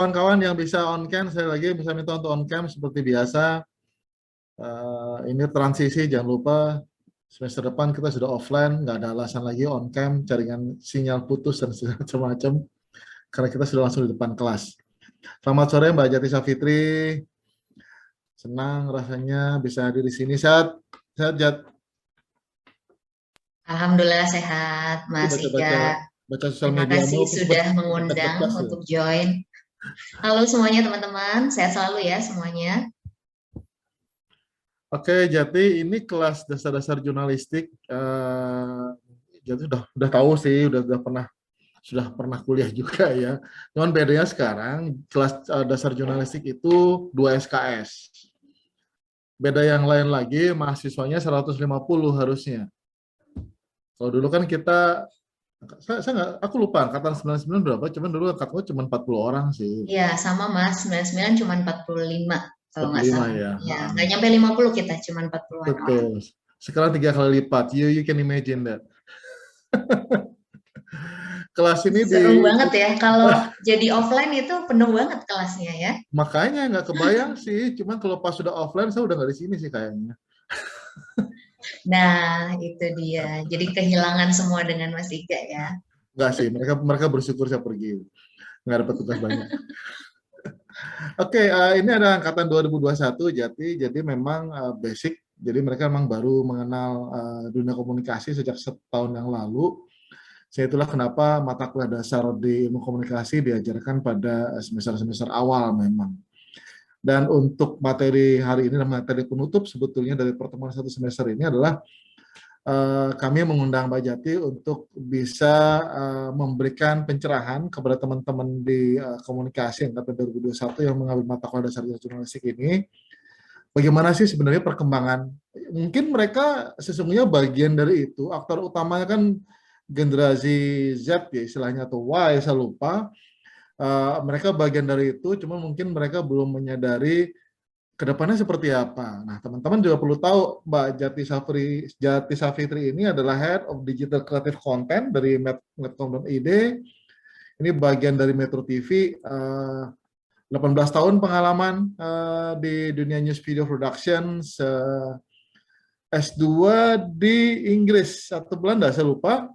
kawan-kawan yang bisa on cam, saya lagi bisa minta untuk on cam seperti biasa. Ini transisi, jangan lupa semester depan kita sudah offline, nggak ada alasan lagi on cam, jaringan sinyal putus dan segala macam-macam, karena kita sudah langsung di depan kelas. Selamat sore Mbak Jati Safitri, senang rasanya bisa hadir di sini. Sehat, sehat Jat. Alhamdulillah sehat, Mas Iga. Baca sosial Terima mediamu, kasih sudah mengundang bekas ya. untuk join. Halo semuanya teman-teman, sehat selalu ya semuanya. Oke, Jati, ini kelas dasar-dasar jurnalistik. Jati udah tahu sih, sudah pernah kuliah juga ya. Cuman bedanya sekarang kelas dasar jurnalistik itu 2 SKS. Beda yang lain lagi, mahasiswanya 150 harusnya. Kalau dulu kan kita, aku lupa angkatan 99 berapa, cuman dulu angkatku cuma 40 orang sih. Iya, sama Mas, 99 cuma 45 kalau nggak 45 salah. ya. Ya, nggak nyampe 50 kita, cuma 40-an orang. Betul. Sekarang 3 kali lipat. You can imagine that. Kelas ini Seru banget ya, kalau jadi offline itu penuh banget kelasnya ya. makanya nggak kebayang sih, cuman kalau pas sudah offline saya udah nggak di sini sih kayaknya. Nah, itu dia. Jadi kehilangan semua dengan Mas Iga ya. Nggak sih, mereka bersyukur saya pergi, nggak dapat tugas banyak. Oke, ini ada angkatan 2021 jadi memang basic, jadi mereka memang baru mengenal dunia komunikasi sejak setahun yang lalu. Saya itulah kenapa mata kuliah dasar di ilmu komunikasi diajarkan pada semester-semester awal memang. Dan untuk materi hari ini dan materi penutup sebetulnya dari pertemuan satu semester ini adalah kami mengundang Mbak Jati untuk bisa memberikan pencerahan kepada teman-teman di komunikasi angkatan 2021 yang mengambil mata kuliah dasar jurnalistik ini. Bagaimana sih sebenarnya perkembangan? Mungkin mereka sesungguhnya bagian dari itu. Aktor utamanya kan generasi Z ya istilahnya, atau Y, saya lupa. Mereka bagian dari itu, cuma mungkin mereka belum menyadari kedepannya seperti apa. Nah, teman-teman juga perlu tahu Mbak Jati Safitri ini adalah Head of Digital Creative Content dari Medcom.id. Ini bagian dari Metro TV. 18 tahun pengalaman di dunia news video production. S2 di Inggris atau Belanda, saya lupa.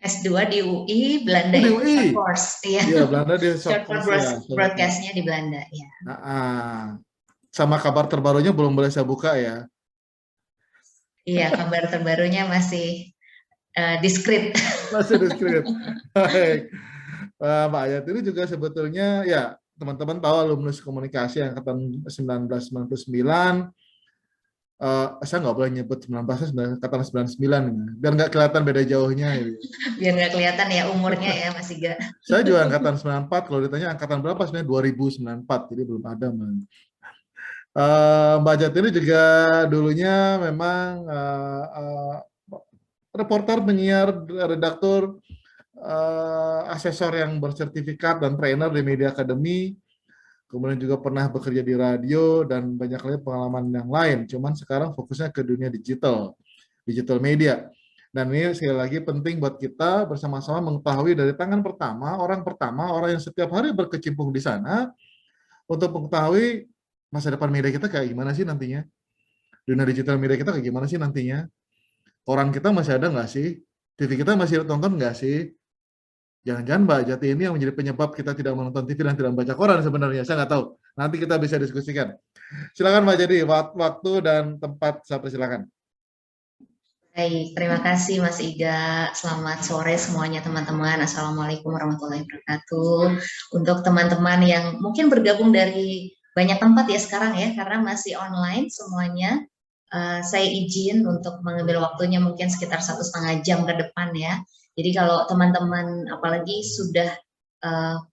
S2 di UI, Belanda Oh, di ya, UI. short course. Iya, Belanda di short course ya. broadcast-nya di Belanda ya. Sama kabar terbarunya belum boleh saya buka ya. Iya, kabar terbarunya masih diskret. Masih diskret. Baik. Mbak Ayat ini juga sebetulnya ya teman-teman tahu alumnus komunikasi angkatan 1999. Saya nggak boleh nyebut 19, angkatan 99 biar nggak kelihatan beda jauhnya. Biar nggak kelihatan ya umurnya ya Mas Iga. Saya juga angkatan 94, kalau ditanya angkatan berapa sebenarnya 2094, jadi belum ada. Mbak Jati ini juga dulunya memang reporter, penyiar, redaktur, asesor yang bersertifikat dan trainer di Media Academy. Kemudian juga pernah bekerja di radio dan banyak lagi pengalaman yang lain. Cuman sekarang fokusnya ke dunia digital media. Dan ini sekali lagi penting buat kita bersama-sama mengetahui dari tangan pertama, orang yang setiap hari berkecimpung di sana, untuk mengetahui masa depan media kita kayak gimana sih nantinya. Dunia digital media kita kayak gimana sih nantinya. Koran kita masih ada nggak sih? TV kita masih tonton nggak sih? Jangan-jangan Mbak Jati ini yang menjadi penyebab kita tidak menonton TV dan tidak membaca koran sebenarnya. Saya nggak tahu. Nanti kita bisa diskusikan. Silakan Mbak Jati, waktu dan tempat saya persilakan. Baik, terima kasih Mas Iga. Selamat sore semuanya teman-teman. Assalamualaikum warahmatullahi wabarakatuh. Untuk teman-teman yang mungkin bergabung dari banyak tempat ya sekarang ya, karena masih online semuanya. Saya izin untuk mengambil waktunya mungkin sekitar 1,5 jam ke depan ya. Jadi kalau teman-teman apalagi sudah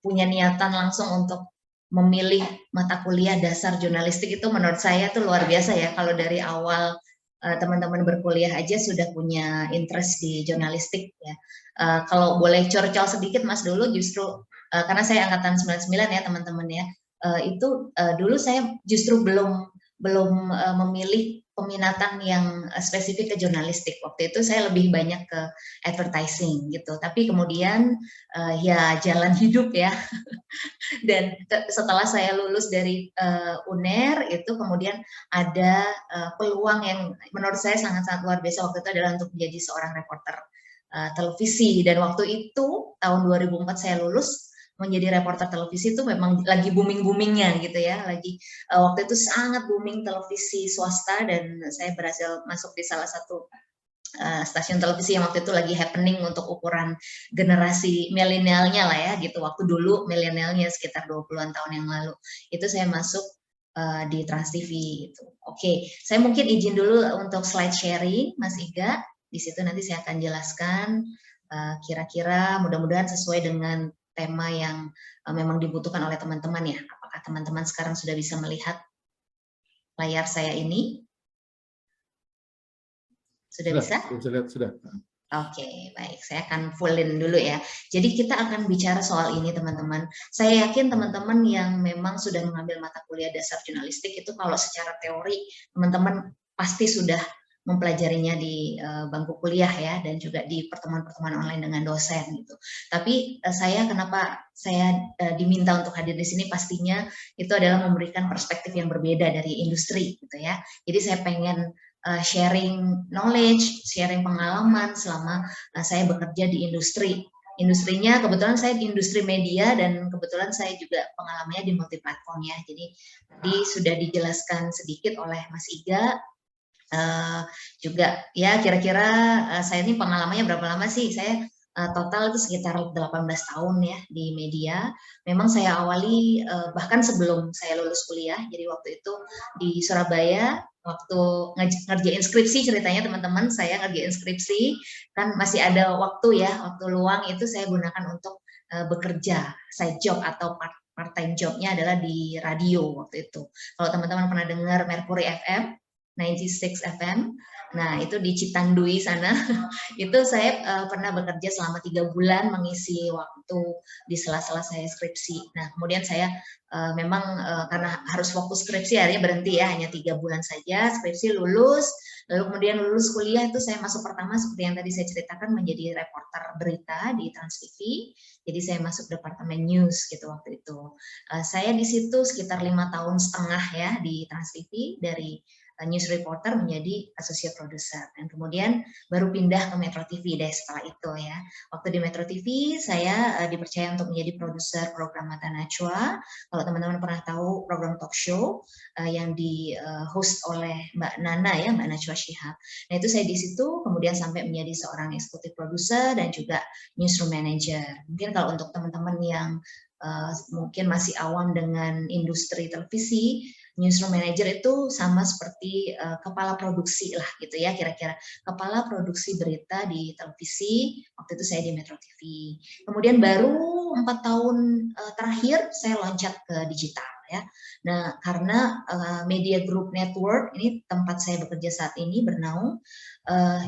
punya niatan langsung untuk memilih mata kuliah dasar jurnalistik, itu menurut saya tuh luar biasa ya. Kalau dari awal teman-teman berkuliah aja sudah punya interest di jurnalistik ya. Kalau boleh curcol sedikit Mas dulu, justru karena saya angkatan 99 ya teman-teman ya. Itu dulu saya justru belum memilih peminatan yang spesifik ke jurnalistik. Waktu itu saya lebih banyak ke advertising gitu. Tapi kemudian ya jalan hidup ya. Dan setelah saya lulus dari UNER itu kemudian ada peluang yang menurut saya sangat-sangat luar biasa waktu itu adalah untuk menjadi seorang reporter televisi. Dan waktu itu tahun 2004 saya lulus menjadi reporter televisi itu memang lagi booming-boomingnya gitu ya, lagi waktu itu sangat booming televisi swasta dan saya berhasil masuk di salah satu stasiun televisi yang waktu itu lagi happening untuk ukuran generasi milenialnya lah ya gitu, waktu dulu milenialnya sekitar 20-an tahun yang lalu, itu saya masuk di Trans TV gitu. Oke, saya mungkin izin dulu untuk slide sharing Mas Iga, di situ nanti saya akan jelaskan kira-kira mudah-mudahan sesuai dengan tema yang memang dibutuhkan oleh teman-teman ya. Apakah teman-teman sekarang sudah bisa melihat layar saya ini? Sudah bisa? Sudah. Oke, baik. Saya akan fullin dulu ya. Jadi kita akan bicara soal ini teman-teman. Saya yakin teman-teman yang memang sudah mengambil mata kuliah dasar jurnalistik itu kalau secara teori teman-teman pasti sudah mempelajarinya di bangku kuliah ya, dan juga di pertemuan-pertemuan online dengan dosen gitu. Tapi kenapa saya diminta untuk hadir di sini, pastinya itu adalah memberikan perspektif yang berbeda dari industri gitu ya. Jadi saya pengen sharing knowledge, sharing pengalaman selama saya bekerja di industri. Industrinya kebetulan saya di industri media dan kebetulan saya juga pengalamannya di multi platform ya. Jadi sudah dijelaskan sedikit oleh Mas Iga. Juga ya kira-kira saya ini pengalamannya berapa lama sih? Saya total itu sekitar 18 tahun ya di media. Memang saya awali bahkan sebelum saya lulus kuliah. Jadi waktu itu di Surabaya, waktu ngerjain skripsi ceritanya teman-teman, saya ngerjain skripsi, kan masih ada waktu ya, waktu luang itu saya gunakan untuk bekerja, side job atau part-time jobnya adalah di radio waktu itu. Kalau teman-teman pernah dengar Mercury FM, 96 FM, nah itu di Citandui sana, itu saya pernah bekerja selama 3 bulan mengisi waktu di sela-sela saya skripsi. Nah kemudian saya memang karena harus fokus skripsi akhirnya berhenti ya, hanya 3 bulan saja skripsi lulus, lalu kemudian lulus kuliah itu saya masuk pertama seperti yang tadi saya ceritakan menjadi reporter berita di Trans TV. Jadi saya masuk departemen news gitu waktu itu. Saya di situ sekitar 5 tahun setengah ya di Trans TV, dari news reporter menjadi associate producer, dan kemudian baru pindah ke Metro TV deh setelah itu ya. Waktu di Metro TV saya dipercaya untuk menjadi produser program Mata Najwa. Kalau teman-teman pernah tahu program talk show yang di host oleh Mbak Nana ya, Mbak Najwa Shihab. Nah itu saya di situ kemudian sampai menjadi seorang eksekutif produser dan juga newsroom manager. Mungkin kalau untuk teman-teman yang mungkin masih awam dengan industri televisi, newsroom manager itu sama seperti kepala produksi lah gitu ya, kira-kira kepala produksi berita di televisi. Waktu itu saya di Metro TV. Kemudian baru 4 tahun terakhir saya loncat ke digital ya. Nah karena Media Group Network ini tempat saya bekerja saat ini bernaung,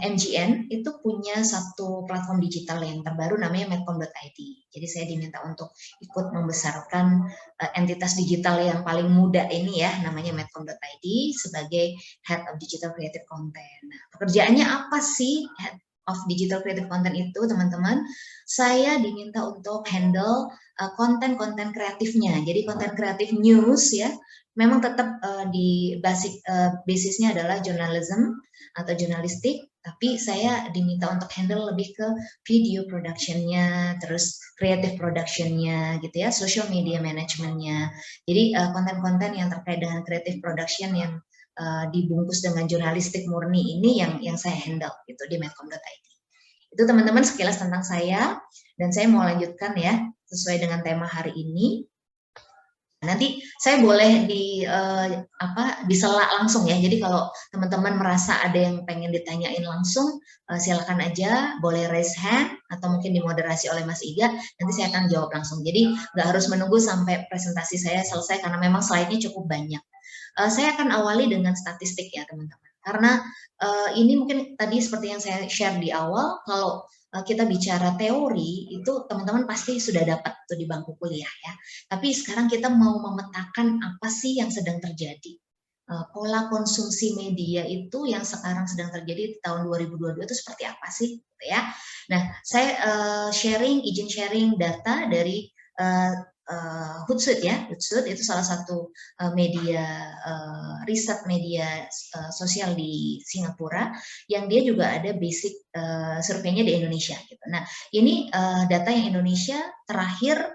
MGN itu punya satu platform digital yang terbaru namanya medcom.id. Jadi saya diminta untuk ikut membesarkan entitas digital yang paling muda ini ya, namanya medcom.id sebagai Head of Digital Creative Content. Nah, pekerjaannya apa sih Head of Digital Creative Content itu teman-teman? Saya diminta untuk handle konten-konten kreatifnya. Jadi konten kreatif news ya, memang tetap di basisnya adalah journalism atau jurnalistik, tapi saya diminta untuk handle lebih ke video production-nya, terus creative production-nya gitu ya, social media management-nya. Jadi konten-konten yang terkait dengan creative production yang dibungkus dengan jurnalistik murni ini yang saya handle gitu di medcom.id. Itu teman-teman sekilas tentang saya, dan saya mau lanjutkan ya sesuai dengan tema hari ini. Nanti saya boleh disela langsung ya. Jadi kalau teman-teman merasa ada yang pengen ditanyain langsung, silakan aja, boleh raise hand atau mungkin dimoderasi oleh Mas Iga. Nanti saya akan jawab langsung. Jadi nggak harus menunggu sampai presentasi saya selesai karena memang slide-nya cukup banyak. Saya akan awali dengan statistik ya teman-teman. Karena ini mungkin tadi seperti yang saya share di awal, kalau kita bicara teori itu teman-teman pasti sudah dapat tuh di bangku kuliah ya. Tapi sekarang kita mau memetakan apa sih yang sedang terjadi. pola konsumsi media itu yang sekarang sedang terjadi di tahun 2022 itu seperti apa sih, gitu ya. Nah, saya izin sharing data dari Hootsuite ya. Hootsuite itu salah satu media riset media sosial di Singapura yang dia juga ada basic surveinya di Indonesia gitu. Nah, ini data yang Indonesia terakhir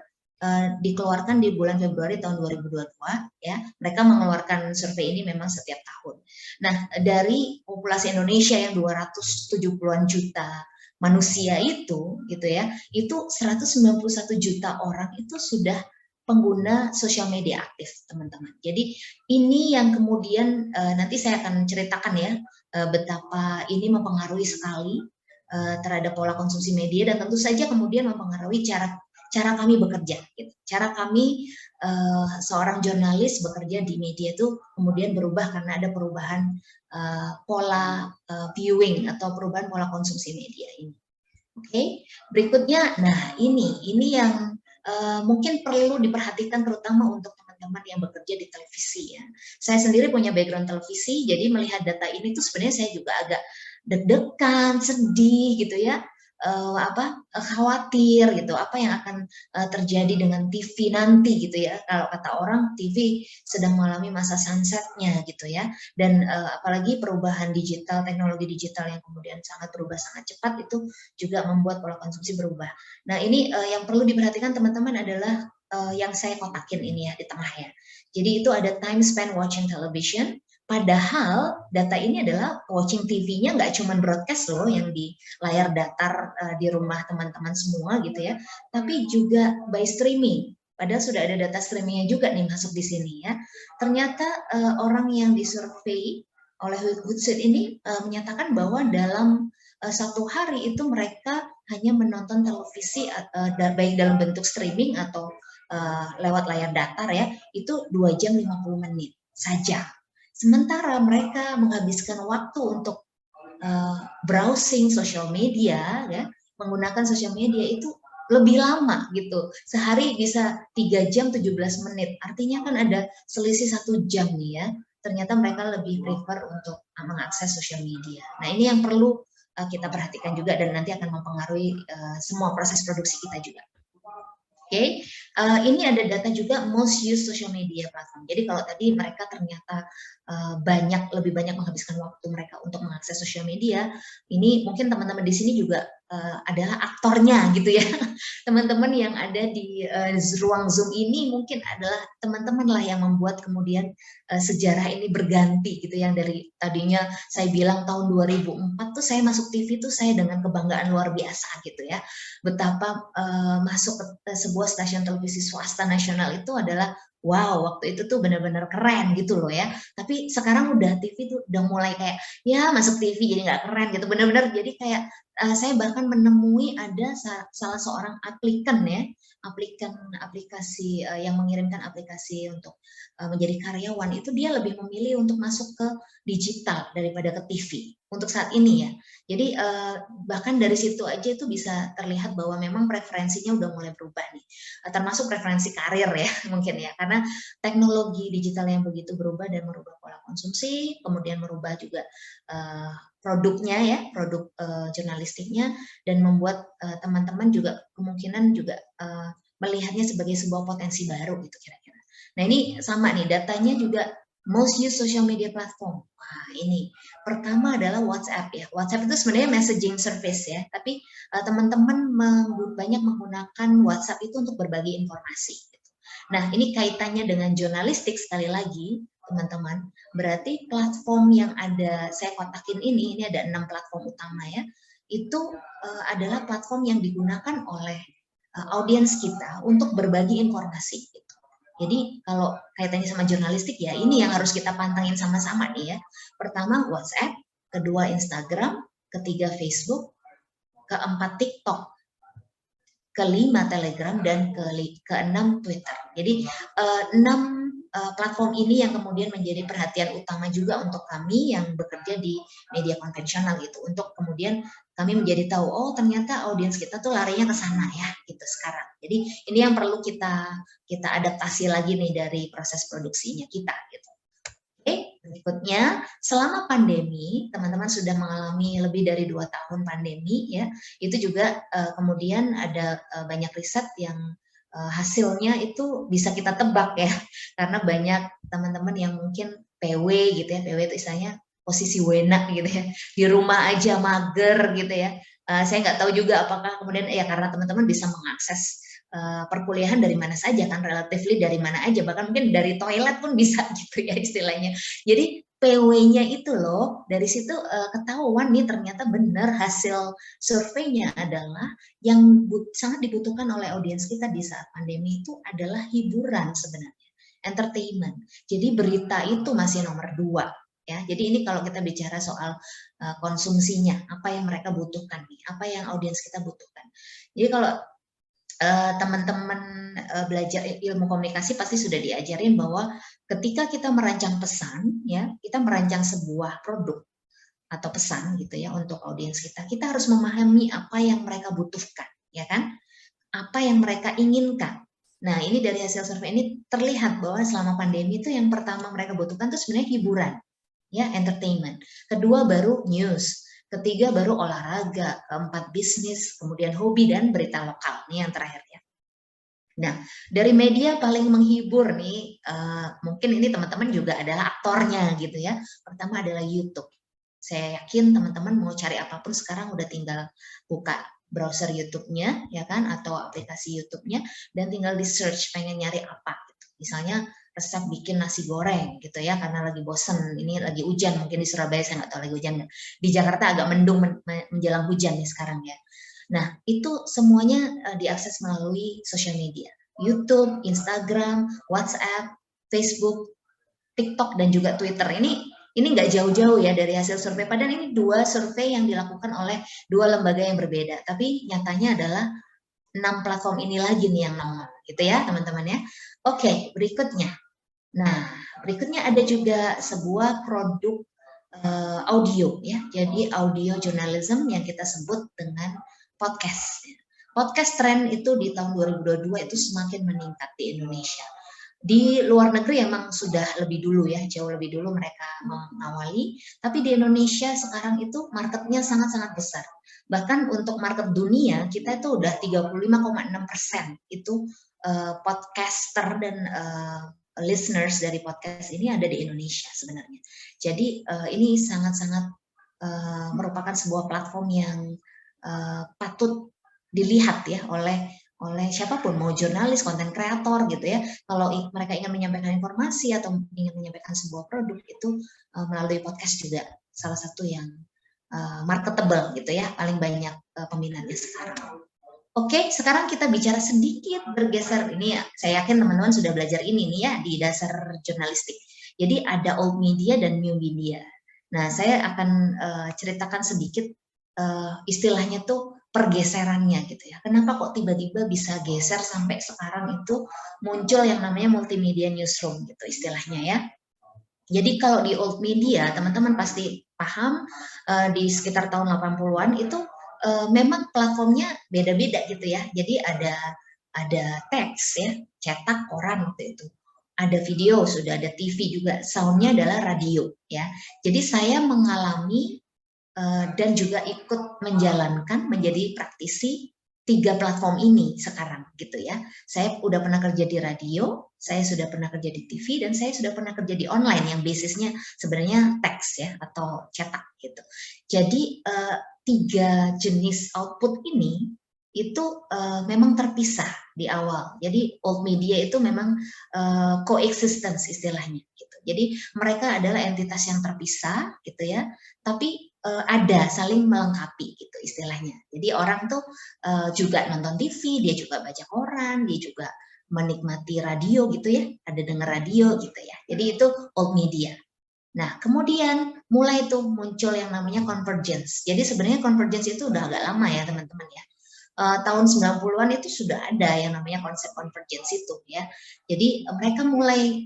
dikeluarkan di bulan Februari tahun 2022 ya. Mereka mengeluarkan survei ini memang setiap tahun. Nah, dari populasi Indonesia yang 270-an juta manusia itu gitu ya, itu 191 juta orang itu sudah pengguna sosial media aktif, teman-teman. Jadi ini yang kemudian nanti saya akan ceritakan ya betapa ini mempengaruhi sekali terhadap pola konsumsi media dan tentu saja kemudian mempengaruhi cara kami bekerja, gitu. Cara kami seorang jurnalis bekerja di media itu kemudian berubah karena ada perubahan pola viewing atau perubahan pola konsumsi media ini. Oke, berikutnya, nah ini yang mungkin perlu diperhatikan terutama untuk teman-teman yang bekerja di televisi ya. Saya sendiri punya background televisi, jadi melihat data ini tuh sebenarnya saya juga agak deg-degan, sedih gitu ya. Khawatir gitu apa yang akan terjadi dengan TV nanti gitu ya. Kalau kata orang TV sedang mengalami masa sunsetnya gitu ya, dan apalagi perubahan digital, teknologi digital yang kemudian sangat berubah sangat cepat itu juga membuat pola konsumsi berubah. Nah ini yang perlu diperhatikan teman-teman adalah yang saya kotakin ini ya di tengah ya. Jadi itu ada time spent watching television. Padahal data ini adalah watching TV-nya nggak cuma broadcast loh yang di layar datar di rumah teman-teman semua gitu ya, tapi juga by streaming. Padahal sudah ada data streamingnya juga nih masuk di sini ya. Ternyata orang yang disurvei oleh Hootsuite ini menyatakan bahwa dalam satu hari itu mereka hanya menonton televisi baik dalam bentuk streaming atau lewat layar datar ya, itu 2 jam 50 menit saja. Sementara mereka menghabiskan waktu untuk browsing sosial media, ya, menggunakan sosial media itu lebih lama gitu. Sehari bisa 3 jam 17 menit. Artinya kan ada selisih 1 jam nih ya. Ternyata mereka lebih prefer untuk mengakses sosial media. Nah ini yang perlu kita perhatikan juga dan nanti akan mempengaruhi semua proses produksi kita juga. Oke, ini ada data juga most used social media platform. Jadi kalau tadi mereka ternyata lebih banyak menghabiskan waktu mereka untuk mengakses sosial media, ini mungkin teman-teman di sini juga adalah aktornya gitu ya. Teman-teman yang ada di ruang Zoom ini mungkin adalah teman-teman lah yang membuat kemudian sejarah ini berganti gitu, yang dari tadinya saya bilang tahun 2004 tuh saya masuk TV tuh saya dengan kebanggaan luar biasa gitu ya. Betapa masuk ke sebuah stasiun televisi swasta nasional itu adalah wow, waktu itu tuh benar-benar keren gitu loh ya. Tapi sekarang udah TV tuh udah mulai kayak ya masuk TV jadi nggak keren gitu. Benar-benar jadi kayak saya bahkan menemui ada salah seorang aplikan ya, aplikasi yang mengirimkan aplikasi untuk menjadi karyawan itu dia lebih memilih untuk masuk ke digital daripada ke TV untuk saat ini ya. Jadi bahkan dari situ aja itu bisa terlihat bahwa memang preferensinya udah mulai berubah nih, termasuk preferensi karir ya mungkin ya, karena teknologi digital yang begitu berubah dan merubah pola konsumsi, kemudian merubah juga produknya ya, produk jurnalistiknya, dan membuat teman-teman juga kemungkinan juga melihatnya sebagai sebuah potensi baru gitu kira-kira. Nah ini sama nih datanya juga most used social media platform. Wah ini pertama adalah WhatsApp ya. WhatsApp itu sebenarnya messaging service ya, tapi teman-teman banyak menggunakan WhatsApp itu untuk berbagi informasi. Gitu. Nah ini kaitannya dengan jurnalistik sekali lagi teman-teman. Berarti platform yang ada saya kotakin ini ada 6 platform utama ya. Itu adalah platform yang digunakan oleh audiens kita untuk berbagi informasi. Gitu. Jadi kalau kaitannya sama jurnalistik ya ini yang harus kita pantengin sama-sama nih ya. Pertama WhatsApp, kedua Instagram, ketiga Facebook, keempat TikTok, kelima Telegram, dan keenam Twitter. Jadi 6 platform ini yang kemudian menjadi perhatian utama juga untuk kami yang bekerja di media konvensional gitu. Untuk kemudian kami menjadi tahu, oh ternyata audiens kita tuh larinya ke sana ya gitu sekarang. Jadi ini yang perlu kita adaptasi lagi nih dari proses produksinya kita gitu. Oke, Berikutnya, selama pandemi, teman-teman sudah mengalami lebih dari 2 tahun pandemi ya, itu juga kemudian ada banyak riset yang hasilnya itu bisa kita tebak ya, karena banyak teman-teman yang mungkin PW gitu ya, PW itu istilahnya posisi wena gitu ya, di rumah aja mager gitu ya. Saya nggak tahu juga apakah kemudian ya karena teman-teman bisa mengakses perkuliahan dari mana saja kan, relatively dari mana aja, bahkan mungkin dari toilet pun bisa gitu ya istilahnya. Jadi PW-nya itu loh, dari situ ketahuan nih ternyata benar hasil surveinya adalah yang sangat dibutuhkan oleh audiens kita di saat pandemi itu adalah hiburan sebenarnya, entertainment. Jadi berita itu masih nomor 2 ya. Jadi ini kalau kita bicara soal konsumsinya, apa yang mereka butuhkan nih, apa yang audiens kita butuhkan. Jadi kalau teman-teman belajar ilmu komunikasi pasti sudah diajarin bahwa ketika kita merancang pesan ya, kita merancang sebuah produk atau pesan gitu ya untuk audiens kita, kita harus memahami apa yang mereka butuhkan, ya kan? Apa yang mereka inginkan. Nah, ini dari hasil survei ini terlihat bahwa selama pandemi itu yang pertama mereka butuhkan itu sebenarnya hiburan, ya, entertainment. Kedua baru news. Ketiga baru olahraga, keempat bisnis, kemudian hobi dan berita lokal. Ini yang terakhir ya. Nah, dari media paling menghibur nih, mungkin ini teman-teman juga adalah aktornya gitu ya. Pertama adalah YouTube. Saya yakin teman-teman mau cari apapun sekarang udah tinggal buka browser YouTube-nya ya kan, atau aplikasi YouTube-nya dan tinggal di search pengen nyari apa gitu. Misalnya resep bikin nasi goreng gitu ya, karena lagi bosen, ini lagi hujan, mungkin di Surabaya saya nggak tahu lagi hujan nggak. Di Jakarta agak mendung menjelang hujan nih sekarang ya. Nah, itu semuanya diakses melalui sosial media. YouTube, Instagram, WhatsApp, Facebook, TikTok, dan juga Twitter. Ini nggak jauh-jauh ya dari hasil survei. Padahal ini 2 survei yang dilakukan oleh 2 lembaga yang berbeda. Tapi nyatanya adalah 6 platform ini lagi nih yang nongol. Gitu ya teman-teman ya. Oke, berikutnya. Nah, berikutnya ada juga sebuah produk audio ya. Jadi audio journalism yang kita sebut dengan podcast. Podcast tren itu di tahun 2022 itu semakin meningkat di Indonesia. Di luar negeri emang sudah lebih dulu ya, jauh lebih dulu mereka mengawali, tapi di Indonesia sekarang itu marketnya sangat-sangat besar. Bahkan untuk market dunia kita itu udah 35,6% itu podcaster dan listeners dari podcast ini ada di Indonesia sebenarnya. Jadi ini sangat-sangat merupakan sebuah platform yang patut dilihat ya oleh siapapun, mau jurnalis, konten kreator gitu ya. Kalau mereka ingin menyampaikan informasi atau ingin menyampaikan sebuah produk itu melalui podcast juga salah satu yang marketable gitu ya, paling banyak peminatnya sekarang. Oke, sekarang kita bicara sedikit bergeser ini ya. Saya yakin teman-teman sudah belajar ini nih ya di dasar jurnalistik. Jadi ada old media dan new media. Nah, saya akan ceritakan sedikit istilahnya tuh pergeserannya gitu ya. Kenapa kok tiba-tiba bisa geser sampai sekarang itu muncul yang namanya multimedia newsroom gitu istilahnya ya. Jadi kalau di old media, teman-teman pasti paham di sekitar tahun 80-an itu memang platformnya beda-beda gitu ya. Jadi ada teks ya, cetak koran waktu itu. Ada video, sudah ada TV juga. Soundnya adalah radio ya. Jadi saya mengalami dan juga ikut menjalankan menjadi praktisi 3 platform ini sekarang gitu ya. Saya udah pernah kerja di radio, saya sudah pernah kerja di TV, dan saya sudah pernah kerja di online yang basisnya sebenarnya teks ya atau cetak gitu. Jadi 3 jenis output ini itu memang terpisah di awal. Jadi old media itu memang coexistence istilahnya gitu. Jadi mereka adalah entitas yang terpisah gitu ya, tapi ada saling melengkapi gitu istilahnya. Jadi orang tuh juga nonton TV, dia juga baca koran, dia juga menikmati radio gitu ya, ada dengar radio gitu ya. Jadi itu old media. Nah, kemudian mulai tuh muncul yang namanya convergence. Jadi sebenarnya convergence itu udah agak lama ya teman-teman ya. Tahun 90-an itu sudah ada yang namanya konsep convergence itu ya. Jadi mereka mulai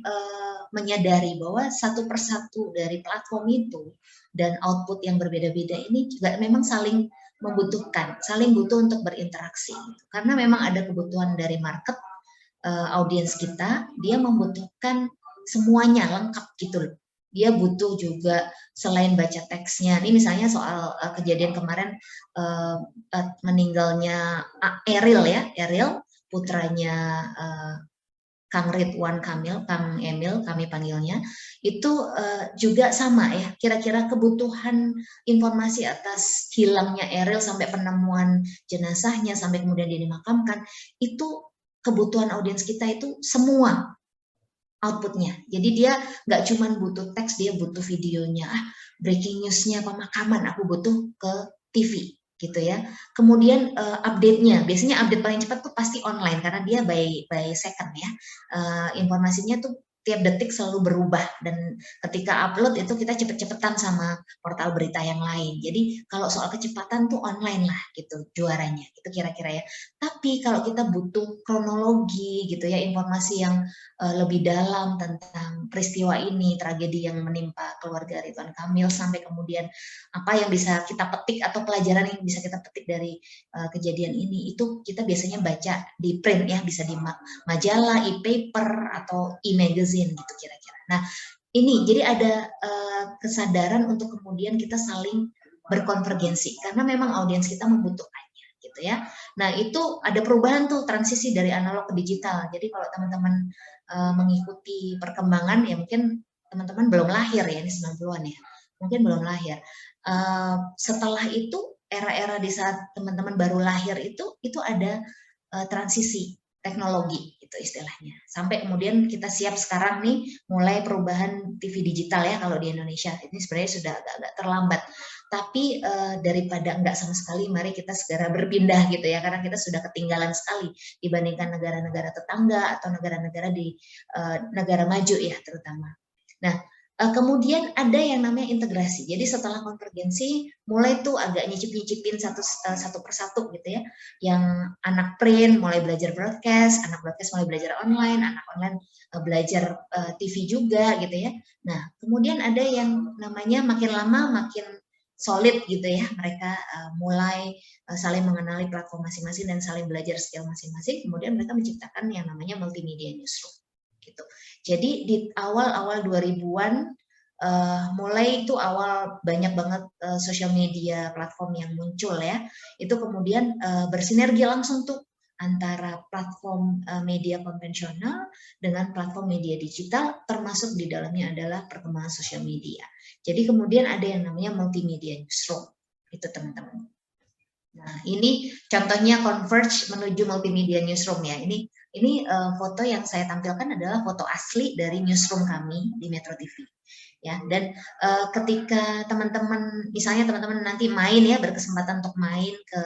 menyadari bahwa satu persatu dari platform itu dan output yang berbeda-beda ini juga memang saling membutuhkan, saling butuh untuk berinteraksi. Gitu. Karena memang ada kebutuhan dari market, audiens kita, dia membutuhkan semuanya lengkap gitu loh. dia butuh juga selain baca teksnya. Ini misalnya soal kejadian kemarin meninggalnya Eril ya, Eril putranya Kang Ridwan Kamil, Kang Emil kami panggilnya, itu juga sama ya, kira-kira kebutuhan informasi atas hilangnya Eril sampai penemuan jenazahnya, sampai kemudian dia dimakamkan, itu kebutuhan audiens kita itu semua outputnya. Jadi dia nggak cuma butuh teks, dia butuh videonya. Breaking newsnya pemakaman, aku butuh ke TV gitu ya. Kemudian update-nya, biasanya update paling cepat tuh pasti online karena dia by second ya. Informasinya tuh tiap detik selalu berubah dan ketika upload itu kita cepet-cepetan sama portal berita yang lain. Jadi kalau soal kecepatan tuh online lah gitu juaranya. Itu kira-kira ya. Tapi kalau kita butuh kronologi gitu ya, informasi yang lebih dalam tentang peristiwa ini, tragedi yang menimpa keluarga Ridwan Kamil, sampai kemudian apa yang bisa kita petik atau pelajaran yang bisa kita petik dari kejadian ini, itu kita biasanya baca di print ya, bisa di majalah, e-paper, atau e-magazine gitu kira-kira. Nah ini jadi ada kesadaran untuk kemudian kita saling berkonvergensi, karena memang audiens kita membutuhkannya gitu ya. Nah itu ada perubahan tuh, transisi dari analog ke digital. Jadi kalau teman-teman mengikuti perkembangan ya, mungkin teman-teman belum lahir ya, ini 90-an ya, mungkin belum lahir. Setelah itu era-era di saat teman-teman baru lahir itu ada transisi teknologi itu istilahnya, sampai kemudian kita siap sekarang nih mulai perubahan TV digital ya. Kalau di Indonesia ini sebenarnya sudah agak-agak terlambat, tapi daripada enggak sama sekali, mari kita segera berpindah gitu ya, karena kita sudah ketinggalan sekali dibandingkan negara-negara tetangga atau negara-negara di negara maju ya terutama. Nah kemudian ada yang namanya integrasi. Jadi setelah konvergensi, mulai tuh agak nyicip-nyicipin satu persatu gitu ya. Yang anak print mulai belajar broadcast, anak broadcast mulai belajar online, anak online belajar TV juga gitu ya. Nah, kemudian ada yang namanya makin lama makin solid gitu ya. Mereka mulai saling mengenali platform masing-masing dan saling belajar skill masing-masing. Kemudian mereka menciptakan yang namanya multimedia newsroom gitu. Jadi di awal-awal 2000-an mulai itu awal banyak banget sosial media platform yang muncul ya. Itu kemudian bersinergi langsung tuh antara platform media konvensional dengan platform media digital, termasuk di dalamnya adalah perkembangan sosial media. Jadi kemudian ada yang namanya multimedia newsroom. Itu teman-teman. Nah, ini contohnya Converge menuju multimedia newsroom ya. Ini foto yang saya tampilkan adalah foto asli dari newsroom kami di Metro TV. Ya, dan ketika teman-teman, misalnya teman-teman nanti main ya, berkesempatan untuk main ke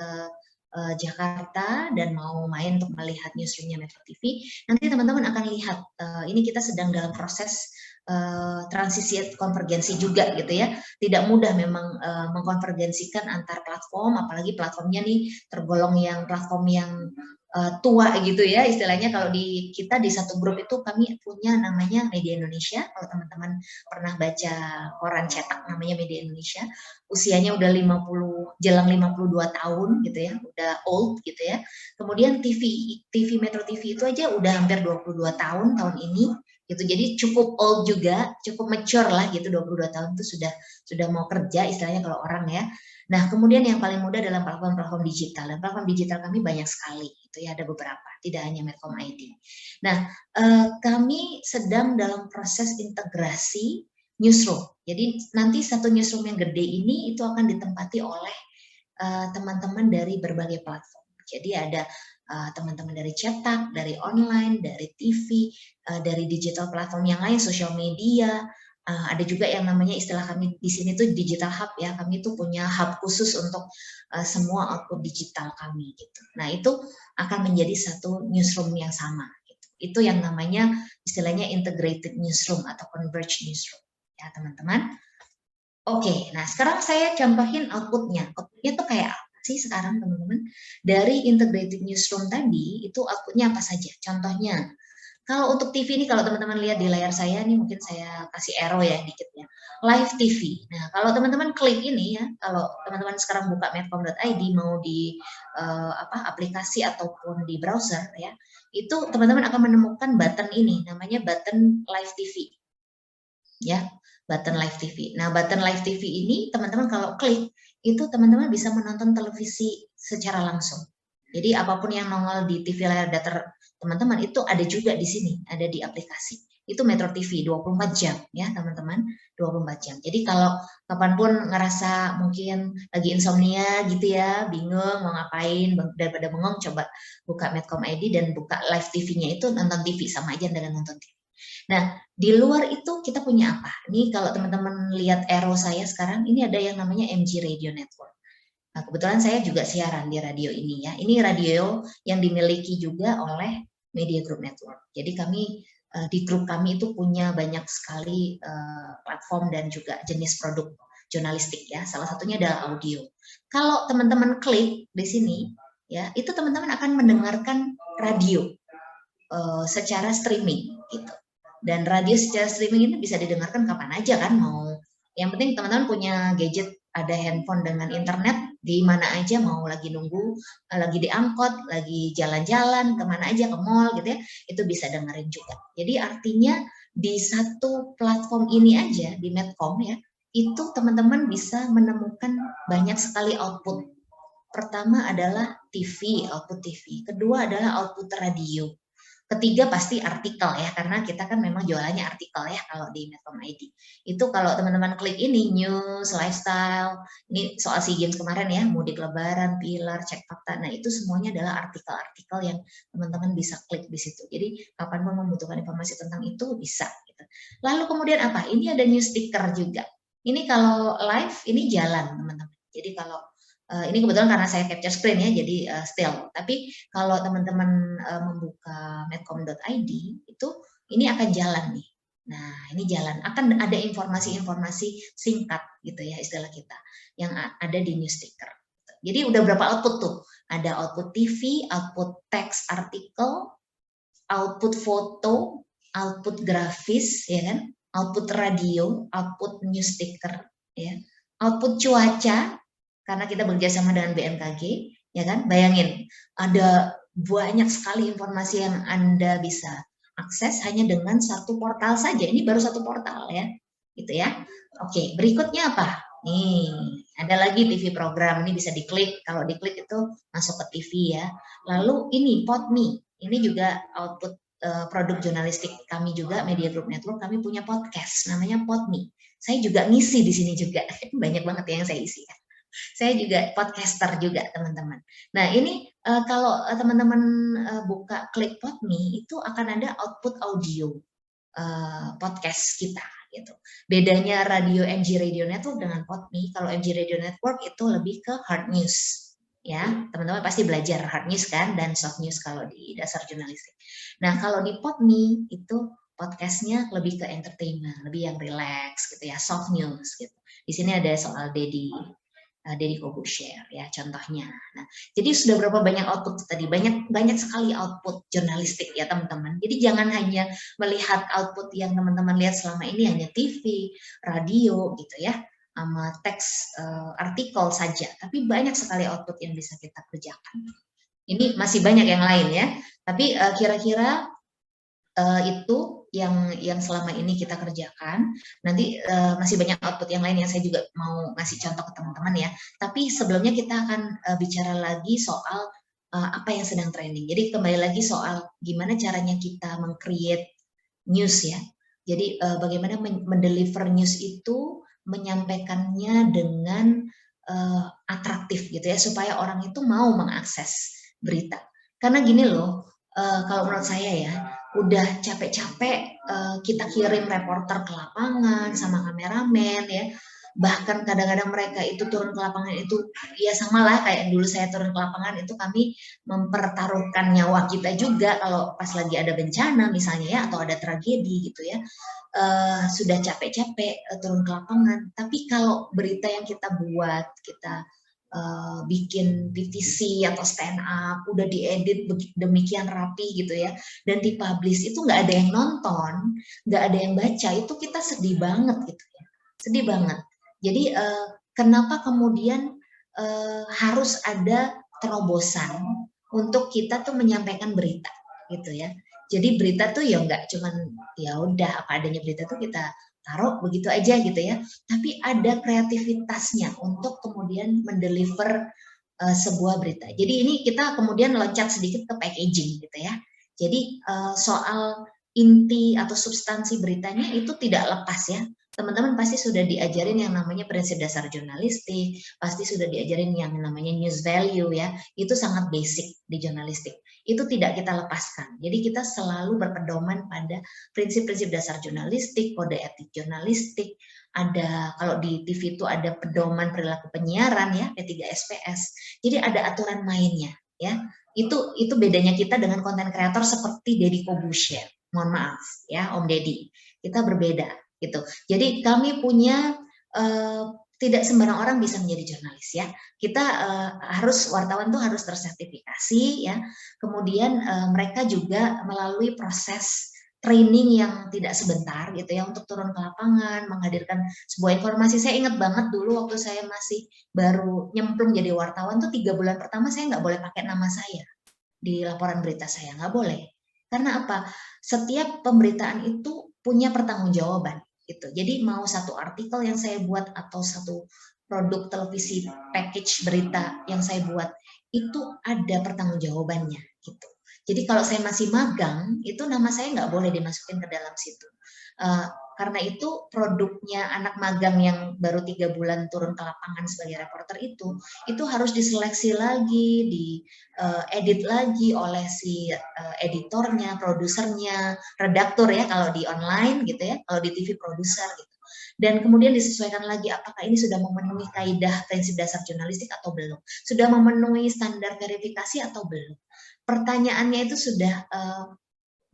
Jakarta dan mau main untuk melihat newsroomnya Metro TV, nanti teman-teman akan lihat ini kita sedang dalam proses transisi konvergensi juga gitu ya. Tidak mudah memang mengkonvergensikan antar platform, apalagi platformnya nih tergolong yang platform yang tua gitu ya istilahnya. Kalau di kita di satu grup itu kami punya namanya Media Indonesia. Kalau teman-teman pernah baca koran cetak namanya Media Indonesia, usianya udah 50 jelang 52 tahun gitu ya, udah old gitu ya. Kemudian TV Metro TV itu aja udah hampir 22 tahun ini gitu. Jadi cukup old juga, cukup mature lah gitu, 22 tahun itu sudah mau kerja istilahnya kalau orang ya. Nah, kemudian yang paling mudah dalam platform-platform digital, dan platform digital kami banyak sekali, itu ya, ada beberapa, tidak hanya Medcom ID. Nah, kami sedang dalam proses integrasi newsroom. Jadi nanti satu newsroom yang gede ini itu akan ditempati oleh teman-teman dari berbagai platform. Jadi ada teman-teman dari cetak, dari online, dari TV, dari digital platform yang lain, sosial media. Ada juga yang namanya istilah kami di sini tuh digital hub ya. Kami tuh punya hub khusus untuk semua output digital kami gitu. Nah, itu akan menjadi satu newsroom yang sama gitu. Itu yang namanya istilahnya integrated newsroom atau converged newsroom ya, teman-teman. Oke, nah sekarang saya contohin outputnya. Outputnya tuh kayak apa sih sekarang, teman-teman? Dari integrated newsroom tadi, itu outputnya apa saja? Contohnya, kalau untuk TV ini, kalau teman-teman lihat di layar saya, ini mungkin saya kasih arrow ya dikit ya. Live TV. Nah, kalau teman-teman klik ini ya, kalau teman-teman sekarang buka medcom.id, mau di aplikasi ataupun di browser ya, itu teman-teman akan menemukan button ini, namanya button Live TV. ya, button live TV. Nah, button live TV ini teman-teman kalau klik itu teman-teman bisa menonton televisi secara langsung. Jadi apapun yang nongol di TV layar datar teman-teman itu ada juga di sini, ada di aplikasi. Itu Metro TV 24 jam ya teman-teman, 24 jam. Jadi kalau kapanpun ngerasa mungkin lagi insomnia gitu ya, bingung mau ngapain, daripada bengong coba buka Medcom ID dan buka live TV-nya itu nonton TV, sama aja dengan nonton TV. Nah, di luar itu kita punya apa? Ini kalau teman-teman lihat arrow saya sekarang, ini ada yang namanya MG Radio Network. Nah, kebetulan saya juga siaran di radio ini ya. Ini radio yang dimiliki juga oleh Media Group Network. Jadi kami di grup kami itu punya banyak sekali platform dan juga jenis produk jurnalistik ya. Salah satunya adalah audio. Kalau teman-teman klik di sini ya, itu teman-teman akan mendengarkan radio secara streaming gitu. Dan radio secara streaming ini bisa didengarkan kapan aja kan mau. Yang penting teman-teman punya gadget, ada handphone dengan internet, di mana aja mau lagi nunggu, lagi diangkot, lagi jalan-jalan, kemana aja, ke mall gitu ya, itu bisa dengerin juga. Jadi artinya di satu platform ini aja, di Medcom ya, itu teman-teman bisa menemukan banyak sekali output. Pertama adalah TV, output TV. Kedua adalah output radio. Ketiga pasti artikel ya, karena kita kan memang jualannya artikel ya kalau di Medcom ID. Itu kalau teman-teman klik ini, news, lifestyle, ini soal SEA Games kemarin ya, mudik lebaran, pilar, cek fakta, nah itu semuanya adalah artikel-artikel yang teman-teman bisa klik di situ. Jadi kapanpun membutuhkan informasi tentang itu bisa. Gitu. Lalu kemudian apa? Ini ada news sticker juga. Ini kalau live, ini jalan teman-teman. Jadi kalau ini kebetulan karena saya capture screen ya, jadi still. Tapi kalau teman-teman membuka medcom.id itu ini akan jalan nih. Nah, ini jalan. Akan ada informasi-informasi singkat gitu ya istilah kita yang ada di news sticker. Jadi udah berapa output tuh? Ada output TV, output teks artikel, output foto, output grafis, ya kan? Output radio, output news sticker, ya. Output cuaca, karena kita bekerjasama dengan BMKG, ya kan? Bayangin, ada banyak sekali informasi yang Anda bisa akses hanya dengan satu portal saja. Ini baru satu portal ya, gitu ya. Oke, berikutnya apa? Nih, ada lagi TV program, ini bisa diklik. Kalau diklik itu masuk ke TV ya. Lalu ini PodMe, ini juga output produk jurnalistik kami juga, Media Group Network, kami punya podcast, namanya PodMe. Saya juga ngisi di sini juga, banyak banget yang saya isi ya. Saya juga podcaster juga teman-teman. Nah ini kalau teman-teman buka klik PodMe itu akan ada output audio podcast kita gitu. Bedanya radio MG Radio Network dengan PodMe, kalau MG Radio Network itu lebih ke hard news. Ya, teman-teman pasti belajar hard news kan dan soft news kalau di dasar jurnalistik. Nah, kalau di PodMe itu podcastnya lebih ke entertainment, lebih yang relax gitu ya, soft news gitu. Di sini ada soal Deddy Corbuzier ya contohnya. Nah, jadi sudah berapa banyak output tadi? Banyak sekali output jurnalistik ya teman-teman. Jadi jangan hanya melihat output yang teman-teman lihat selama ini hanya TV, radio gitu ya, sama teks artikel saja. Tapi banyak sekali output yang bisa kita kerjakan. Ini masih banyak yang lain ya. Tapi kira-kira itu yang selama ini kita kerjakan. Nanti masih banyak output yang lain yang saya juga mau ngasih contoh ke teman-teman ya. Tapi sebelumnya kita akan bicara lagi soal apa yang sedang trending. Jadi kembali lagi soal gimana caranya kita meng-create news ya. Jadi bagaimana mendeliver news itu, menyampaikannya dengan atraktif gitu ya, supaya orang itu mau mengakses berita. Karena gini loh, kalau menurut saya ya, udah capek-capek kita kirim reporter ke lapangan sama kameramen ya, bahkan kadang-kadang mereka itu turun ke lapangan itu ya sama lah kayak dulu saya turun ke lapangan itu kami mempertaruhkan nyawa kita juga kalau pas lagi ada bencana misalnya ya atau ada tragedi gitu ya. Sudah capek-capek turun ke lapangan, tapi kalau berita yang kita buat, kita bikin PVC atau stand up, udah diedit demikian rapi gitu ya, dan dipublish itu nggak ada yang nonton, nggak ada yang baca, itu kita sedih banget gitu ya, sedih banget. Jadi kenapa kemudian harus ada terobosan untuk kita tuh menyampaikan berita gitu ya. Jadi berita tuh ya nggak cuman ya udah apa adanya berita tuh kita taruh begitu aja gitu ya. Tapi ada kreativitasnya untuk kemudian mendeliver sebuah berita. Jadi ini kita kemudian loncat sedikit ke packaging gitu ya. Jadi soal inti atau substansi beritanya itu tidak lepas ya. Teman-teman pasti sudah diajarin yang namanya prinsip dasar jurnalistik, pasti sudah diajarin yang namanya news value ya. Itu sangat basic di jurnalistik. Itu tidak kita lepaskan. Jadi kita selalu berpedoman pada prinsip-prinsip dasar jurnalistik, kode etik jurnalistik, ada kalau di TV itu ada pedoman perilaku penyiaran ya, P3SPS. Jadi ada aturan mainnya ya. Itu bedanya kita dengan konten kreator seperti Deddy Corbuzier. Mohon maaf ya Om Deddy. Kita berbeda gitu. Jadi kami punya tidak sembarang orang bisa menjadi jurnalis ya. Kita harus wartawan tuh harus tersertifikasi ya. Kemudian mereka juga melalui proses training yang tidak sebentar gitu ya untuk turun ke lapangan, menghadirkan sebuah informasi. Saya ingat banget dulu waktu saya masih baru nyemplung jadi wartawan tuh 3 bulan pertama saya nggak boleh pakai nama saya di laporan berita saya, nggak boleh. Karena apa? Setiap pemberitaan itu punya pertanggungjawaban gitu. Jadi mau satu artikel yang saya buat atau satu produk televisi package berita yang saya buat itu ada pertanggungjawabannya gitu. Jadi kalau saya masih magang, itu nama saya nggak boleh dimasukin ke dalam situ. Karena itu produknya anak magang yang baru 3 bulan turun ke lapangan sebagai reporter itu harus diseleksi lagi, diedit lagi oleh si editornya, produsernya, redaktur ya kalau di online gitu ya, kalau di TV produser gitu. Dan kemudian disesuaikan lagi apakah ini sudah memenuhi kaidah prinsip dasar jurnalistik atau belum, sudah memenuhi standar verifikasi atau belum. Pertanyaannya itu sudah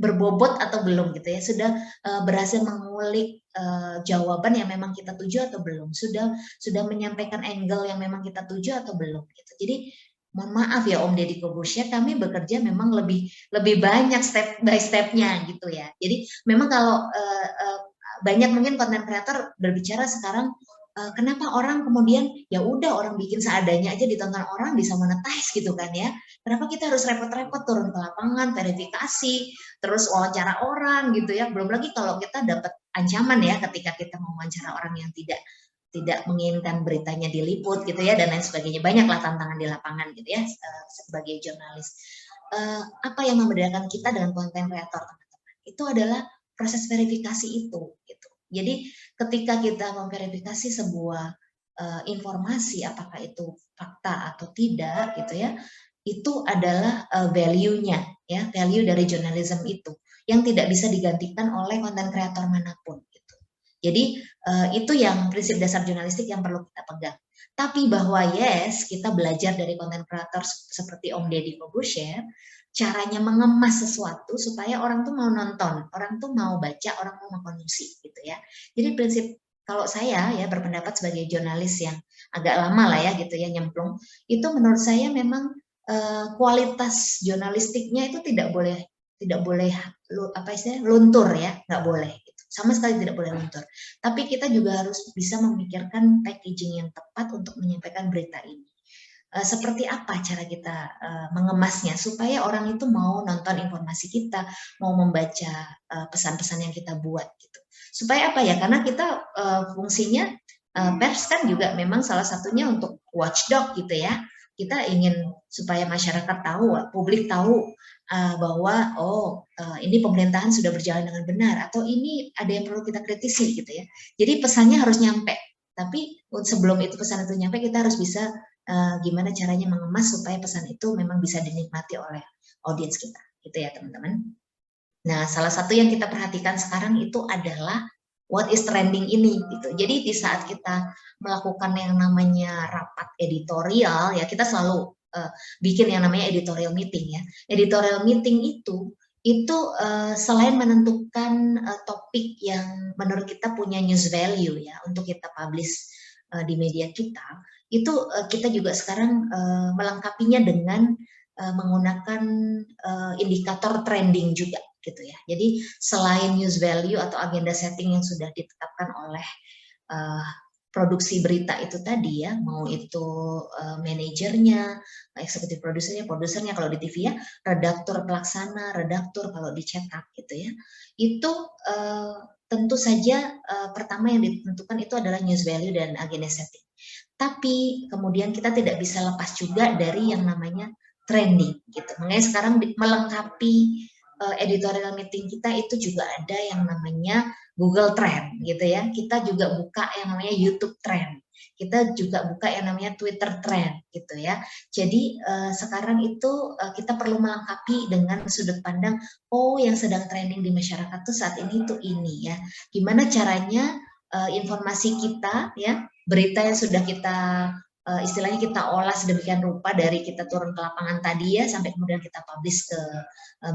berbobot atau belum gitu ya, sudah berhasil mengulik jawaban yang memang kita tuju atau belum, sudah menyampaikan angle yang memang kita tuju atau belum gitu. Jadi mohon maaf ya Om Deddy Corbuzier, kami bekerja memang lebih banyak step by stepnya gitu ya. Jadi memang kalau banyak mungkin konten kreator berbicara sekarang kenapa orang kemudian ya udah orang bikin seadanya aja ditonton orang bisa monetize gitu kan ya. Kenapa kita harus repot-repot turun ke lapangan, verifikasi, terus wawancara orang gitu ya. Belum lagi kalau kita dapat ancaman ya ketika kita mau wawancara orang yang tidak menginginkan beritanya diliput gitu ya dan lain sebagainya. Banyaklah tantangan di lapangan gitu ya sebagai jurnalis. Apa yang membedakan kita dengan konten kreator teman-teman? Itu adalah proses verifikasi itu gitu. Jadi ketika kita memverifikasi sebuah informasi apakah itu fakta atau tidak gitu ya, itu adalah value-nya ya, value dari jurnalisme itu yang tidak bisa digantikan oleh konten kreator manapun gitu. Jadi itu yang prinsip dasar jurnalistik yang perlu kita pegang. Tapi bahwa yes, kita belajar dari konten kreator seperti Om Deddy Corbuzier, caranya mengemas sesuatu supaya orang tuh mau nonton, orang tuh mau baca, orang mau mengkonsumsi gitu ya. Jadi prinsip kalau saya ya berpendapat sebagai jurnalis yang agak lama lah ya gitu ya nyemplung, itu menurut saya memang kualitas jurnalistiknya itu tidak boleh apa istilahnya luntur ya, nggak boleh gitu. Sama sekali tidak boleh luntur. Tapi kita juga harus bisa memikirkan packaging yang tepat untuk menyampaikan berita ini. Seperti apa cara kita mengemasnya supaya orang itu mau nonton informasi kita, mau membaca pesan-pesan yang kita buat gitu. Supaya apa ya? Karena kita fungsinya pers kan juga memang salah satunya untuk watchdog gitu ya. Kita ingin supaya masyarakat tahu, publik tahu bahwa ini pemerintahan sudah berjalan dengan benar atau ini ada yang perlu kita kritisi gitu ya. Jadi pesannya harus nyampe. Tapi sebelum itu pesan itu nyampe kita harus bisa gimana caranya mengemas supaya pesan itu memang bisa dinikmati oleh audiens kita, gitu ya teman-teman. Nah, salah satu yang kita perhatikan sekarang itu adalah what is trending ini, gitu. Jadi di saat kita melakukan yang namanya rapat editorial, ya kita selalu bikin yang namanya editorial meeting ya. Editorial meeting itu selain menentukan topik yang menurut kita punya news value ya untuk kita publish di media kita, itu kita juga sekarang melengkapinya dengan menggunakan indikator trending juga gitu ya. Jadi selain news value atau agenda setting yang sudah ditetapkan oleh produksi berita itu tadi ya, mau itu manajernya, eksekutif produsernya kalau di TV ya, redaktur pelaksana, redaktur kalau dicetak gitu ya. Itu tentu saja pertama yang ditentukan itu adalah news value dan agenda setting. Tapi kemudian kita tidak bisa lepas juga dari yang namanya trending gitu. Makanya sekarang melengkapi editorial meeting kita itu juga ada yang namanya Google Trend gitu ya. Kita juga buka yang namanya YouTube Trend. Kita juga buka yang namanya Twitter Trend gitu ya. Jadi sekarang itu kita perlu melengkapi dengan sudut pandang, oh yang sedang trending di masyarakat tuh saat ini tuh ini ya. Gimana caranya informasi kita ya, berita yang sudah kita istilahnya kita olah sedemikian rupa dari kita turun ke lapangan tadi ya sampai kemudian kita publish ke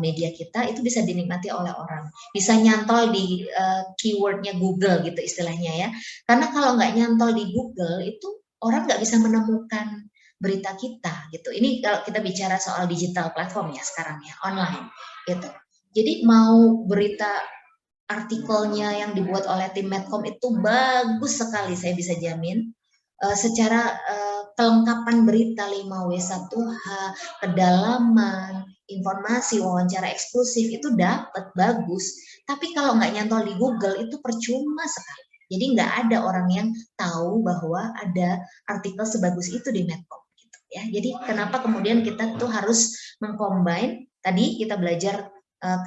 media kita, itu bisa dinikmati oleh orang, bisa nyantol di keywordnya Google gitu istilahnya ya, karena kalau nggak nyantol di Google itu orang nggak bisa menemukan berita kita gitu. Ini kalau kita bicara soal digital platform ya sekarang ya, online gitu. Jadi mau berita artikelnya yang dibuat oleh tim Medcom itu bagus sekali, saya bisa jamin. Secara kelengkapan berita 5W1H, kedalaman, informasi, wawancara eksklusif itu dapat bagus. Tapi kalau nggak nyantol di Google itu percuma sekali. Jadi nggak ada orang yang tahu bahwa ada artikel sebagus itu di Medcom. Gitu ya. Jadi kenapa kemudian kita tuh harus mengcombine, tadi kita belajar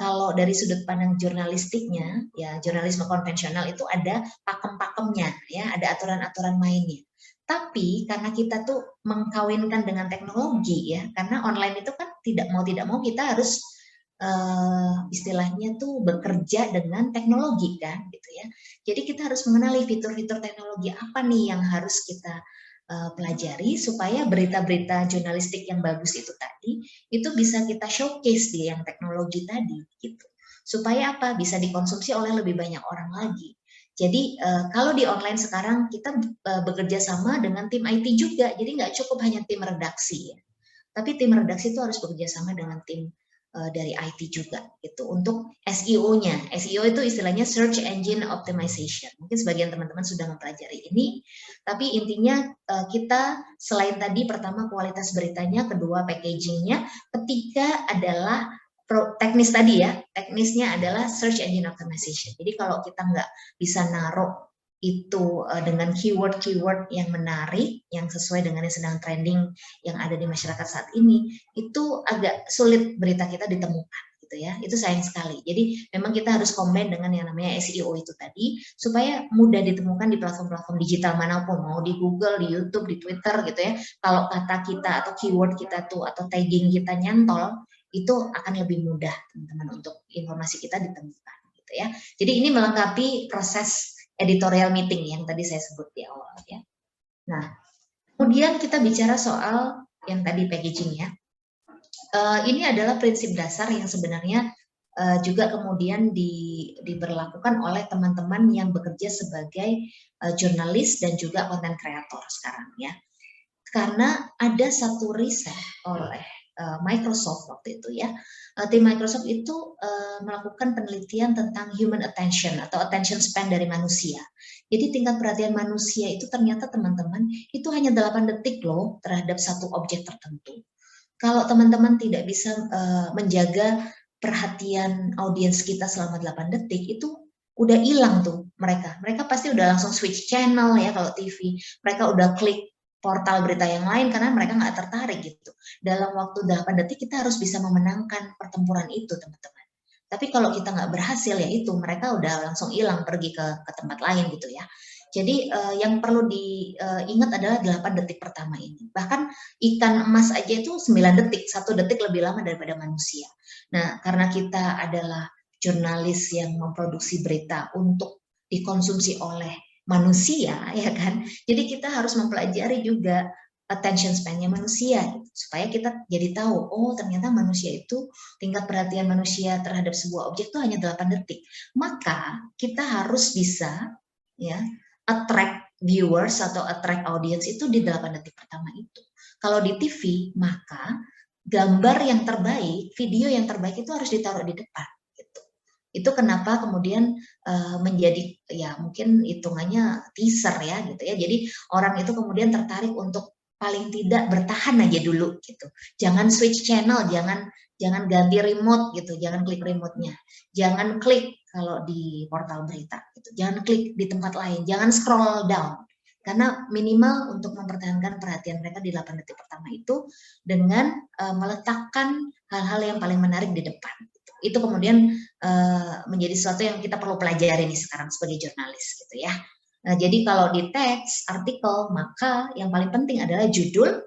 kalau dari sudut pandang jurnalistiknya, ya jurnalisme konvensional itu ada pakem-pakemnya, ya ada aturan-aturan mainnya. Tapi karena kita tuh mengkawinkan dengan teknologi ya, karena online itu kan tidak mau kita harus istilahnya tuh bekerja dengan teknologi kan, gitu ya. Jadi kita harus mengenali fitur-fitur teknologi apa nih yang harus kita pelajari supaya berita-berita jurnalistik yang bagus itu tadi itu bisa kita showcase di yang teknologi tadi gitu. Supaya apa? Bisa dikonsumsi oleh lebih banyak orang lagi. Jadi kalau di online sekarang kita bekerja sama dengan tim IT juga, jadi nggak cukup hanya tim redaksi ya. Tapi tim redaksi itu harus bekerja sama dengan tim dari IT juga gitu untuk SEO-nya. SEO itu istilahnya Search Engine Optimization. Mungkin sebagian teman-teman sudah mempelajari ini, tapi intinya kita selain tadi pertama kualitas beritanya, kedua packagingnya, ketiga adalah teknis tadi ya, teknisnya adalah Search Engine Optimization. Jadi kalau kita nggak bisa naruh itu dengan keyword-keyword yang menarik, yang sesuai dengan yang sedang trending yang ada di masyarakat saat ini, itu agak sulit berita kita ditemukan gitu ya. Itu sayang sekali. Jadi memang kita harus combine dengan yang namanya SEO itu tadi supaya mudah ditemukan di platform-platform digital manapun, mau di Google, di YouTube, di Twitter gitu ya. Kalau kata kita atau keyword kita tuh atau tagging kita nyantol, itu akan lebih mudah teman-teman untuk informasi kita ditemukan gitu ya. Jadi ini melengkapi proses editorial meeting yang tadi saya sebut di awal ya. Nah, kemudian kita bicara soal yang tadi packaging ya. Ini adalah prinsip dasar yang sebenarnya juga kemudian diberlakukan oleh teman-teman yang bekerja sebagai jurnalis dan juga content creator sekarang ya. Karena ada satu riset oleh Microsoft waktu itu ya, tim Microsoft itu melakukan penelitian tentang human attention atau attention span dari manusia. Jadi tingkat perhatian manusia itu ternyata teman-teman itu hanya 8 detik loh terhadap satu objek tertentu. Kalau teman-teman tidak bisa menjaga perhatian audiens kita selama 8 detik itu udah hilang tuh mereka. Mereka pasti udah langsung switch channel ya kalau TV. Mereka udah klik portal berita yang lain karena mereka nggak tertarik gitu. Dalam waktu 8 detik kita harus bisa memenangkan pertempuran itu teman-teman. Tapi kalau kita nggak berhasil ya itu mereka udah langsung hilang pergi ke tempat lain gitu ya. Jadi yang perlu diingat adalah 8 detik pertama ini. Bahkan ikan emas aja itu 9 detik, 1 detik lebih lama daripada manusia. Nah karena kita adalah jurnalis yang memproduksi berita untuk dikonsumsi oleh manusia ya kan, jadi kita harus mempelajari juga attention span-nya manusia gitu, supaya kita jadi tahu oh ternyata manusia itu tingkat perhatian manusia terhadap sebuah objek itu hanya 8 detik, maka kita harus bisa ya attract viewers atau attract audience itu di 8 detik pertama itu. Kalau di TV maka gambar yang terbaik, video yang terbaik itu harus ditaruh di depan gitu. Itu kenapa kemudian menjadi ya mungkin hitungannya teaser ya gitu ya. Jadi orang itu kemudian tertarik untuk paling tidak bertahan aja dulu gitu. Jangan switch channel, jangan ganti remote gitu, jangan klik remote-nya. Jangan klik kalau di portal berita gitu. Jangan klik di tempat lain, jangan scroll down. Karena minimal untuk mempertahankan perhatian mereka di 8 detik pertama itu dengan meletakkan hal-hal yang paling menarik di depan. Itu kemudian menjadi sesuatu yang kita perlu pelajari nih sekarang sebagai jurnalis gitu ya. Nah, jadi kalau di teks, artikel, maka yang paling penting adalah judul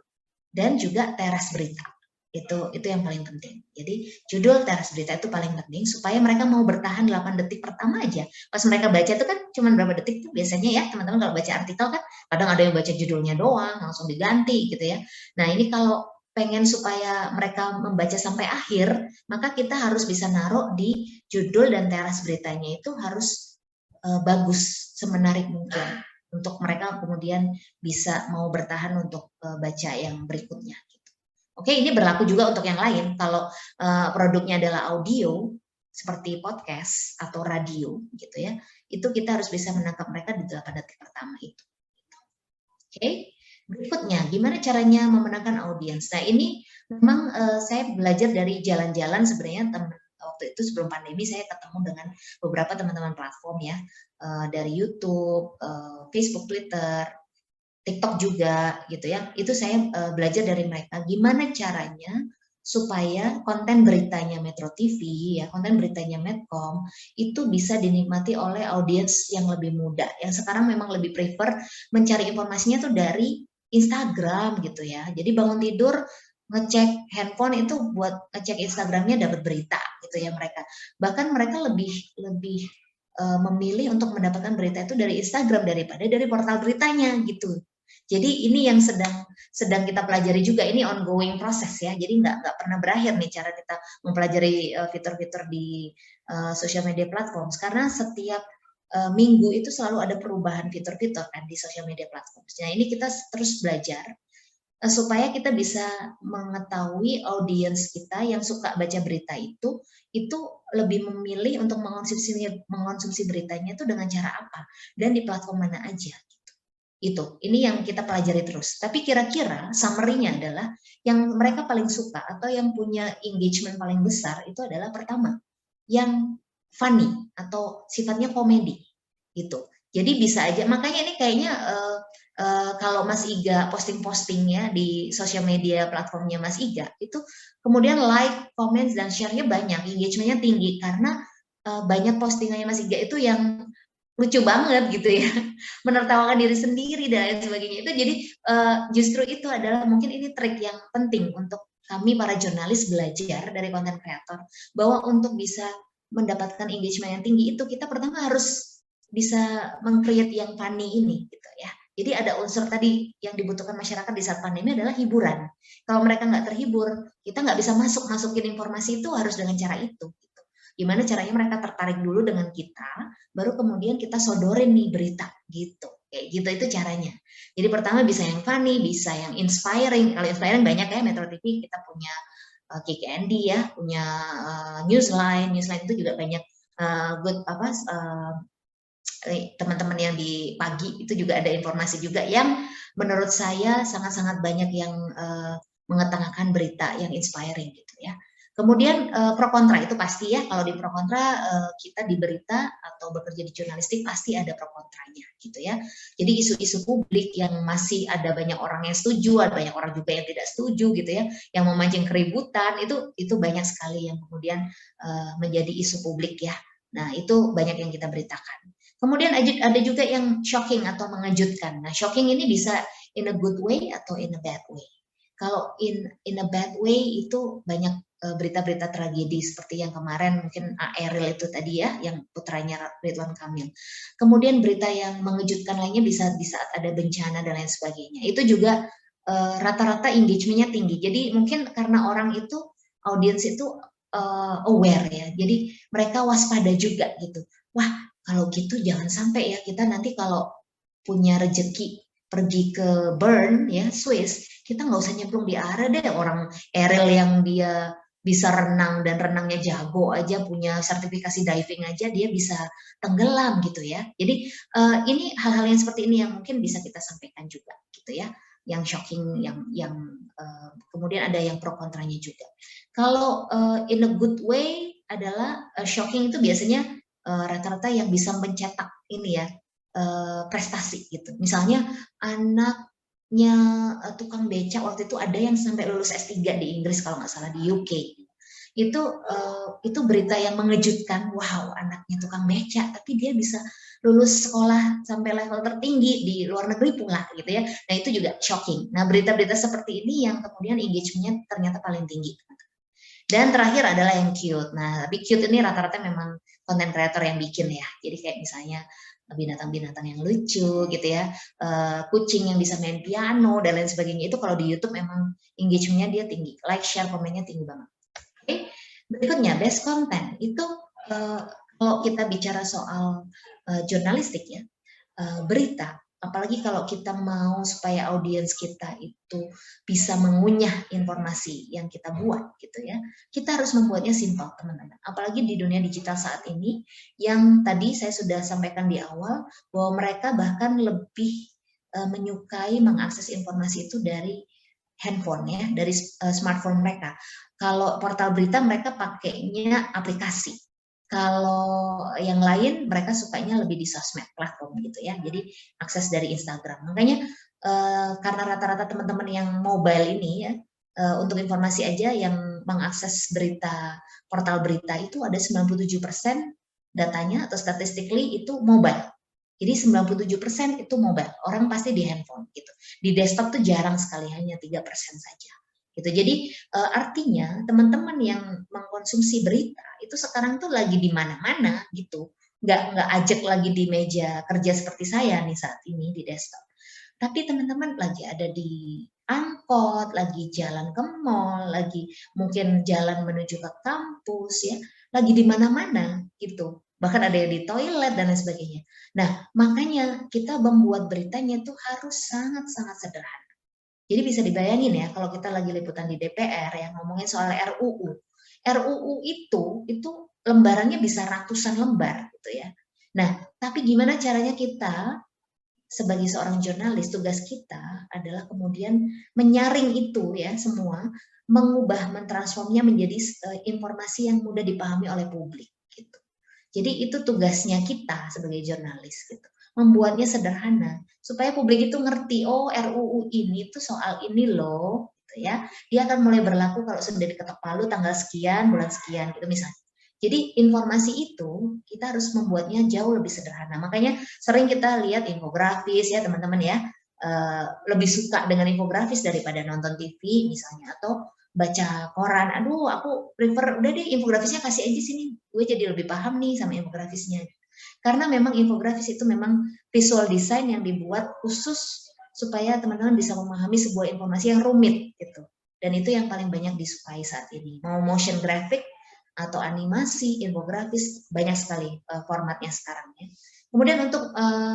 dan juga teras berita. Itu yang paling penting. Jadi judul, teras berita itu paling penting supaya mereka mau bertahan 8 detik pertama aja. Pas mereka baca itu kan cuma berapa detik tuh biasanya ya teman-teman kalau baca artikel kan kadang ada yang baca judulnya doang langsung diganti gitu ya. Nah ini kalau pengen supaya mereka membaca sampai akhir, maka kita harus bisa naruh di judul dan teras beritanya itu harus bagus, semenarik mungkin untuk mereka kemudian bisa mau bertahan untuk baca yang berikutnya. Oke, ini berlaku juga untuk yang lain. Kalau produknya adalah audio, seperti podcast atau radio, gitu ya, itu kita harus bisa menangkap mereka di 8 detik pertama itu. Oke, berikutnya, gimana caranya memenangkan audiens? Nah, ini memang saya belajar dari jalan-jalan sebenarnya waktu itu sebelum pandemi saya ketemu dengan beberapa teman-teman platform ya, dari YouTube, Facebook, Twitter, TikTok juga gitu ya. Itu saya belajar dari mereka gimana caranya supaya konten beritanya Metro TV ya, konten beritanya Medcom itu bisa dinikmati oleh audiens yang lebih muda. Yang sekarang memang lebih prefer mencari informasinya tuh dari Instagram gitu ya. Jadi bangun tidur ngecek handphone itu buat ngecek Instagramnya dapat berita gitu ya mereka. Bahkan mereka lebih memilih untuk mendapatkan berita itu dari Instagram daripada dari portal beritanya gitu. Jadi ini yang sedang kita pelajari juga, ini ongoing proses ya. Jadi nggak pernah berakhir nih cara kita mempelajari fitur-fitur di social media platform. Karena setiap minggu itu selalu ada perubahan fitur-fitur kan di social media platform. Nah ini kita terus belajar supaya kita bisa mengetahui audiens kita yang suka baca berita itu lebih memilih untuk mengonsumsi beritanya itu dengan cara apa dan di platform mana aja. Ini yang kita pelajari terus. Tapi kira-kira summary-nya adalah yang mereka paling suka atau yang punya engagement paling besar itu adalah pertama, yang funny atau sifatnya komedi gitu. Jadi bisa aja, makanya ini kayaknya kalau Mas Iga posting-posting ya di sosial media platformnya Mas Iga, itu kemudian like, comments, dan share-nya banyak, engagement-nya tinggi karena banyak postingannya Mas Iga itu yang lucu banget gitu ya, menertawakan diri sendiri dan lain sebagainya. Itu jadi justru itu adalah mungkin ini trik yang penting untuk kami para jurnalis belajar dari konten kreator bahwa untuk bisa mendapatkan engagement yang tinggi itu kita pertama harus bisa meng-create yang funny ini gitu ya. Jadi ada unsur tadi yang dibutuhkan masyarakat di saat pandemi adalah hiburan. Kalau mereka nggak terhibur, kita nggak bisa masukin informasi itu harus dengan cara itu. Gimana caranya mereka tertarik dulu dengan kita, baru kemudian kita sodorin nih berita gitu. Kayak gitu itu caranya. Jadi pertama bisa yang funny, bisa yang inspiring. Kalau inspiring banyak ya, Metro TV kita punya Kiki Andy ya, punya Newsline itu juga banyak good teman-teman yang di pagi itu juga ada informasi juga yang menurut saya sangat-sangat banyak yang mengetengahkan berita yang inspiring gitu ya. Kemudian pro kontra itu pasti ya, kalau di pro kontra kita di berita atau bekerja di jurnalistik pasti ada pro kontranya gitu ya. Jadi isu-isu publik yang masih ada banyak orang yang setuju, ada banyak orang juga yang tidak setuju gitu ya, yang memancing keributan itu banyak sekali yang kemudian menjadi isu publik ya. Nah itu banyak yang kita beritakan. Kemudian ada juga yang shocking atau mengejutkan. Nah shocking ini bisa in a good way atau in a bad way. Kalau in a bad way itu banyak berita-berita tragedi seperti yang kemarin mungkin Eril itu tadi ya, yang putranya Ridwan Kamil. Kemudian berita yang mengejutkan lainnya bisa di saat ada bencana dan lain sebagainya. Itu juga rata-rata engagement-nya tinggi. Jadi mungkin karena orang itu, audiens itu aware ya. Jadi mereka waspada juga gitu. Wah, kalau gitu jangan sampai ya kita nanti kalau punya rejeki pergi ke Bern ya, Swiss, kita nggak usah nyemplung di Are deh, orang Eril yang dia bisa renang dan renangnya jago aja, punya sertifikasi diving aja dia bisa tenggelam gitu ya. Jadi ini hal-hal yang seperti ini yang mungkin bisa kita sampaikan juga gitu ya, yang shocking, yang kemudian ada yang pro kontranya juga. Kalau in a good way adalah shocking itu biasanya rata-rata yang bisa mencetak ini ya, prestasi gitu. Misalnya anaknya tukang becak waktu itu ada yang sampai lulus S3 di Inggris kalau nggak salah, di UK. Itu berita yang mengejutkan. Wow, anaknya tukang becak tapi dia bisa lulus sekolah sampai level tertinggi di luar negeri pula gitu ya. Nah, itu juga shocking. Nah, berita-berita seperti ini yang kemudian engagement-nya ternyata paling tinggi. Dan terakhir adalah yang cute. Nah, tapi cute ini rata-rata memang content creator yang bikin ya. Jadi kayak misalnya binatang-binatang yang lucu gitu ya, kucing yang bisa main piano dan lain sebagainya. Itu kalau di YouTube memang engagement-nya dia tinggi, like, share, komennya tinggi banget. Oke, berikutnya best content itu kalau kita bicara soal jurnalistik ya, berita, apalagi kalau kita mau supaya audiens kita itu bisa mengunyah informasi yang kita buat gitu ya, kita harus membuatnya simpel teman-teman. Apalagi di dunia digital saat ini yang tadi saya sudah sampaikan di awal bahwa mereka bahkan lebih menyukai mengakses informasi itu dari handphone ya, dari smartphone mereka. Kalau portal berita mereka pakainya aplikasi. Kalau yang lain mereka sukanya lebih di sosmed platform gitu ya. Jadi akses dari Instagram. Makanya karena rata-rata teman-teman yang mobile ini ya, untuk informasi aja yang mengakses berita portal berita itu ada 97% datanya atau statistically itu mobile. Jadi 97% itu mobile. Orang pasti di handphone gitu. Di desktop tuh jarang sekali, hanya 3% saja. Gitu. Jadi artinya teman-teman yang mengkonsumsi berita itu sekarang tuh lagi di mana-mana gitu, nggak ajak lagi di meja kerja seperti saya nih saat ini di desktop, tapi teman-teman lagi ada di angkot, lagi jalan ke mall, lagi mungkin jalan menuju ke kampus ya, lagi di mana-mana gitu, bahkan ada yang di toilet dan lain sebagainya. Nah, makanya kita membuat beritanya tuh harus sangat-sangat sederhana. Jadi bisa dibayangin ya kalau kita lagi liputan di DPR yang ngomongin soal RUU. RUU itu lembarannya bisa ratusan lembar gitu ya. Nah, tapi gimana caranya kita sebagai seorang jurnalis, tugas kita adalah kemudian menyaring itu ya semua, mengubah, mentransformnya menjadi informasi yang mudah dipahami oleh publik gitu. Jadi itu tugasnya kita sebagai jurnalis gitu. Membuatnya sederhana supaya publik itu ngerti, oh RUU ini tuh soal ini loh gitu ya. Dia akan mulai berlaku kalau sudah diketok palu tanggal sekian, bulan sekian gitu misalnya. Jadi informasi itu kita harus membuatnya jauh lebih sederhana. Makanya sering kita lihat infografis ya teman-teman ya. Lebih suka dengan infografis daripada nonton TV misalnya, atau baca koran. Aduh, aku prefer udah deh infografisnya kasih aja sini. Gue jadi lebih paham nih sama infografisnya. Karena memang infografis itu memang visual design yang dibuat khusus supaya teman-teman bisa memahami sebuah informasi yang rumit gitu. Dan itu yang paling banyak disukai saat ini. Mau motion graphic atau animasi, infografis, banyak sekali formatnya sekarang ya. Kemudian untuk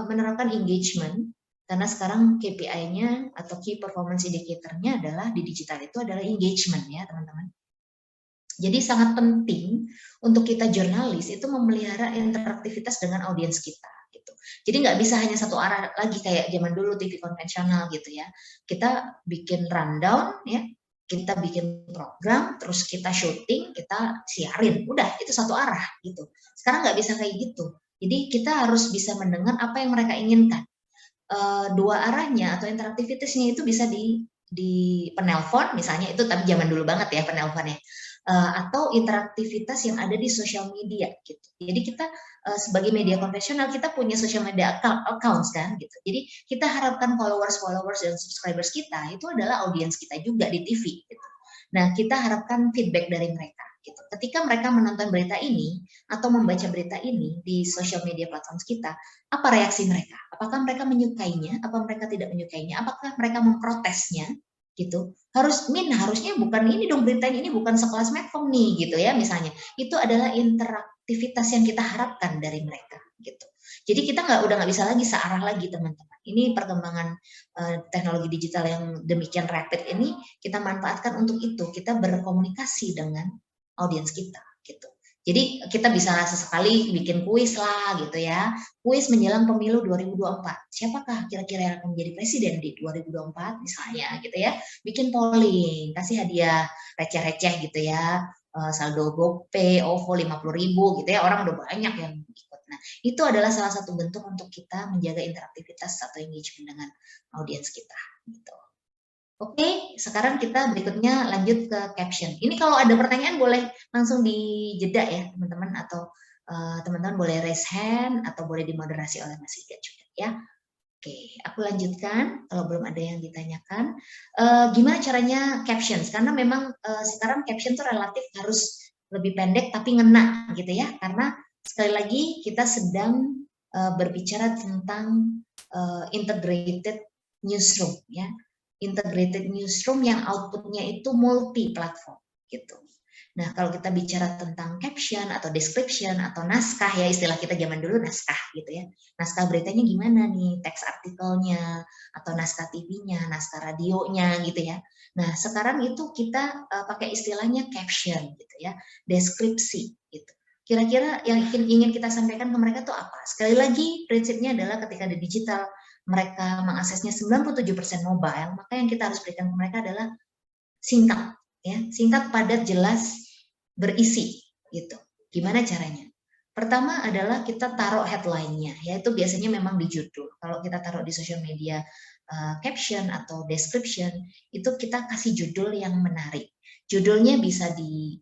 menerapkan engagement, karena sekarang KPI-nya atau Key Performance Indicator-nya adalah di digital itu adalah engagement ya teman-teman. Jadi sangat penting untuk kita jurnalis itu memelihara interaktivitas dengan audiens kita gitu. Jadi nggak bisa hanya satu arah lagi kayak zaman dulu TV konvensional gitu ya. Kita bikin rundown ya, kita bikin program, terus kita syuting, kita siarin, udah itu satu arah gitu. Sekarang nggak bisa kayak gitu. Jadi kita harus bisa mendengar apa yang mereka inginkan. Dua arahnya atau interaktivitasnya itu bisa di penelpon misalnya, itu tapi zaman dulu banget ya penelponnya, atau interaktivitas yang ada di sosial media gitu. Jadi kita sebagai media konvensional kita punya social media accounts kan gitu. Jadi kita harapkan followers dan subscribers kita itu adalah audiens kita juga di TV gitu. Nah, kita harapkan feedback dari mereka gitu. Ketika mereka menonton berita ini atau membaca berita ini di social media platform kita, apa reaksi mereka? Apakah mereka menyukainya? Apa mereka tidak menyukainya? Apakah mereka memprotesnya? Gitu. Harusnya bukan ini dong beritanya, ini bukan sekelas Medcom nih gitu ya misalnya. Itu adalah interaktivitas yang kita harapkan dari mereka gitu. Jadi kita udah nggak bisa lagi searah lagi teman-teman. Ini perkembangan teknologi digital yang demikian rapid ini kita manfaatkan untuk itu. Kita berkomunikasi dengan audiens kita gitu. Jadi kita bisa sesekali bikin kuis lah gitu ya. Kuis menjelang pemilu 2024. Siapakah kira-kira yang akan menjadi presiden di 2024 misalnya gitu ya. Bikin polling, kasih hadiah receh-receh gitu ya. Saldo GoPay, OVO 50.000 gitu ya. Orang udah banyak yang ikut. Nah, itu adalah salah satu bentuk untuk kita menjaga interaktivitas atau engagement dengan audiens kita gitu. Oke, sekarang kita berikutnya lanjut ke caption. Ini kalau ada pertanyaan boleh langsung dijeda ya teman-teman, atau teman-teman boleh raise hand atau boleh dimoderasi oleh Mas Iga juga ya. Oke, aku lanjutkan kalau belum ada yang ditanyakan. Gimana caranya captions? Karena memang sekarang caption tuh relatif harus lebih pendek tapi ngena gitu ya. Karena sekali lagi kita sedang berbicara tentang integrated newsroom ya. Integrated newsroom yang outputnya itu multi platform gitu. Nah, kalau kita bicara tentang caption atau description atau naskah ya, istilah kita zaman dulu naskah gitu ya. Naskah beritanya gimana nih, teks artikelnya atau naskah TV-nya, naskah radionya gitu ya. Nah, sekarang itu kita pakai istilahnya caption gitu ya, deskripsi gitu. Kira-kira yang ingin kita sampaikan ke mereka tuh apa? Sekali lagi prinsipnya adalah ketika di digital mereka mengaksesnya 97% mobile, maka yang kita harus berikan ke mereka adalah singkat, ya, singkat, padat, jelas, berisi, gitu. Gimana caranya? Pertama adalah kita taruh headline-nya, yaitu biasanya memang di judul. Kalau kita taruh di social media caption atau description, itu kita kasih judul yang menarik. Judulnya bisa di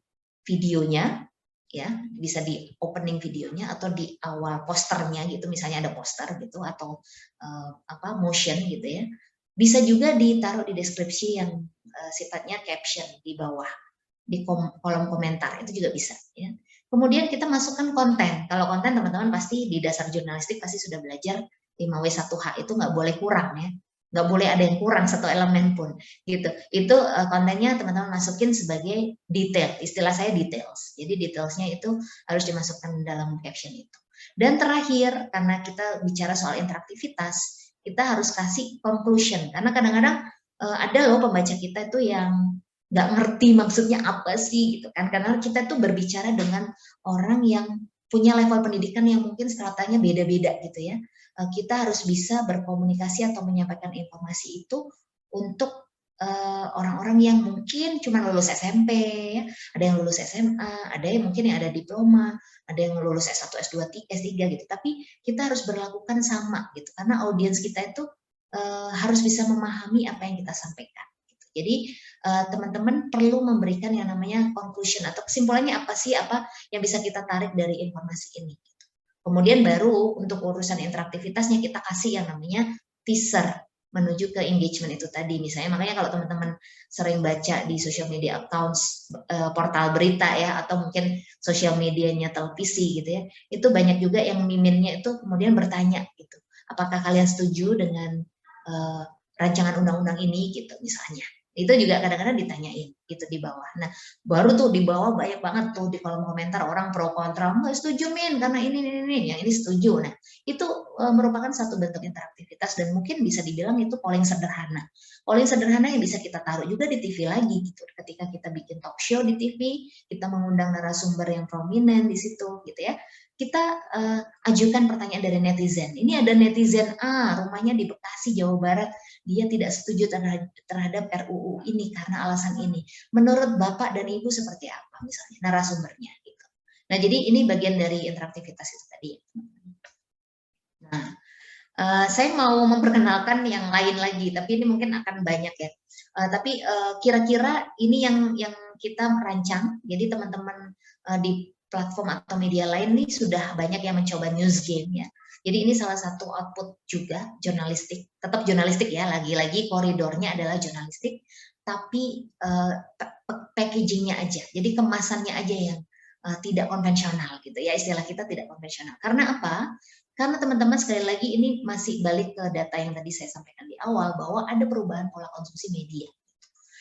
videonya, ya, bisa di opening videonya atau di awal posternya gitu, misalnya ada poster gitu atau motion gitu ya. Bisa juga ditaruh di deskripsi yang sifatnya caption di bawah, di kolom komentar, itu juga bisa ya. Kemudian kita masukkan konten. Kalau konten teman-teman pasti di dasar jurnalistik pasti sudah belajar 5W1H itu nggak boleh kurang ya. Nggak boleh ada yang kurang satu elemen pun gitu. Itu kontennya teman-teman masukin sebagai detail, istilah saya details. Jadi detailsnya itu harus dimasukkan dalam caption itu. Dan terakhir, karena kita bicara soal interaktivitas, kita harus kasih conclusion, karena kadang-kadang ada loh pembaca kita itu yang nggak ngerti maksudnya apa sih gitu kan, karena kita tuh berbicara dengan orang yang punya level pendidikan yang mungkin stratanya beda-beda gitu ya. Kita harus bisa berkomunikasi atau menyampaikan informasi itu untuk orang-orang yang mungkin cuma lulus SMP, ya. Ada yang lulus SMA, ada yang mungkin yang ada diploma, ada yang lulus S1, S2, S3 gitu. Tapi kita harus berlakukan sama gitu, karena audiens kita itu harus bisa memahami apa yang kita sampaikan. Gitu. Jadi teman-teman perlu memberikan yang namanya conclusion atau kesimpulannya apa sih, apa yang bisa kita tarik dari informasi ini. Kemudian baru untuk urusan interaktivitasnya kita kasih yang namanya teaser menuju ke engagement itu tadi. Misalnya makanya kalau teman-teman sering baca di social media accounts portal berita ya, atau mungkin social medianya televisi gitu ya, itu banyak juga yang miminnya itu kemudian bertanya gitu, apakah kalian setuju dengan rancangan undang-undang ini gitu misalnya. Itu juga kadang-kadang ditanyain gitu di bawah. Nah, baru tuh di bawah banyak banget tuh di kolom komentar orang pro kontra, nggak setuju Min karena ini, yang ini setuju. Nah, itu merupakan satu bentuk interaktivitas dan mungkin bisa dibilang itu polling sederhana. Polling sederhana yang bisa kita taruh juga di TV lagi gitu. Ketika kita bikin talk show di TV, kita mengundang narasumber yang prominent di situ gitu ya. Kita ajukan pertanyaan dari netizen. Ini ada netizen A, rumahnya di Bekasi, Jawa Barat, dia tidak setuju terhadap RUU ini karena alasan ini. Menurut Bapak dan Ibu seperti apa misalnya narasumbernya gitu. Nah, jadi ini bagian dari interaktivitas itu tadi. Nah, saya mau memperkenalkan yang lain lagi, tapi ini mungkin akan banyak ya. Tapi kira-kira ini yang kita merancang. Jadi teman-teman di platform atau media lain nih sudah banyak yang mencoba news game ya. Jadi ini salah satu output juga jurnalistik, tetap jurnalistik ya, lagi-lagi koridornya adalah jurnalistik, tapi packagingnya aja, jadi kemasannya aja yang tidak konvensional gitu ya, istilah kita tidak konvensional. Karena apa? Karena teman-teman sekali lagi ini masih balik ke data yang tadi saya sampaikan di awal, bahwa ada perubahan pola konsumsi media.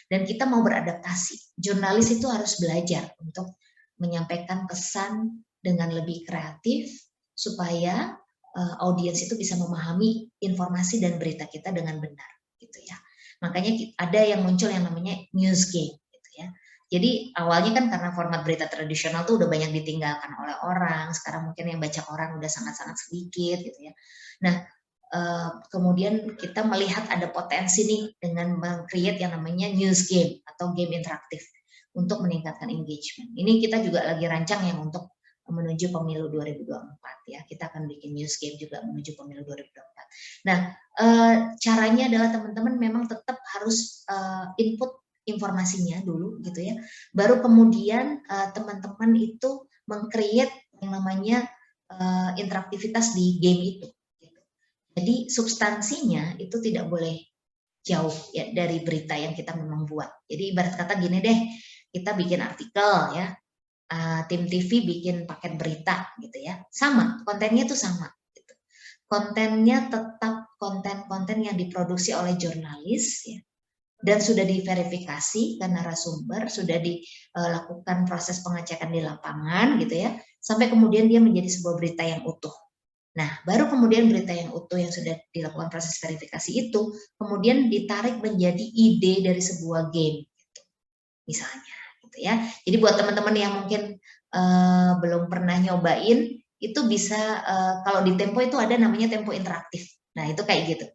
Dan kita mau beradaptasi. Jurnalis itu harus belajar untuk menyampaikan pesan dengan lebih kreatif supaya audiens itu bisa memahami informasi dan berita kita dengan benar, gitu ya. Makanya ada yang muncul yang namanya news game, gitu ya. Jadi awalnya kan karena format berita tradisional tuh udah banyak ditinggalkan oleh orang, sekarang mungkin yang baca koran udah sangat-sangat sedikit, gitu ya. Nah, kemudian kita melihat ada potensi nih dengan meng-create yang namanya news game atau game interaktif untuk meningkatkan engagement. Ini kita juga lagi rancang yang untuk menuju pemilu 2024 ya. Kita akan bikin news game juga menuju pemilu 2024. Nah, caranya adalah teman-teman memang tetap harus input informasinya dulu gitu ya. Baru kemudian teman-teman itu meng-create yang namanya interaktivitas di game itu. Gitu. Jadi substansinya itu tidak boleh jauh ya dari berita yang kita memang buat. Jadi ibarat kata gini deh, kita bikin artikel ya, tim TV bikin paket berita gitu ya, sama kontennya tuh sama gitu. Kontennya tetap konten-konten yang diproduksi oleh jurnalis ya, dan sudah diverifikasi ke narasumber, sudah dilakukan proses pengecekan di lapangan gitu ya, sampai kemudian dia menjadi sebuah berita yang utuh. Nah, baru kemudian berita yang utuh yang sudah dilakukan proses verifikasi itu kemudian ditarik menjadi ide dari sebuah game gitu, misalnya gitu ya. Jadi buat teman-teman yang mungkin belum pernah nyobain itu bisa kalau di Tempo itu ada namanya Tempo interaktif. Nah, itu kayak gitu.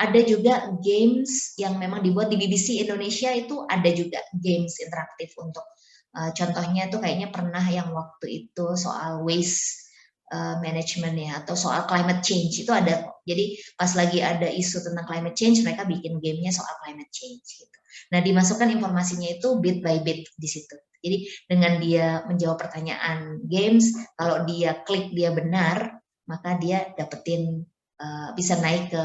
Ada juga games yang memang dibuat di BBC Indonesia, itu ada juga games interaktif untuk contohnya itu kayaknya pernah yang waktu itu soal waste management ya, atau soal climate change itu ada. Jadi pas lagi ada isu tentang climate change, mereka bikin gamenya soal climate change gitu. Nah, dimasukkan informasinya itu bit by bit di situ. Jadi dengan dia menjawab pertanyaan games, kalau dia klik dia benar, maka dia dapetin bisa naik ke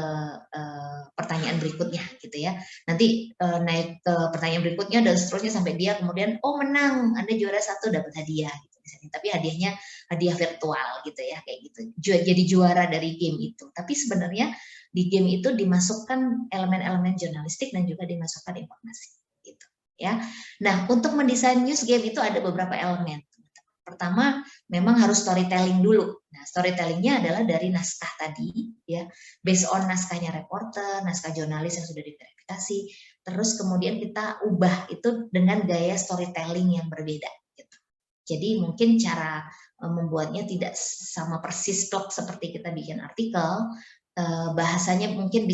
pertanyaan berikutnya gitu ya. Nanti naik ke pertanyaan berikutnya dan seterusnya sampai dia kemudian oh menang, Anda juara 1 dapat hadiah gitu misalnya. Tapi hadiahnya hadiah virtual gitu ya, kayak gitu. Jadi juara dari game itu. Tapi sebenarnya di game itu dimasukkan elemen-elemen jurnalistik dan juga dimasukkan informasi gitu ya. Nah, untuk mendesain news game itu ada beberapa elemen. Pertama, memang harus storytelling dulu. Nah, storytellingnya adalah dari naskah tadi, ya, based on naskahnya reporter, naskah jurnalis yang sudah diverifikasi. Terus kemudian kita ubah itu dengan gaya storytelling yang berbeda. Gitu. Jadi mungkin cara membuatnya tidak sama persis plot seperti kita bikin artikel, bahasanya mungkin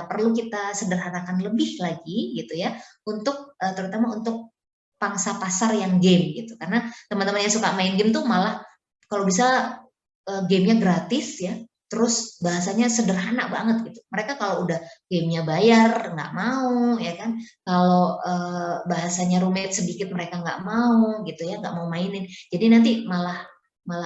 perlu kita sederhanakan lebih lagi, gitu ya, untuk terutama untuk pangsa pasar yang game gitu, karena teman-teman yang suka main game tuh malah kalau bisa gamenya gratis ya, terus bahasanya sederhana banget gitu. Mereka kalau udah gamenya bayar nggak mau ya kan, kalau bahasanya rumit sedikit mereka nggak mau gitu ya, nggak mau mainin. Jadi nanti malah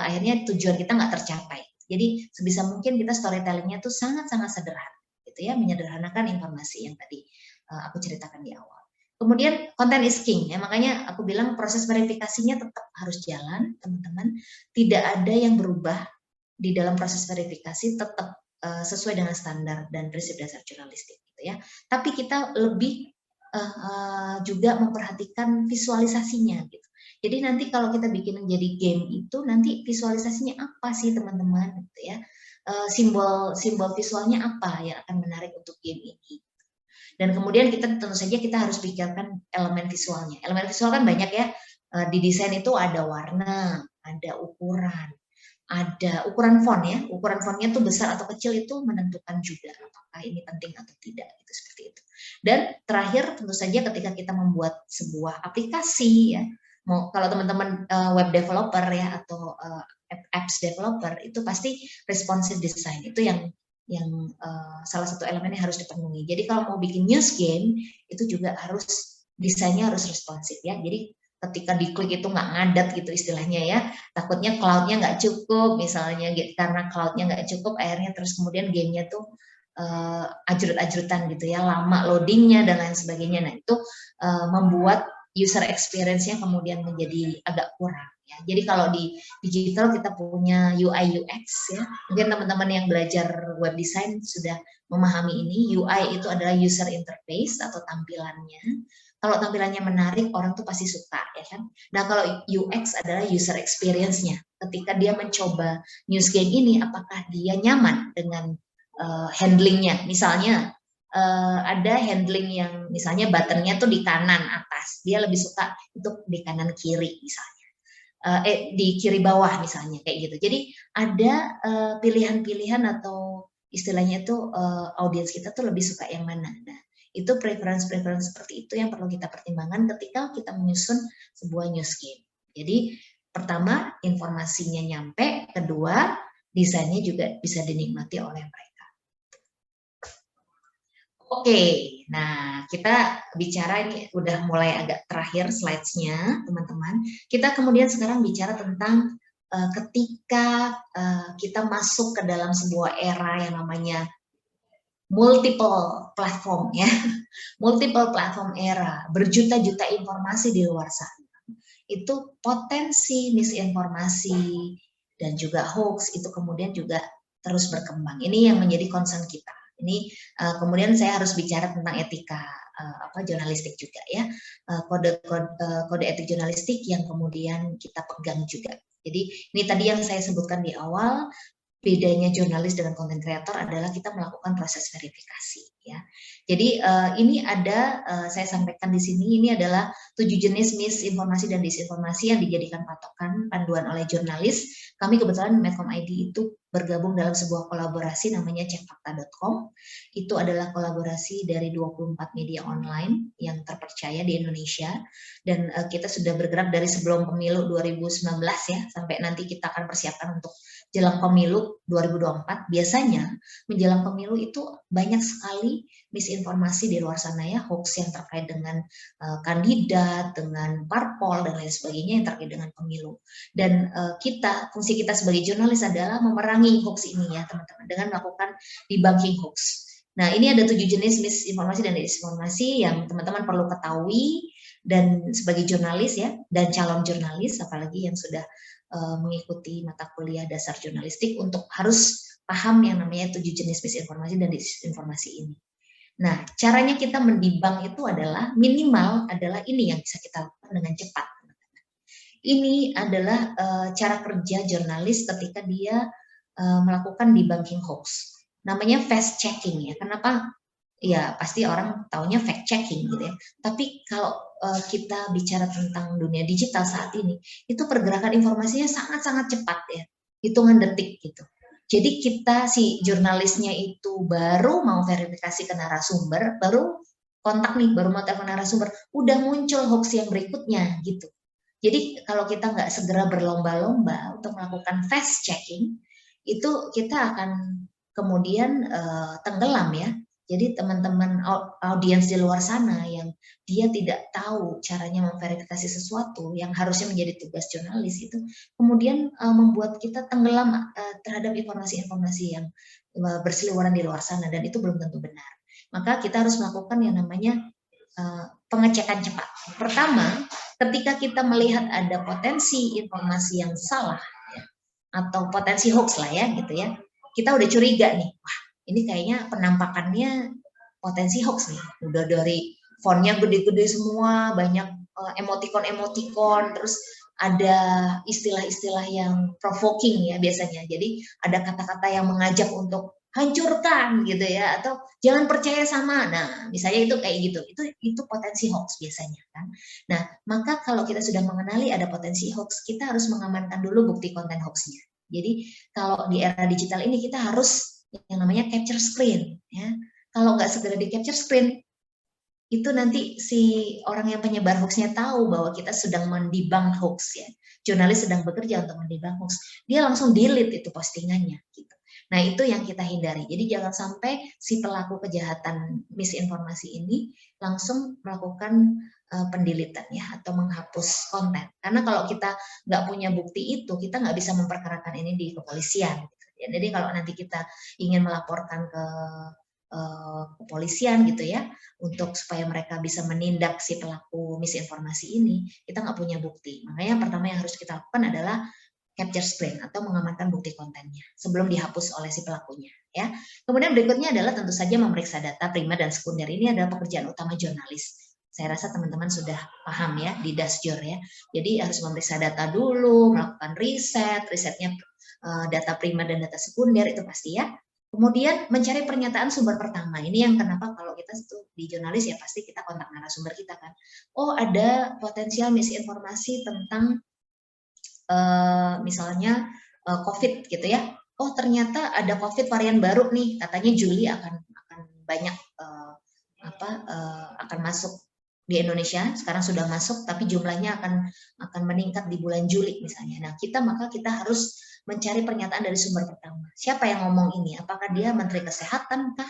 akhirnya tujuan kita nggak tercapai. Jadi sebisa mungkin kita storytellingnya tuh sangat-sangat sederhana gitu ya, menyederhanakan informasi yang tadi aku ceritakan di awal. Kemudian content is king ya, makanya aku bilang proses verifikasinya tetap harus jalan, teman-teman. Tidak ada yang berubah di dalam proses verifikasi, tetap sesuai dengan standar dan prinsip dasar jurnalistik gitu ya. Tapi kita lebih juga memperhatikan visualisasinya gitu. Jadi nanti kalau kita bikin menjadi game itu nanti visualisasinya apa sih teman-teman gitu ya. Simbol visualnya apa yang akan menarik untuk game ini. Dan kemudian kita tentu saja kita harus pikirkan elemen visualnya. Elemen visual kan banyak ya, di desain itu ada warna, ada ukuran font ya. Ukuran fontnya tuh besar atau kecil itu menentukan juga apakah ini penting atau tidak, gitu seperti itu. Dan terakhir tentu saja ketika kita membuat sebuah aplikasi ya, kalau teman-teman web developer ya atau apps developer itu pasti responsive design itu yang salah satu elemen yang harus dipenuhi. Jadi kalau mau bikin news game itu juga harus desainnya harus responsif ya. Jadi ketika diklik itu nggak ngadat gitu istilahnya ya. Takutnya cloud-nya nggak cukup misalnya, karena cloud-nya nggak cukup akhirnya terus kemudian game-nya tuh ajrut-ajrutan gitu ya, lama loading-nya dan lain sebagainya. Nah itu membuat user experience-nya kemudian menjadi agak kurang. Ya, jadi kalau di digital kita punya UI UX ya. Mungkin teman-teman yang belajar web design sudah memahami ini. UI itu adalah user interface atau tampilannya. Kalau tampilannya menarik, orang tuh pasti suka, ya kan? Nah, kalau UX adalah user experience-nya. Ketika dia mencoba news game ini, apakah dia nyaman dengan handlingnya? Misalnya ada handling yang misalnya buttonnya tuh di kanan atas, dia lebih suka itu di kanan kiri misalnya, di kiri bawah misalnya kayak gitu. Jadi ada pilihan-pilihan atau istilahnya itu audiens kita tuh lebih suka yang mana. Nah, itu preference seperti itu yang perlu kita pertimbangkan ketika kita menyusun sebuah news game. Jadi pertama informasinya nyampe, kedua desainnya juga bisa dinikmati oleh mereka. Oke, nah kita bicara ini udah mulai agak terakhir slides-nya, teman-teman. Kita kemudian sekarang bicara tentang ketika kita masuk ke dalam sebuah era yang namanya multiple platform ya, multiple platform era, berjuta-juta informasi di luar sana. Itu potensi misinformasi dan juga hoax itu kemudian juga terus berkembang. Ini yang menjadi concern kita. Ini kemudian saya harus bicara tentang etika jurnalistik juga ya, kode etik jurnalistik yang kemudian kita pegang juga. Jadi ini tadi yang saya sebutkan di awal, bedanya jurnalis dengan content creator adalah kita melakukan proses verifikasi ya. Jadi ini ada saya sampaikan di sini, ini adalah 7 jenis misinformasi dan disinformasi yang dijadikan patokan panduan oleh jurnalis. Kami kebetulan Medcom ID itu bergabung dalam sebuah kolaborasi namanya cekfakta.com. Itu adalah kolaborasi dari 24 media online yang terpercaya di Indonesia, dan kita sudah bergerak dari sebelum pemilu 2019 ya, sampai nanti kita akan persiapkan untuk jelang pemilu 2024. Biasanya menjelang pemilu itu banyak sekali misinformasi di luar sana ya, hoax yang terkait dengan kandidat, dengan parpol dan lain sebagainya yang terkait dengan pemilu. Dan fungsi kita sebagai jurnalis adalah memerangi hoax ini ya teman-teman, dengan melakukan debunking hoax. Nah, ini ada 7 jenis misinformasi dan disinformasi yang teman-teman perlu ketahui, dan sebagai jurnalis ya, dan calon jurnalis apalagi yang sudah mengikuti mata kuliah dasar jurnalistik untuk harus paham yang namanya 7 jenis misinformasi dan disinformasi ini. Nah, caranya kita mendibang itu adalah minimal adalah ini yang bisa kita lakukan dengan cepat. Ini adalah cara kerja jurnalis ketika dia melakukan debunking hoax. Namanya fact checking ya. Kenapa? Ya pasti orang taunya fact checking gitu ya. Tapi kalau kita bicara tentang dunia digital saat ini, itu pergerakan informasinya sangat-sangat cepat ya, hitungan detik gitu. Jadi kita si jurnalisnya itu baru mau verifikasi ke narasumber, baru kontak nih, baru mau telepon narasumber, udah muncul hoax yang berikutnya gitu. Jadi kalau kita nggak segera berlomba-lomba untuk melakukan fast checking, itu kita akan kemudian tenggelam ya. Jadi teman-teman audiens di luar sana yang dia tidak tahu caranya memverifikasi sesuatu yang harusnya menjadi tugas jurnalis itu, kemudian membuat kita tenggelam terhadap informasi-informasi yang berseliweran di luar sana, dan itu belum tentu benar. Maka kita harus melakukan yang namanya pengecekan cepat. Pertama, ketika kita melihat ada potensi informasi yang salah ya, atau potensi hoax lah ya gitu ya, kita udah curiga nih, wah ini kayaknya penampakannya potensi hoax nih, udah dari fontnya gede-gede semua, banyak emoticon-emoticon, terus ada istilah-istilah yang provoking ya biasanya, jadi ada kata-kata yang mengajak untuk hancurkan gitu ya, atau jangan percaya sama, nah misalnya itu kayak gitu, itu potensi hoax biasanya kan. Nah maka kalau kita sudah mengenali ada potensi hoax, kita harus mengamankan dulu bukti konten hoaxnya. Jadi kalau di era digital ini kita harus yang namanya capture screen ya. Kalau nggak segera di capture screen, itu nanti si orang yang penyebar hoaxnya tahu bahwa kita sedang mendebunk hoax ya. Jurnalis sedang bekerja untuk mendebunk hoax, dia langsung delete itu postingannya gitu. Nah itu yang kita hindari. Jadi jangan sampai si pelaku kejahatan misinformasi ini langsung melakukan pendilitan ya, atau menghapus konten. Karena kalau kita nggak punya bukti itu, kita nggak bisa memperkarakan ini di kepolisian. Gitu. Ya, jadi kalau nanti kita ingin melaporkan ke kepolisian gitu ya, untuk supaya mereka bisa menindak si pelaku misinformasi ini, kita nggak punya bukti. Makanya pertama yang harus kita lakukan adalah capture screen atau mengamankan bukti kontennya sebelum dihapus oleh si pelakunya ya. Kemudian berikutnya adalah tentu saja memeriksa data primer dan sekunder. Ini adalah pekerjaan utama jurnalis. Saya rasa teman-teman sudah paham ya di Dasjur ya. Jadi harus memeriksa data dulu, melakukan risetnya data primer dan data sekunder itu pasti ya. Kemudian mencari pernyataan sumber pertama. Ini yang kenapa kalau kita tuh di jurnalis ya pasti kita kontak narasumber kita kan. Oh ada potensial misinformasi tentang misalnya COVID gitu ya. Oh ternyata ada COVID varian baru nih. Katanya Juli akan banyak akan masuk di Indonesia. Sekarang sudah masuk, tapi jumlahnya akan meningkat di bulan Juli misalnya. Nah maka kita harus mencari pernyataan dari sumber pertama. Siapa yang ngomong ini? Apakah dia Menteri Kesehatan kah?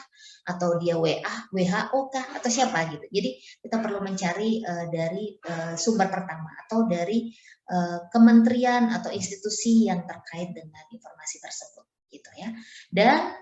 Atau dia WHO kah? Atau siapa gitu. Jadi kita perlu mencari dari sumber pertama atau dari kementerian atau institusi yang terkait dengan informasi tersebut gitu ya. Dan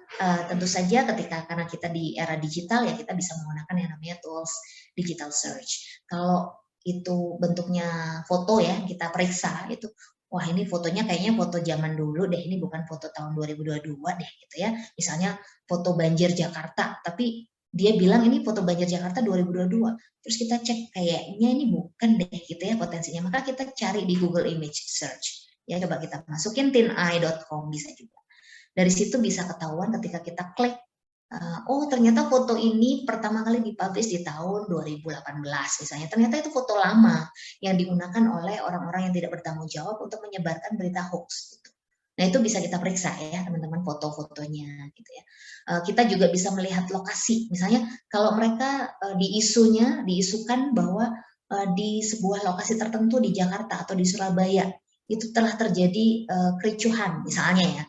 tentu saja karena kita di era digital ya kita bisa menggunakan yang namanya tools digital search. Kalau itu bentuknya foto ya, kita periksa itu wah ini fotonya kayaknya foto zaman dulu deh, ini bukan foto tahun 2022 deh gitu ya. Misalnya foto banjir Jakarta, tapi dia bilang ini foto banjir Jakarta 2022. Terus kita cek kayaknya ini bukan deh gitu ya potensinya. Maka kita cari di Google Image Search. Ya coba kita masukin tineye.com bisa juga. Dari situ bisa ketahuan ketika kita klik oh ternyata foto ini pertama kali dipublish di tahun 2018 misalnya. Ternyata itu foto lama yang digunakan oleh orang-orang yang tidak bertanggung jawab untuk menyebarkan berita hoax. Gitu. Nah itu bisa kita periksa ya teman-teman foto-fotonya gitu ya. Kita juga bisa melihat lokasi. Misalnya kalau mereka diisukan bahwa di sebuah lokasi tertentu di Jakarta atau di Surabaya itu telah terjadi kericuhan misalnya ya.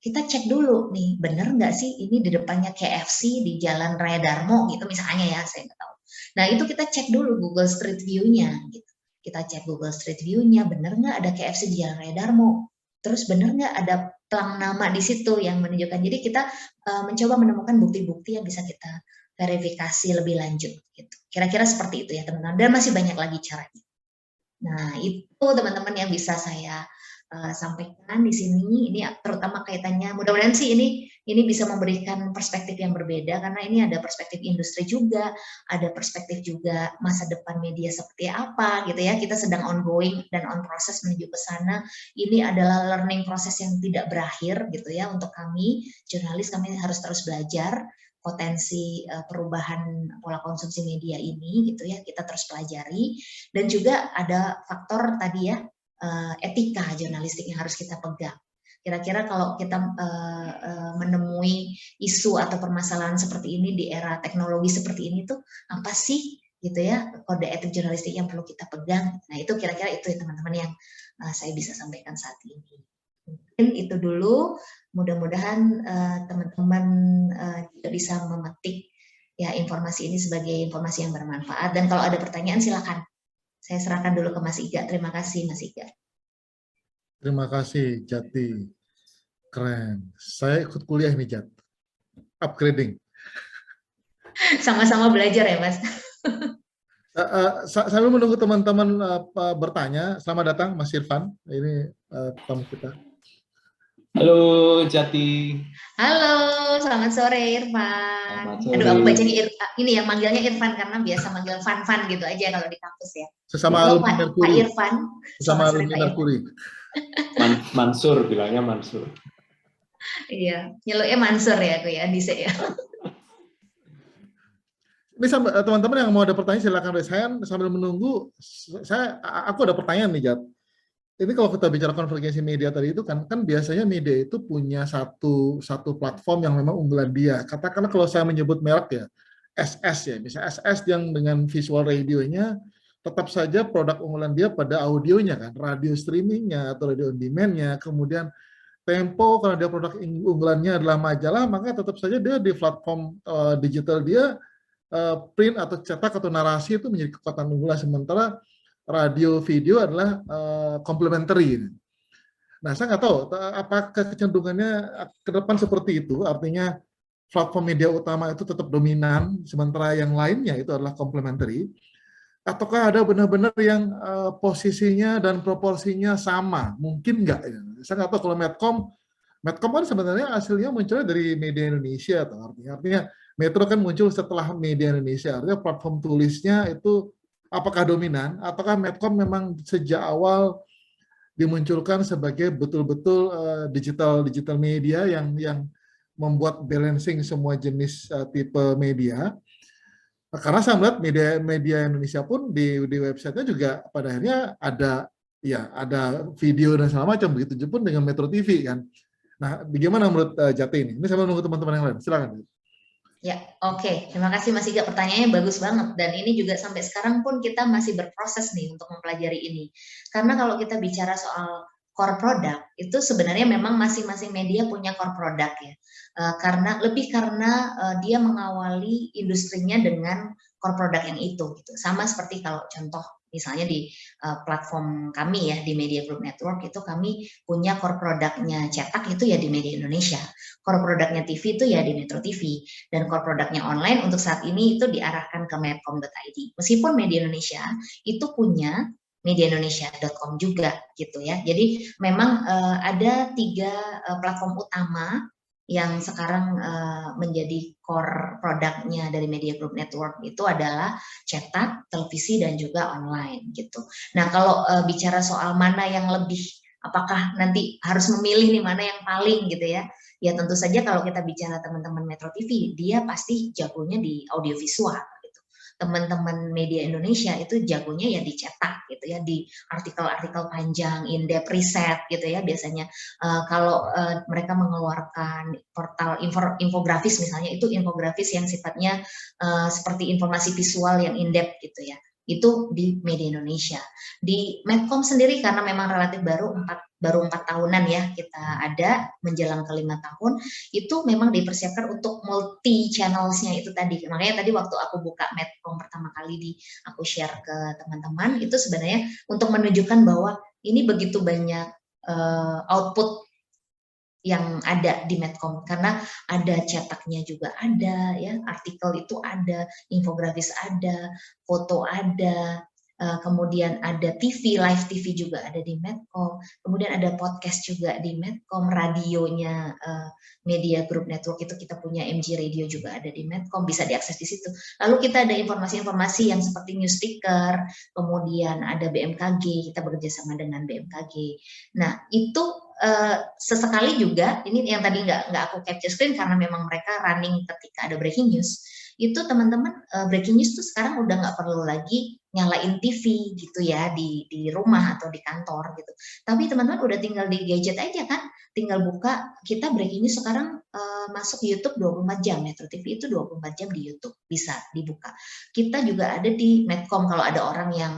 Kita cek dulu nih, bener nggak sih ini di depannya KFC di Jalan Raya Darmo gitu misalnya ya, saya nggak tahu. Nah itu kita cek dulu Google Street View-nya gitu. Kita cek Google Street View-nya, bener nggak ada KFC di Jalan Raya Darmo? Terus bener nggak ada pelang nama di situ yang menunjukkan. Jadi kita mencoba menemukan bukti-bukti yang bisa kita verifikasi lebih lanjut. Gitu. Kira-kira seperti itu ya teman-teman. Dan masih banyak lagi caranya. Nah itu teman-teman yang bisa saya sampaikan di sini. Ini terutama kaitannya mudah-mudahan sih ini bisa memberikan perspektif yang berbeda karena ini ada perspektif industri juga, ada perspektif juga masa depan media seperti apa gitu ya. Kita sedang ongoing dan on proses menuju ke sana. Ini adalah learning proses yang tidak berakhir gitu ya untuk kami jurnalis. Kami harus terus belajar potensi perubahan pola konsumsi media ini gitu ya, kita terus pelajari. Dan juga ada faktor tadi ya etika jurnalistik yang harus kita pegang. Kira-kira kalau kita menemui isu atau permasalahan seperti ini di era teknologi seperti ini tuh apa sih gitu ya kode etik jurnalistik yang perlu kita pegang. Nah itu kira-kira itu ya teman-teman yang saya bisa sampaikan saat ini. Mungkin itu dulu. Mudah-mudahan teman-teman juga bisa memetik ya informasi ini sebagai informasi yang bermanfaat. Dan kalau ada pertanyaan silakan. Saya serahkan dulu ke Mas Iga. Terima kasih, Mas Iga. Terima kasih, Jati. Keren. Saya ikut kuliah nih, Jat. Upgrading. Sama-sama belajar ya, Mas. Sambil menunggu teman-teman bertanya, selamat datang, Mas Irfan. Ini tamu kita. Halo, Jati. Halo, selamat sore, Irfan. Selamat sore. Aduh, aku bacanya ini ya, manggilnya Irfan karena biasa manggil Fan gitu aja kalau di kampus ya. Sesama alumni Merkuri. Pak Irfan. Sesama alumni Merkuri. Mansur, bilangnya Mansur. Iya, nyeluknya Mansur ya aku ya, Dise ya. Ini teman-teman yang mau ada pertanyaan silakan raise hand sambil menunggu. Aku ada pertanyaan nih, Jat. Ini kalau kita bicara konvergensi media tadi itu kan biasanya media itu punya satu platform yang memang unggulan dia. Katakanlah kalau saya menyebut merek ya, SS ya, misalnya SS yang dengan visual radionya tetap saja produk unggulan dia pada audionya kan, radio streamingnya atau radio on demand-nya, kemudian Tempo karena dia produk unggulannya adalah majalah, maka tetap saja dia di platform digital dia print atau cetak atau narasi itu menjadi kekuatan unggulan, sementara radio video adalah complementary. Nah, saya nggak tahu apakah kecenderungannya ke depan seperti itu, artinya platform media utama itu tetap dominan, sementara yang lainnya itu adalah complementary, ataukah ada benar-benar yang posisinya dan proporsinya sama? Mungkin nggak ya? Saya nggak tahu kalau Medcom kan sebenarnya hasilnya munculnya dari media Indonesia, artinya Metro kan muncul setelah media Indonesia, artinya platform tulisnya itu apakah dominan, ataukah Medcom memang sejak awal dimunculkan sebagai betul-betul digital media yang membuat balancing semua jenis tipe media. Karena saya melihat media Indonesia pun di websitenya juga pada akhirnya ada video dan segala macam, begitu pun dengan Metro TV kan. Nah, bagaimana menurut Jati ini? Ini sambil menunggu teman-teman yang lain. Silakan. Ya, oke. Terima kasih Mas Iga, pertanyaannya bagus banget. Dan ini juga sampai sekarang pun kita masih berproses nih untuk mempelajari ini. Karena kalau kita bicara soal core product, itu sebenarnya memang masing-masing media punya core product ya. Karena dia mengawali industrinya dengan core product yang itu. Gitu. Sama seperti kalau contoh misalnya di platform kami ya, di Media Group Network itu kami punya core produknya cetak itu ya di Media Indonesia, core produknya TV itu ya di Metro TV, dan core produknya online untuk saat ini itu diarahkan ke medcom.id. Meskipun Media Indonesia itu punya mediaindonesia.com juga gitu ya. Jadi memang ada 3 platform utama yang sekarang menjadi core produknya dari Media Group Network itu adalah cetak, televisi, dan juga online gitu. Nah kalau bicara soal mana yang lebih, apakah nanti harus memilih nih mana yang paling gitu ya, ya tentu saja kalau kita bicara teman-teman Metro TV, dia pasti jagonya di audiovisual gitu. Teman-teman Media Indonesia itu jagonya ya dicetak gitu ya, di artikel-artikel panjang, in-depth riset gitu ya. Biasanya kalau mereka mengeluarkan portal infografis misalnya, itu infografis yang sifatnya seperti informasi visual yang in-depth gitu ya. Itu di Media Indonesia. Di Medcom sendiri karena memang relatif baru 4 tahunan ya kita ada, menjelang ke 5 tahun, itu memang dipersiapkan untuk multi channels-nya itu tadi. Makanya tadi waktu aku buka Medcom pertama kali aku share ke teman-teman, itu sebenarnya untuk menunjukkan bahwa ini begitu banyak output yang ada di Medcom, karena ada cetaknya juga ada ya, artikel itu ada, infografis ada, foto ada, kemudian ada TV, live TV juga ada di Medcom, kemudian ada podcast juga di Medcom, radionya Media Group Network itu kita punya MG Radio juga ada di Medcom, bisa diakses di situ. Lalu kita ada informasi-informasi yang seperti news sticker, kemudian ada BMKG, kita bekerja sama dengan BMKG. Nah itu sesekali juga, ini yang tadi nggak aku capture screen karena memang mereka running ketika ada breaking news, itu teman-teman breaking news tuh sekarang udah nggak perlu lagi nyalain TV gitu ya di rumah atau di kantor gitu. Tapi teman-teman udah tinggal di gadget aja kan, tinggal buka, kita breaking news sekarang masuk YouTube 24 jam, Metro TV itu 24 jam di YouTube bisa dibuka. Kita juga ada di Medcom, kalau ada orang yang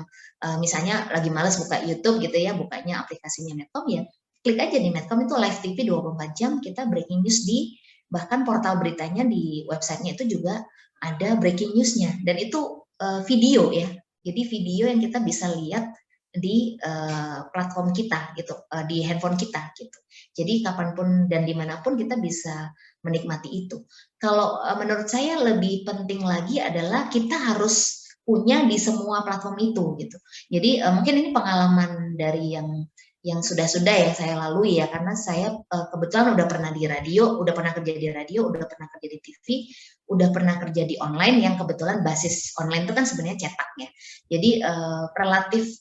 misalnya lagi males buka YouTube gitu ya, bukanya aplikasinya Medcom ya, klik aja di Medcom itu live TV 24 jam, kita breaking news di, bahkan portal beritanya di websitenya itu juga ada breaking newsnya, dan itu video ya, jadi video yang kita bisa lihat di platform kita gitu, di handphone kita gitu. Jadi kapanpun dan dimanapun kita bisa menikmati itu. Kalau menurut saya lebih penting lagi adalah kita harus punya di semua platform itu gitu. Jadi mungkin ini pengalaman dari yang sudah-sudah ya saya lalui ya, karena saya kebetulan udah pernah di radio, udah pernah kerja di radio, udah pernah kerja di TV, udah pernah kerja di online yang kebetulan basis online itu kan sebenarnya cetak ya. Jadi relatif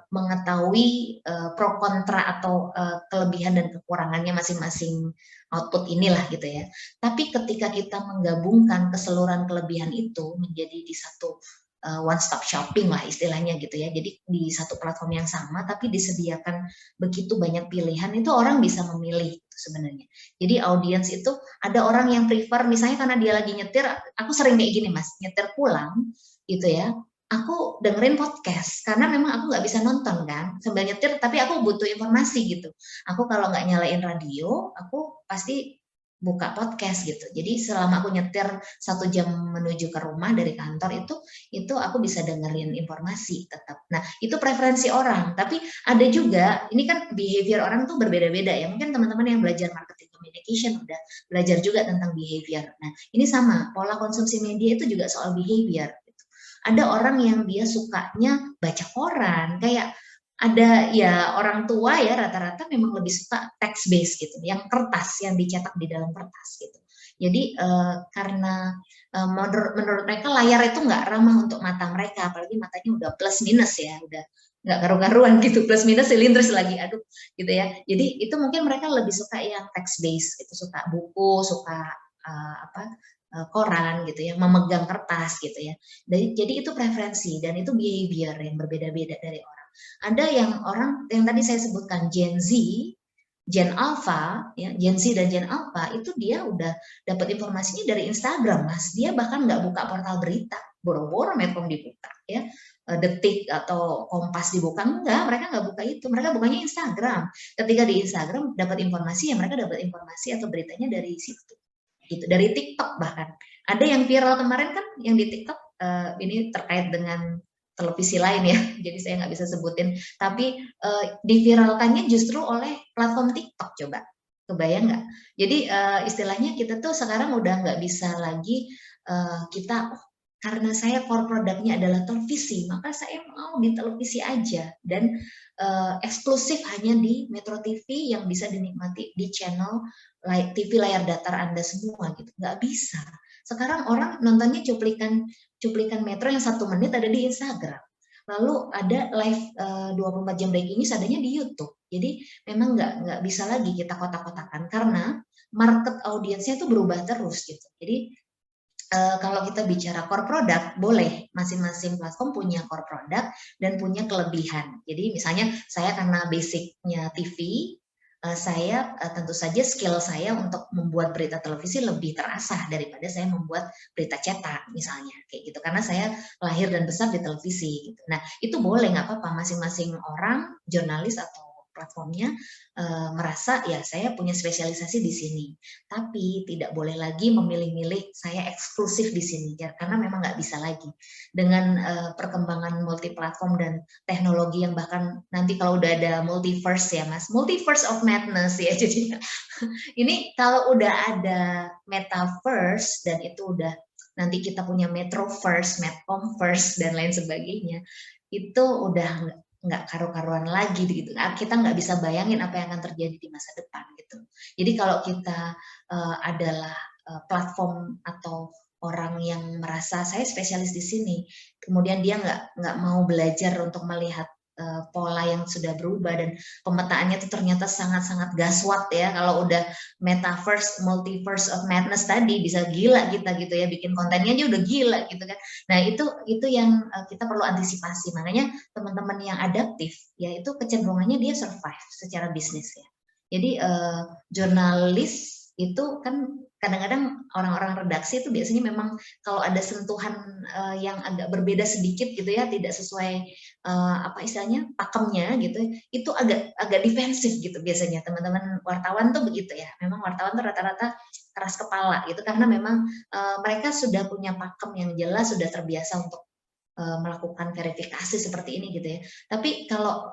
mengetahui pro kontra atau kelebihan dan kekurangannya masing-masing output inilah gitu ya. Tapi ketika kita menggabungkan keseluruhan kelebihan itu menjadi di satu one stop shopping lah istilahnya gitu ya. Jadi di satu platform yang sama tapi disediakan begitu banyak pilihan, itu orang bisa memilih sebenarnya. Jadi audiens itu ada orang yang prefer misalnya karena dia lagi nyetir, aku sering kayak gini Mas, nyetir pulang gitu ya, aku dengerin podcast karena memang aku nggak bisa nonton kan sambil nyetir, tapi aku butuh informasi gitu. Aku kalau nggak nyalain radio, aku pasti buka podcast gitu. Jadi selama aku nyetir 1 jam menuju ke rumah dari kantor itu aku bisa dengerin informasi tetap. Nah, itu preferensi orang. Tapi ada juga, ini kan behavior orang tuh berbeda-beda ya. Mungkin teman-teman yang belajar marketing communication udah belajar juga tentang behavior. Nah, ini sama, pola konsumsi media itu juga soal behavior. Gitu. Ada orang yang dia sukanya baca koran, kayak ada ya orang tua ya rata-rata memang lebih suka text based gitu, yang kertas, yang dicetak di dalam kertas gitu. Jadi karena menurut mereka layar itu nggak ramah untuk mata mereka, apalagi matanya udah plus minus ya, udah nggak karu-karuan gitu, plus minus silindris lagi, aduh gitu ya. Jadi itu mungkin mereka lebih suka yang text based gitu, suka buku, suka koran gitu ya, memegang kertas gitu ya. Jadi itu preferensi dan itu behavior yang berbeda-beda dari orang. Ada yang orang yang tadi saya sebutkan Gen Z, Gen Alpha, ya, Gen Z dan Gen Alpha itu dia udah dapat informasinya dari Instagram, Mas. Dia bahkan nggak buka portal berita, boro-boro Metro dibuka, ya, Detik atau Kompas dibuka, enggak, mereka nggak buka itu, mereka bukanya Instagram. Ketika di Instagram dapat informasi, ya mereka dapat informasi atau beritanya dari situ, gitu, dari TikTok bahkan. Ada yang viral kemarin kan, yang di TikTok ini terkait dengan televisi lain ya, jadi saya nggak bisa sebutin, tapi diviralkannya justru oleh platform TikTok, coba, kebayang nggak? Jadi istilahnya kita tuh sekarang udah nggak bisa lagi kita, karena saya core produknya adalah televisi, maka saya mau di televisi aja, dan eksklusif hanya di Metro TV yang bisa dinikmati di channel TV layar datar Anda semua gitu, nggak bisa. Sekarang orang nontonnya cuplikan Metro yang 1 menit ada di Instagram. Lalu ada live 24 jam breaking news adanya di YouTube. Jadi memang nggak bisa lagi kita kotak-kotakan karena market audiensnya itu berubah terus gitu. Jadi kalau kita bicara core product, boleh masing-masing platform punya core product dan punya kelebihan. Jadi misalnya saya karena basicnya TV, saya tentu saja skill saya untuk membuat berita televisi lebih terasah daripada saya membuat berita cetak misalnya kayak gitu, karena saya lahir dan besar di televisi gitu. Nah itu boleh, nggak apa-apa, masing-masing orang jurnalis atau platformnya merasa ya saya punya spesialisasi di sini, tapi tidak boleh lagi memilih-milih saya eksklusif di sini ya, karena memang nggak bisa lagi dengan perkembangan multi platform dan teknologi yang bahkan nanti kalau udah ada multiverse ya Mas, multiverse of madness ya, jadi ini kalau udah ada metaverse dan itu udah nanti kita punya Metroverse, Medcomverse dan lain sebagainya, itu udah nggak karu-karuan lagi gitu. Kita nggak bisa bayangin apa yang akan terjadi di masa depan gitu. Jadi kalau kita adalah platform atau orang yang merasa saya spesialis di sini, kemudian dia nggak mau belajar untuk melihat pola yang sudah berubah dan pemetaannya itu ternyata sangat-sangat gaswat ya. Kalau udah metaverse, multiverse of madness tadi bisa gila kita gitu ya, bikin kontennya aja udah gila gitu kan. Nah itu yang kita perlu antisipasi. Makanya teman-teman yang adaptif ya itu kecenderungannya dia survive secara bisnis ya. Jadi jurnalis itu kan kadang-kadang orang-orang redaksi itu biasanya memang kalau ada sentuhan yang agak berbeda sedikit gitu ya, tidak sesuai apa istilahnya pakemnya gitu, itu agak defensif gitu biasanya teman-teman wartawan tuh begitu ya. Memang wartawan tuh rata-rata keras kepala gitu karena memang mereka sudah punya pakem yang jelas, sudah terbiasa untuk melakukan verifikasi seperti ini gitu ya. Tapi kalau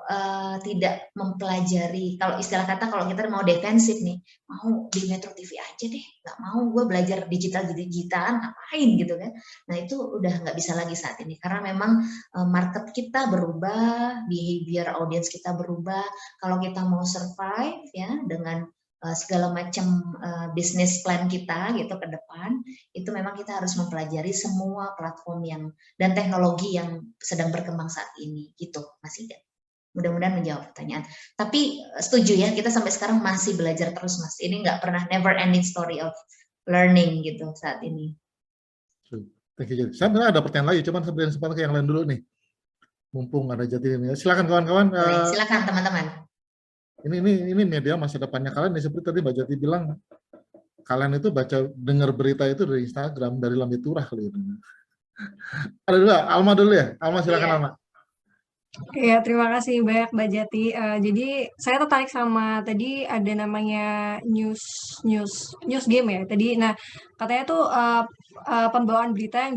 tidak mempelajari, kalau istilah kata kalau kita mau defensif nih, mau di Metro TV aja deh, nggak mau gue belajar digitalan ngapain gitu kan. Nah itu udah nggak bisa lagi saat ini karena memang market kita berubah, behavior audience kita berubah. Kalau kita mau survive ya dengan segala macam bisnis plan kita gitu ke depan, itu memang kita harus mempelajari semua platform yang dan teknologi yang sedang berkembang saat ini gitu, Mas Ida. Mudah-mudahan menjawab pertanyaan. Tapi setuju ya, kita sampai sekarang masih belajar terus, Mas. Ini nggak pernah never ending story of learning gitu saat ini. Thank you. Saya ada pertanyaan lagi, cuman sebelum sempat ke yang lain dulu nih. Mumpung ada Jati ini. Silakan kawan-kawan. Silakan teman-teman. Ini media masa depannya kalian. Seperti tadi Mbak Jati bilang, kalian itu dengar berita itu dari Instagram, dari Lambe Turah kali ini. Ada dulu, Alma dulu ya. Alma silakan. Alma. Ya, terima kasih banyak Mbak Jati. Jadi saya tertarik sama tadi ada namanya news game ya. Tadi, nah katanya tuh pembawaan berita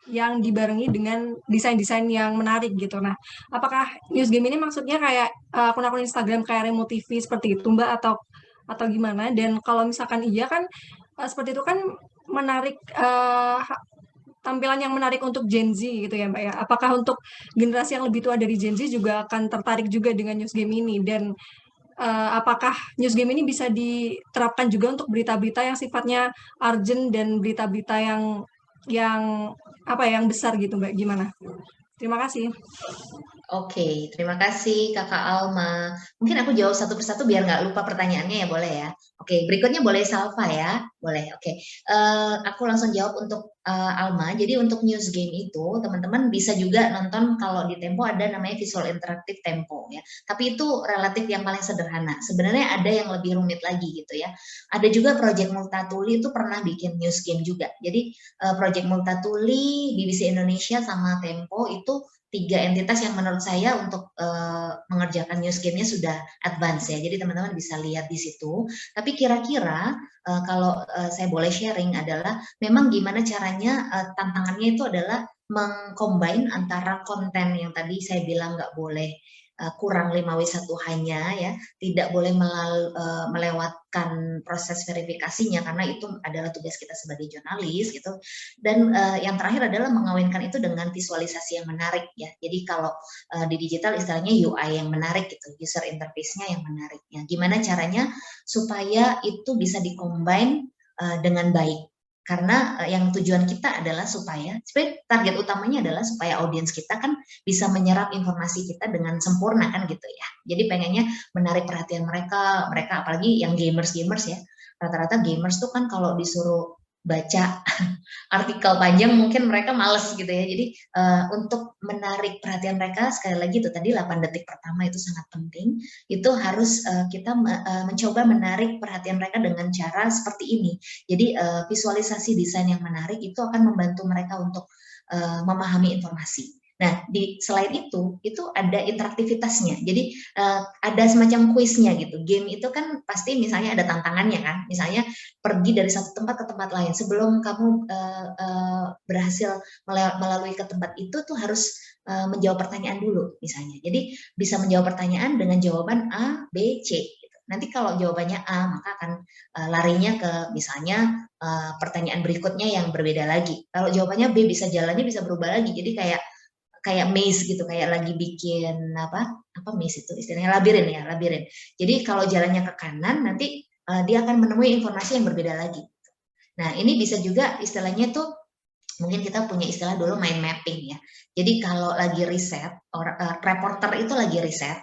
yang dibarengi dengan desain-desain yang menarik gitu. Nah, apakah news game ini maksudnya kayak akun-akun Instagram kayak Remo TV seperti itu Mbak atau gimana? Dan kalau misalkan iya kan seperti itu kan menarik tampilan yang menarik untuk Gen Z gitu ya Mbak ya. Apakah untuk generasi yang lebih tua dari Gen Z juga akan tertarik juga dengan news game ini dan apakah news game ini bisa diterapkan juga untuk berita-berita yang sifatnya urgent dan berita-berita yang apa ya, yang besar gitu Mbak, gimana? Terima kasih. Oke, terima kasih Kakak Alma. Mungkin aku jawab satu persatu biar nggak lupa pertanyaannya ya, boleh ya? Oke, berikutnya boleh Salva ya? Boleh, oke. Aku langsung jawab untuk Alma. Jadi untuk news game itu, teman-teman bisa juga nonton kalau di Tempo ada namanya visual interaktif Tempo ya. Tapi itu relatif yang paling sederhana. Sebenarnya ada yang lebih rumit lagi gitu ya. Ada juga Project Multatuli itu pernah bikin news game juga. Jadi Project Multatuli, BBC Indonesia, sama Tempo itu 3 entitas yang menurut saya untuk mengerjakan news game-nya sudah advance ya. Jadi teman-teman bisa lihat di situ. Tapi kira-kira kalau saya boleh sharing adalah memang gimana caranya tantangannya itu adalah mengcombine antara konten yang tadi saya bilang nggak boleh kurang 5W1 hanya ya, tidak boleh melewatkan proses verifikasinya karena itu adalah tugas kita sebagai jurnalis gitu. Dan yang terakhir adalah mengawinkan itu dengan visualisasi yang menarik ya. Jadi kalau di digital istilahnya UI yang menarik gitu, user interface-nya yang menariknya. Gimana caranya supaya itu bisa dikombine dengan baik. Karena yang tujuan kita adalah supaya target utamanya adalah supaya audiens kita kan bisa menyerap informasi kita dengan sempurna kan gitu ya. Jadi pengennya menarik perhatian mereka apalagi yang gamers ya. Rata-rata gamers tuh kan kalau disuruh baca artikel panjang mungkin mereka males gitu ya. Jadi untuk menarik perhatian mereka sekali lagi itu tadi 8 detik pertama itu sangat penting. Itu harus kita mencoba menarik perhatian mereka dengan cara seperti ini. Jadi visualisasi desain yang menarik itu akan membantu mereka untuk memahami informasi. Nah, selain itu ada interaktivitasnya. Jadi ada semacam kuisnya gitu. Game itu kan pasti misalnya ada tantangannya kan. Misalnya pergi dari satu tempat ke tempat lain. Sebelum kamu berhasil melalui ke tempat itu tuh harus menjawab pertanyaan dulu misalnya. Jadi bisa menjawab pertanyaan dengan jawaban A, B, C. Gitu. Nanti kalau jawabannya A, maka akan larinya ke misalnya pertanyaan berikutnya yang berbeda lagi. Kalau jawabannya B, jalannya bisa berubah lagi. Jadi kayak maze gitu, kayak lagi bikin apa maze itu istilahnya labirin. Jadi kalau jalannya ke kanan nanti dia akan menemui informasi yang berbeda lagi. Nah ini bisa juga istilahnya tuh mungkin kita punya istilah dulu mind mapping ya. Jadi kalau lagi riset, reporter itu lagi riset,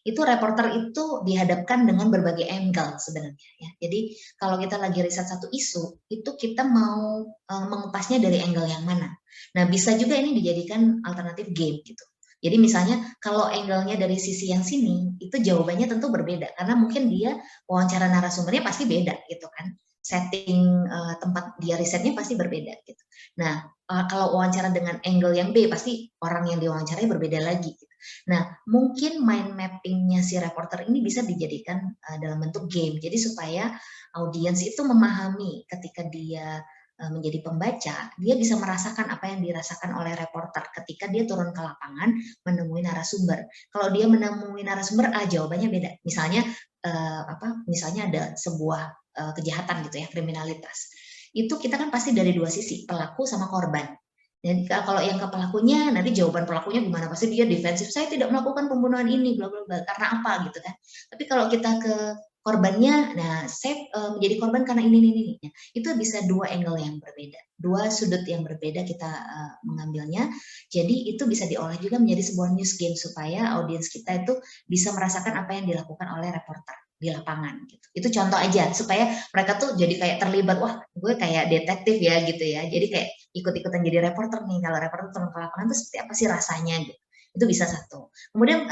itu reporter itu dihadapkan dengan berbagai angle sebenarnya ya. Jadi kalau kita lagi riset satu isu, itu kita mau mengupasnya dari angle yang mana. Nah, bisa juga ini dijadikan alternatif game gitu. Jadi misalnya kalau angle-nya dari sisi yang sini, itu jawabannya tentu berbeda karena mungkin dia wawancara narasumbernya pasti beda gitu kan. Setting tempat dia risetnya pasti berbeda gitu. Nah, kalau wawancara dengan angle yang B, pasti orang yang diwawancarai berbeda lagi. Gitu. Nah, mungkin mind mapping-nya si reporter ini bisa dijadikan dalam bentuk game. Jadi supaya audiens itu memahami ketika dia menjadi pembaca, dia bisa merasakan apa yang dirasakan oleh reporter ketika dia turun ke lapangan menemui narasumber. Kalau dia menemui narasumber, jawabannya beda. Misalnya misalnya ada sebuah kejahatan gitu ya, kriminalitas. Itu kita kan pasti dari dua sisi, pelaku sama korban. Dan kalau yang ke pelakunya, nanti jawaban pelakunya gimana? Pasti dia defensif, saya tidak melakukan pembunuhan ini, bla bla bla, karena apa gitu kan. Tapi kalau kita ke korbannya, nah saya menjadi korban karena ini. Itu bisa dua angle yang berbeda, dua sudut yang berbeda kita mengambilnya. Jadi itu bisa diolah juga menjadi sebuah news game supaya audiens kita itu bisa merasakan apa yang dilakukan oleh reporter di lapangan gitu. Itu contoh aja supaya mereka tuh jadi kayak terlibat, wah gue kayak detektif ya gitu ya. Jadi kayak ikut-ikutan jadi reporter nih. Kalau reporter turun ke lapangan tuh seperti apa sih rasanya gitu. Itu bisa satu. Kemudian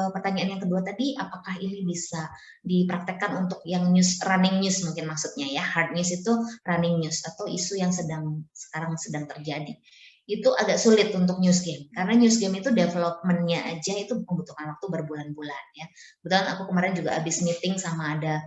pertanyaan yang kedua tadi, apakah ini bisa dipraktekkan untuk yang running news mungkin maksudnya ya. Hard news itu running news atau isu yang sekarang sedang terjadi. itu agak sulit untuk news game karena news game itu development-nya aja itu membutuhkan waktu berbulan-bulan ya. Kebetulan aku kemarin juga habis meeting sama ada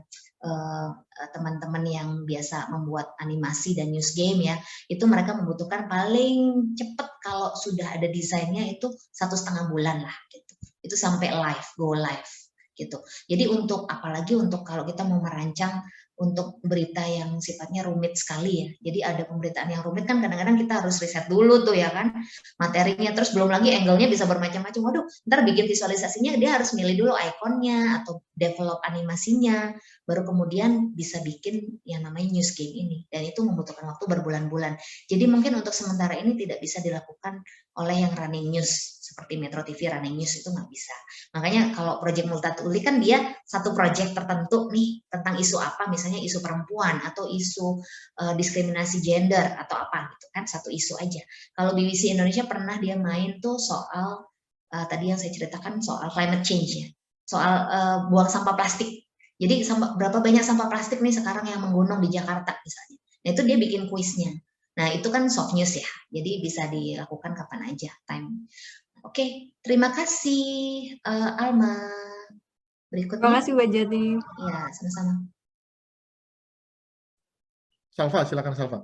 teman-teman yang biasa membuat animasi dan news game ya, itu mereka membutuhkan paling cepat kalau sudah ada desainnya itu 1,5 bulan lah gitu. Itu sampai go live gitu. Jadi untuk apalagi untuk kalau kita mau merancang untuk berita yang sifatnya rumit sekali ya. Jadi ada pemberitaan yang rumit kan kadang-kadang kita harus riset dulu tuh ya kan materinya, terus belum lagi angle-nya bisa bermacam-macam. Waduh, ntar bikin visualisasinya dia harus milih dulu ikonnya atau develop animasinya, baru kemudian bisa bikin yang namanya news game ini. Dan itu membutuhkan waktu berbulan-bulan. Jadi mungkin untuk sementara ini tidak bisa dilakukan oleh yang running news seperti Metro TV running news itu nggak bisa. Makanya kalau Project Multatuli kan dia satu project tertentu nih tentang isu apa, misalnya isu perempuan atau isu diskriminasi gender atau apa gitu kan, satu isu aja. Kalau BBC Indonesia pernah dia main tuh soal tadi yang saya ceritakan soal climate change ya, soal buang sampah plastik. Jadi berapa banyak sampah plastik nih sekarang yang menggunung di Jakarta misalnya. Nah itu dia bikin kuisnya. Nah itu kan soft news ya, jadi bisa dilakukan kapan aja time. Oke, terima kasih Alma. Terima Berikutnya. kasih Mbak Jati. Ya, sama-sama. Salva, silakan Salva.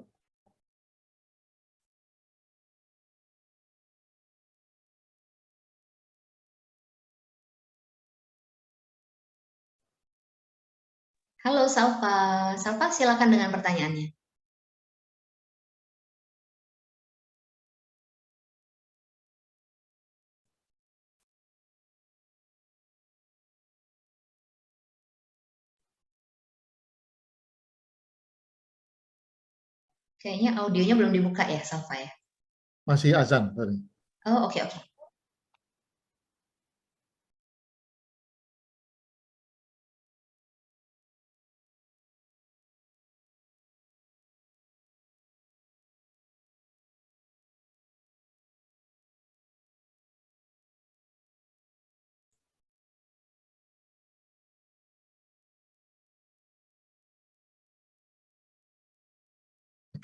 Halo Salva. Salva silakan dengan pertanyaannya. Kayaknya audionya belum dibuka ya, Salva ya? Masih azan tadi. Oh, oke.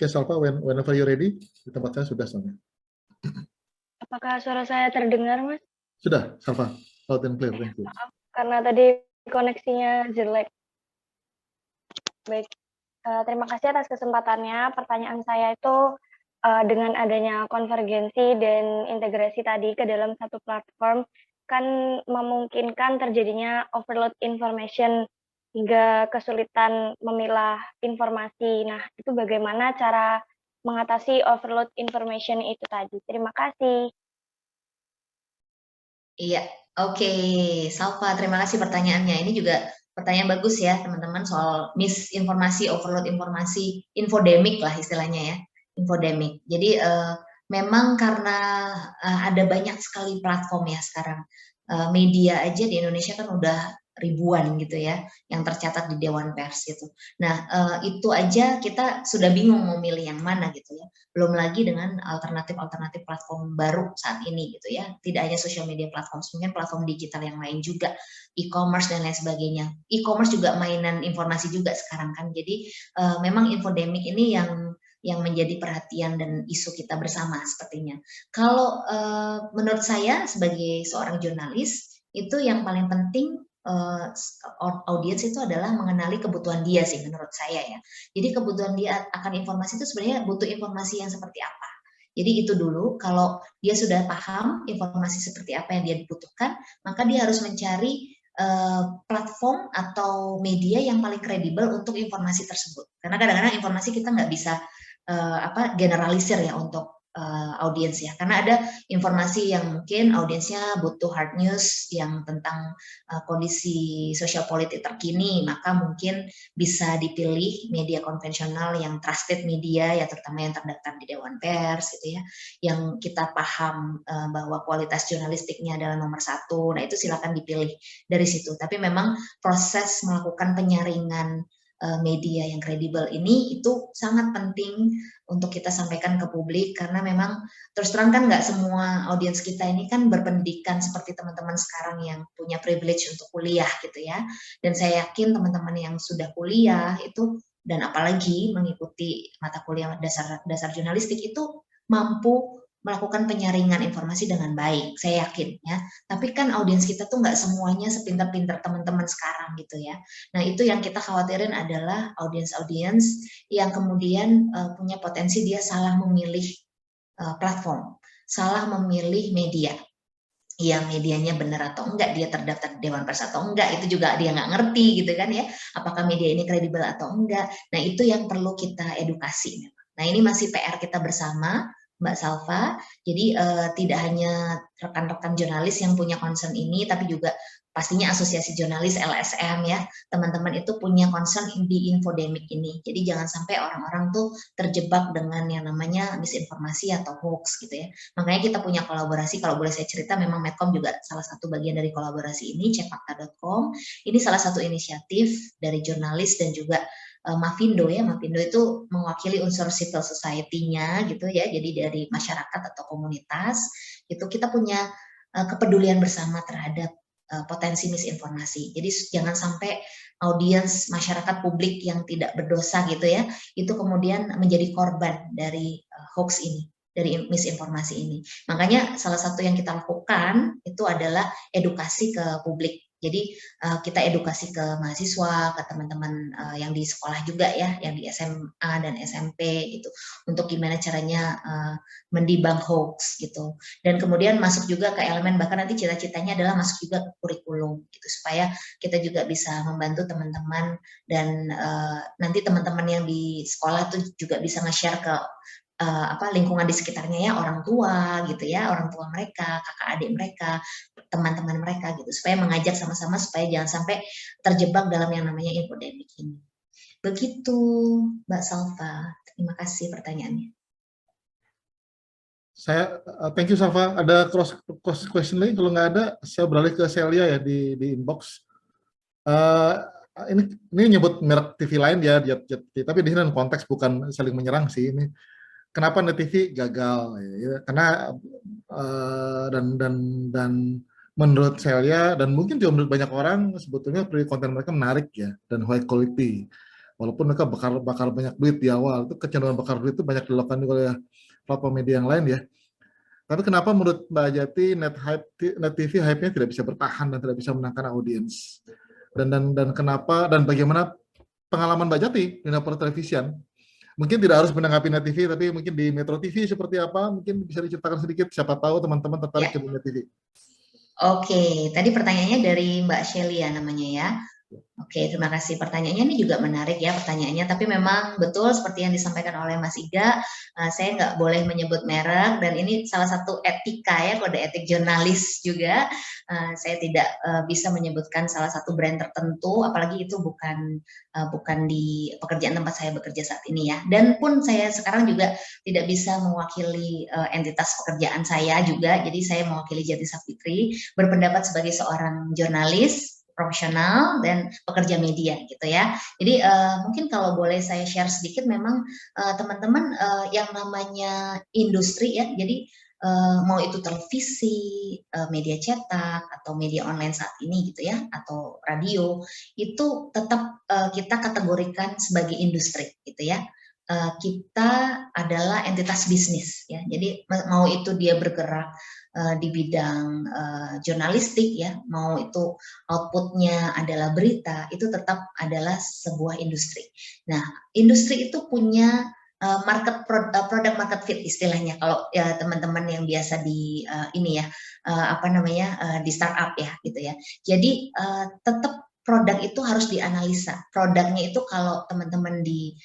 Oke, Salva, whenever you're ready, di tempat saya sudah sampai. Apakah suara saya terdengar, Mas? Sudah, Salva. Loud and clear, thank you. Maaf, karena tadi koneksinya jelek. Baik, terima kasih atas kesempatannya. Pertanyaan saya itu dengan adanya konvergensi dan integrasi tadi ke dalam satu platform, kan memungkinkan terjadinya overload information hingga kesulitan memilah informasi. Nah, itu bagaimana cara mengatasi overload information itu tadi? Terima kasih. Iya, oke. Salva, terima kasih pertanyaannya. Ini juga pertanyaan bagus ya, teman-teman, soal misinformasi, overload informasi, infodemic lah istilahnya ya, infodemic. Jadi memang karena ada banyak sekali platform ya sekarang. Media aja di Indonesia kan udah ribuan gitu ya, yang tercatat di Dewan Pers gitu. Nah, itu aja kita sudah bingung mau milih yang mana gitu ya. Belum lagi dengan alternatif-alternatif platform baru saat ini gitu ya. Tidak hanya social media platform, mungkin platform digital yang lain juga, e-commerce dan lain sebagainya. E-commerce juga mainan informasi juga sekarang kan. Jadi memang infodemic ini yang menjadi perhatian dan isu kita bersama sepertinya. Kalau menurut saya sebagai seorang jurnalis, itu yang paling penting audiens itu adalah mengenali kebutuhan dia sih menurut saya ya. Jadi kebutuhan dia akan informasi itu sebenarnya butuh informasi yang seperti apa. Jadi itu dulu, kalau dia sudah paham informasi seperti apa yang dia butuhkan, maka dia harus mencari platform atau media yang paling kredibel untuk informasi tersebut. Karena kadang-kadang informasi kita nggak bisa generalisir ya untuk audiens ya, karena ada informasi yang mungkin audiensnya butuh hard news yang tentang kondisi sosial politik terkini, maka mungkin bisa dipilih media konvensional yang trusted media ya, terutama yang terdaftar di Dewan Pers gitu ya, yang kita paham bahwa kualitas jurnalistiknya adalah nomor 1. Nah itu silakan dipilih dari situ. Tapi memang proses melakukan penyaringan media yang kredibel ini itu sangat penting untuk kita sampaikan ke publik, karena memang terus terang kan nggak semua audiens kita ini kan berpendidikan seperti teman-teman sekarang yang punya privilege untuk kuliah gitu ya. Dan saya yakin teman-teman yang sudah kuliah itu dan apalagi mengikuti mata kuliah dasar jurnalistik itu mampu melakukan penyaringan informasi dengan baik, saya yakin ya. Tapi kan audiens kita tuh nggak semuanya sepintar-pintar teman-teman sekarang gitu ya. Nah itu yang kita khawatirin adalah audiens-audiens yang kemudian punya potensi dia salah memilih platform, salah memilih media. Ya medianya benar atau enggak, dia terdaftar di Dewan Pers atau enggak, itu juga dia nggak ngerti gitu kan ya, apakah media ini kredibel atau enggak. Nah itu yang perlu kita edukasi. Nah ini masih PR kita bersama, Mbak Salva. Jadi tidak hanya rekan-rekan jurnalis yang punya concern ini, tapi juga pastinya asosiasi jurnalis LSM ya, teman-teman itu punya concern di infodemic ini. Jadi jangan sampai orang-orang tuh terjebak dengan yang namanya misinformasi atau hoax gitu ya. Makanya kita punya kolaborasi, kalau boleh saya cerita, memang Medcom juga salah satu bagian dari kolaborasi ini, cekfakta.com. Ini salah satu inisiatif dari jurnalis dan juga Mavindo ya. Mavindo itu mewakili unsur civil society-nya gitu ya, jadi dari masyarakat atau komunitas itu kita punya kepedulian bersama terhadap potensi misinformasi. Jadi jangan sampai audiens masyarakat publik yang tidak berdosa gitu ya, itu kemudian menjadi korban dari hoax ini, dari misinformasi ini. Makanya salah satu yang kita lakukan itu adalah edukasi ke publik. Jadi kita edukasi ke mahasiswa, ke teman-teman yang di sekolah juga ya, yang di SMA dan SMP gitu, untuk gimana caranya mendebunk hoax gitu. Dan kemudian masuk juga ke elemen, bahkan nanti cita-citanya adalah masuk juga ke kurikulum gitu, supaya kita juga bisa membantu teman-teman dan nanti teman-teman yang di sekolah tuh juga bisa nge-share ke lingkungan di sekitarnya ya, orang tua gitu ya, orang tua mereka, kakak adik mereka, teman-teman mereka gitu, supaya mengajak sama-sama supaya jangan sampai terjebak dalam yang namanya infodemic ini. Begitu Mbak Salva, terima kasih pertanyaannya. Saya thank you Salva. Ada cross question lagi? Kalau nggak ada, saya beralih ke Celia ya di inbox. Ini nyebut merek TV lain ya, tapi di sini konteks bukan saling menyerang sih ini. Kenapa Net TV gagal? Ya, karena dan menurut Celia dan mungkin juga menurut banyak orang sebetulnya konten mereka menarik ya dan high quality. Walaupun mereka bakar banyak duit di awal, itu kecenderungan bakar duit itu banyak dilakukan oleh platform media yang lain ya. Tapi kenapa menurut Mbak Jati Net TV hype-nya tidak bisa bertahan dan tidak bisa menangkan audiens? Dan kenapa dan bagaimana pengalaman Mbak Jati di televisian? Mungkin tidak harus menanggapi Net TV, tapi mungkin di Metro TV seperti apa? Mungkin bisa diceritakan sedikit, siapa tahu teman-teman tertarik ke Net TV. Oke, tadi pertanyaannya dari Mbak Shelia namanya ya. Oke, terima kasih. Pertanyaannya ini juga menarik ya pertanyaannya, tapi memang betul seperti yang disampaikan oleh Mas Iga, saya nggak boleh menyebut merek, dan ini salah satu etika ya, kode etik jurnalis juga. Saya tidak bisa menyebutkan salah satu brand tertentu, apalagi itu bukan di pekerjaan tempat saya bekerja saat ini ya. Dan pun saya sekarang juga tidak bisa mewakili entitas pekerjaan saya juga, jadi saya mewakili Jati Sapitri, berpendapat sebagai seorang jurnalis profesional dan pekerja media gitu ya. Jadi mungkin kalau boleh saya share sedikit, memang teman-teman yang namanya industri ya, jadi mau itu televisi, media cetak atau media online saat ini gitu ya, atau radio, itu tetap kita kategorikan sebagai industri gitu ya. Kita adalah entitas bisnis ya, jadi mau itu dia bergerak di bidang jurnalistik ya, mau itu outputnya adalah berita, itu tetap adalah sebuah industri. Nah, industri itu punya product market fit istilahnya, kalau ya teman-teman yang biasa di ini ya di startup ya gitu ya. Jadi tetap produk itu harus dianalisa. Produknya itu kalau teman-teman di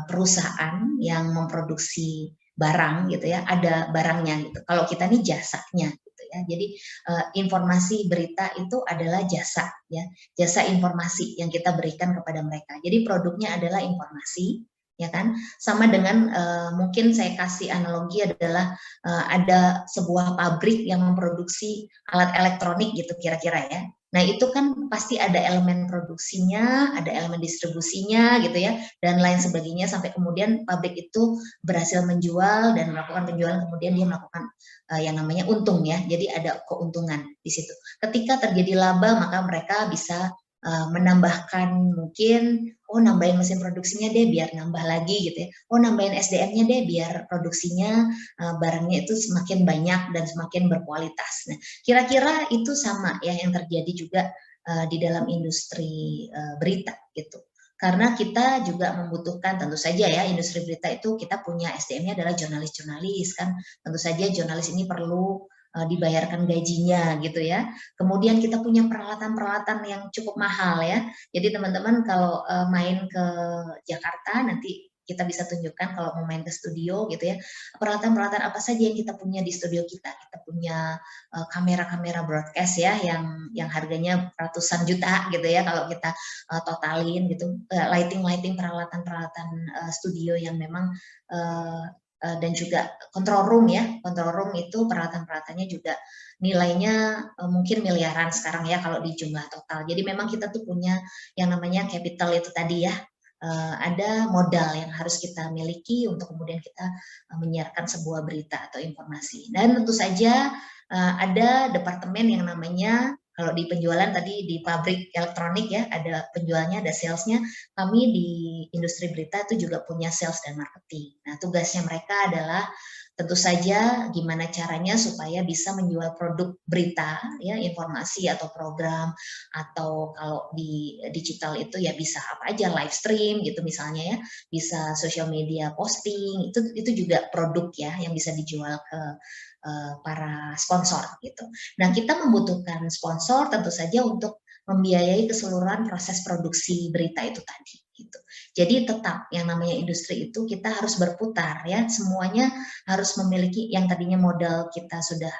perusahaan yang memproduksi barang gitu ya, ada barangnya gitu. Kalau kita nih jasanya gitu ya. Jadi informasi berita itu adalah jasa ya, jasa informasi yang kita berikan kepada mereka. Jadi produknya adalah informasi ya kan. Sama dengan mungkin saya kasih analogi adalah ada sebuah pabrik yang memproduksi alat elektronik gitu kira-kira ya. Nah itu kan pasti ada elemen produksinya, ada elemen distribusinya gitu ya, dan lain sebagainya, sampai kemudian pabrik itu berhasil menjual dan melakukan penjualan, kemudian dia melakukan yang namanya untung ya, jadi ada keuntungan di situ. Ketika terjadi laba maka mereka bisa menambahkan mungkin, oh nambahin mesin produksinya deh biar nambah lagi gitu ya, oh nambahin SDM-nya deh biar produksinya barangnya itu semakin banyak dan semakin berkualitas. Nah, kira-kira itu sama ya yang terjadi juga di dalam industri berita gitu. Karena kita juga membutuhkan, tentu saja ya, industri berita itu kita punya SDM-nya adalah jurnalis-jurnalis kan, tentu saja jurnalis ini perlu dibayarkan gajinya gitu ya. Kemudian kita punya peralatan-peralatan yang cukup mahal ya. Jadi teman-teman kalau main ke Jakarta nanti kita bisa tunjukkan kalau mau main ke studio gitu ya. Peralatan-peralatan apa saja yang kita punya di studio kita. Kita punya kamera-kamera broadcast ya yang harganya ratusan juta gitu ya kalau kita totalin gitu. Lighting-lighting peralatan-peralatan studio yang memang dan juga control room ya, control room itu peralatan-peralatannya juga nilainya mungkin miliaran sekarang ya kalau di jumlah total. Jadi memang kita tuh punya yang namanya capital itu tadi ya, ada modal yang harus kita miliki untuk kemudian kita menyiarkan sebuah berita atau informasi. Dan tentu saja ada departemen yang namanya, kalau di penjualan tadi di pabrik elektronik ya, ada penjualnya, ada salesnya. Kami di industri berita itu juga punya sales dan marketing. Nah, tugasnya mereka adalah tentu saja gimana caranya supaya bisa menjual produk berita, ya informasi atau program, atau kalau di digital itu ya bisa apa aja, live stream gitu misalnya ya, bisa social media posting, itu juga produk ya yang bisa dijual ke para sponsor gitu. Nah, kita membutuhkan sponsor tentu saja untuk membiayai keseluruhan proses produksi berita itu tadi gitu. Jadi tetap yang namanya industri itu kita harus berputar ya, semuanya harus memiliki yang tadinya modal kita sudah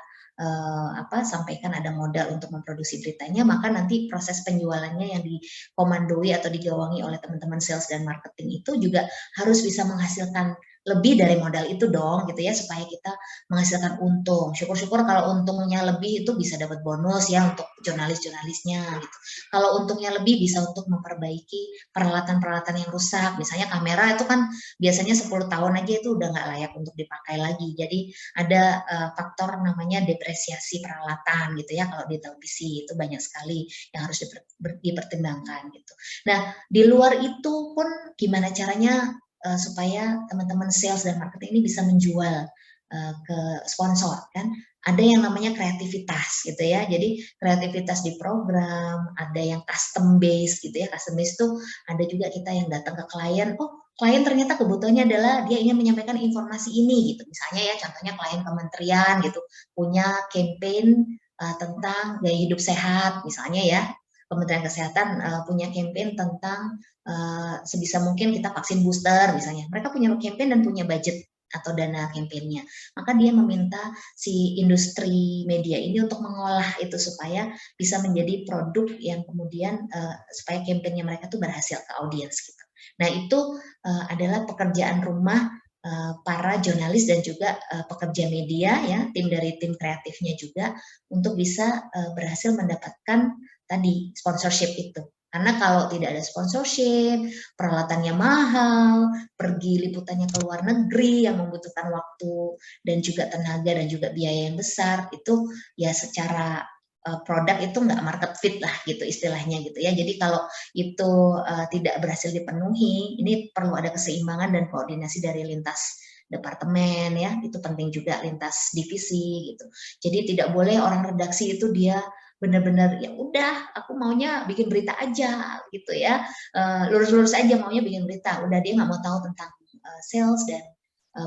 sampaikan ada modal untuk memproduksi beritanya, maka nanti proses penjualannya yang dikomandoi atau digawangi oleh teman-teman sales dan marketing itu juga harus bisa menghasilkan lebih dari modal itu dong gitu ya, supaya kita menghasilkan untung. Syukur-syukur kalau untungnya lebih itu bisa dapat bonus ya untuk jurnalis-jurnalisnya gitu. Kalau untungnya lebih bisa untuk memperbaiki peralatan-peralatan yang rusak. Misalnya kamera itu kan biasanya 10 tahun aja itu udah nggak layak untuk dipakai lagi. Jadi ada faktor namanya depresiasi peralatan gitu ya, kalau di televisi itu banyak sekali yang harus dipertimbangkan gitu. Nah, di luar itu pun gimana caranya supaya teman-teman sales dan marketing ini bisa menjual ke sponsor kan. Ada yang namanya kreativitas gitu ya. Jadi kreativitas di program, ada yang custom base gitu ya. Custom base itu ada juga kita yang datang ke klien, oh klien ternyata kebutuhannya adalah dia ingin menyampaikan informasi ini gitu. Misalnya ya contohnya klien kementerian gitu punya campaign tentang gaya hidup sehat misalnya ya. Kementerian Kesehatan punya campaign tentang sebisa mungkin kita vaksin booster misalnya. Mereka punya campaign dan punya budget atau dana campaign-nya. Maka dia meminta si industri media ini untuk mengolah itu supaya bisa menjadi produk yang kemudian supaya campaign-nya mereka tuh berhasil ke audiens gitu. Nah, itu adalah pekerjaan rumah para jurnalis dan juga pekerja media ya, tim dari tim kreatifnya juga untuk bisa berhasil mendapatkan tadi sponsorship itu. Karena kalau tidak ada sponsorship, peralatannya mahal, pergi liputannya ke luar negeri yang membutuhkan waktu dan juga tenaga dan juga biaya yang besar, itu ya secara produk itu nggak market fit lah gitu istilahnya gitu ya. Jadi kalau itu tidak berhasil dipenuhi, ini perlu ada keseimbangan dan koordinasi dari lintas departemen ya, itu penting juga lintas divisi gitu. Jadi tidak boleh orang redaksi itu dia benar-benar ya udah aku maunya bikin berita aja gitu ya, lurus-lurus aja maunya bikin berita, udah dia nggak mau tahu tentang sales dan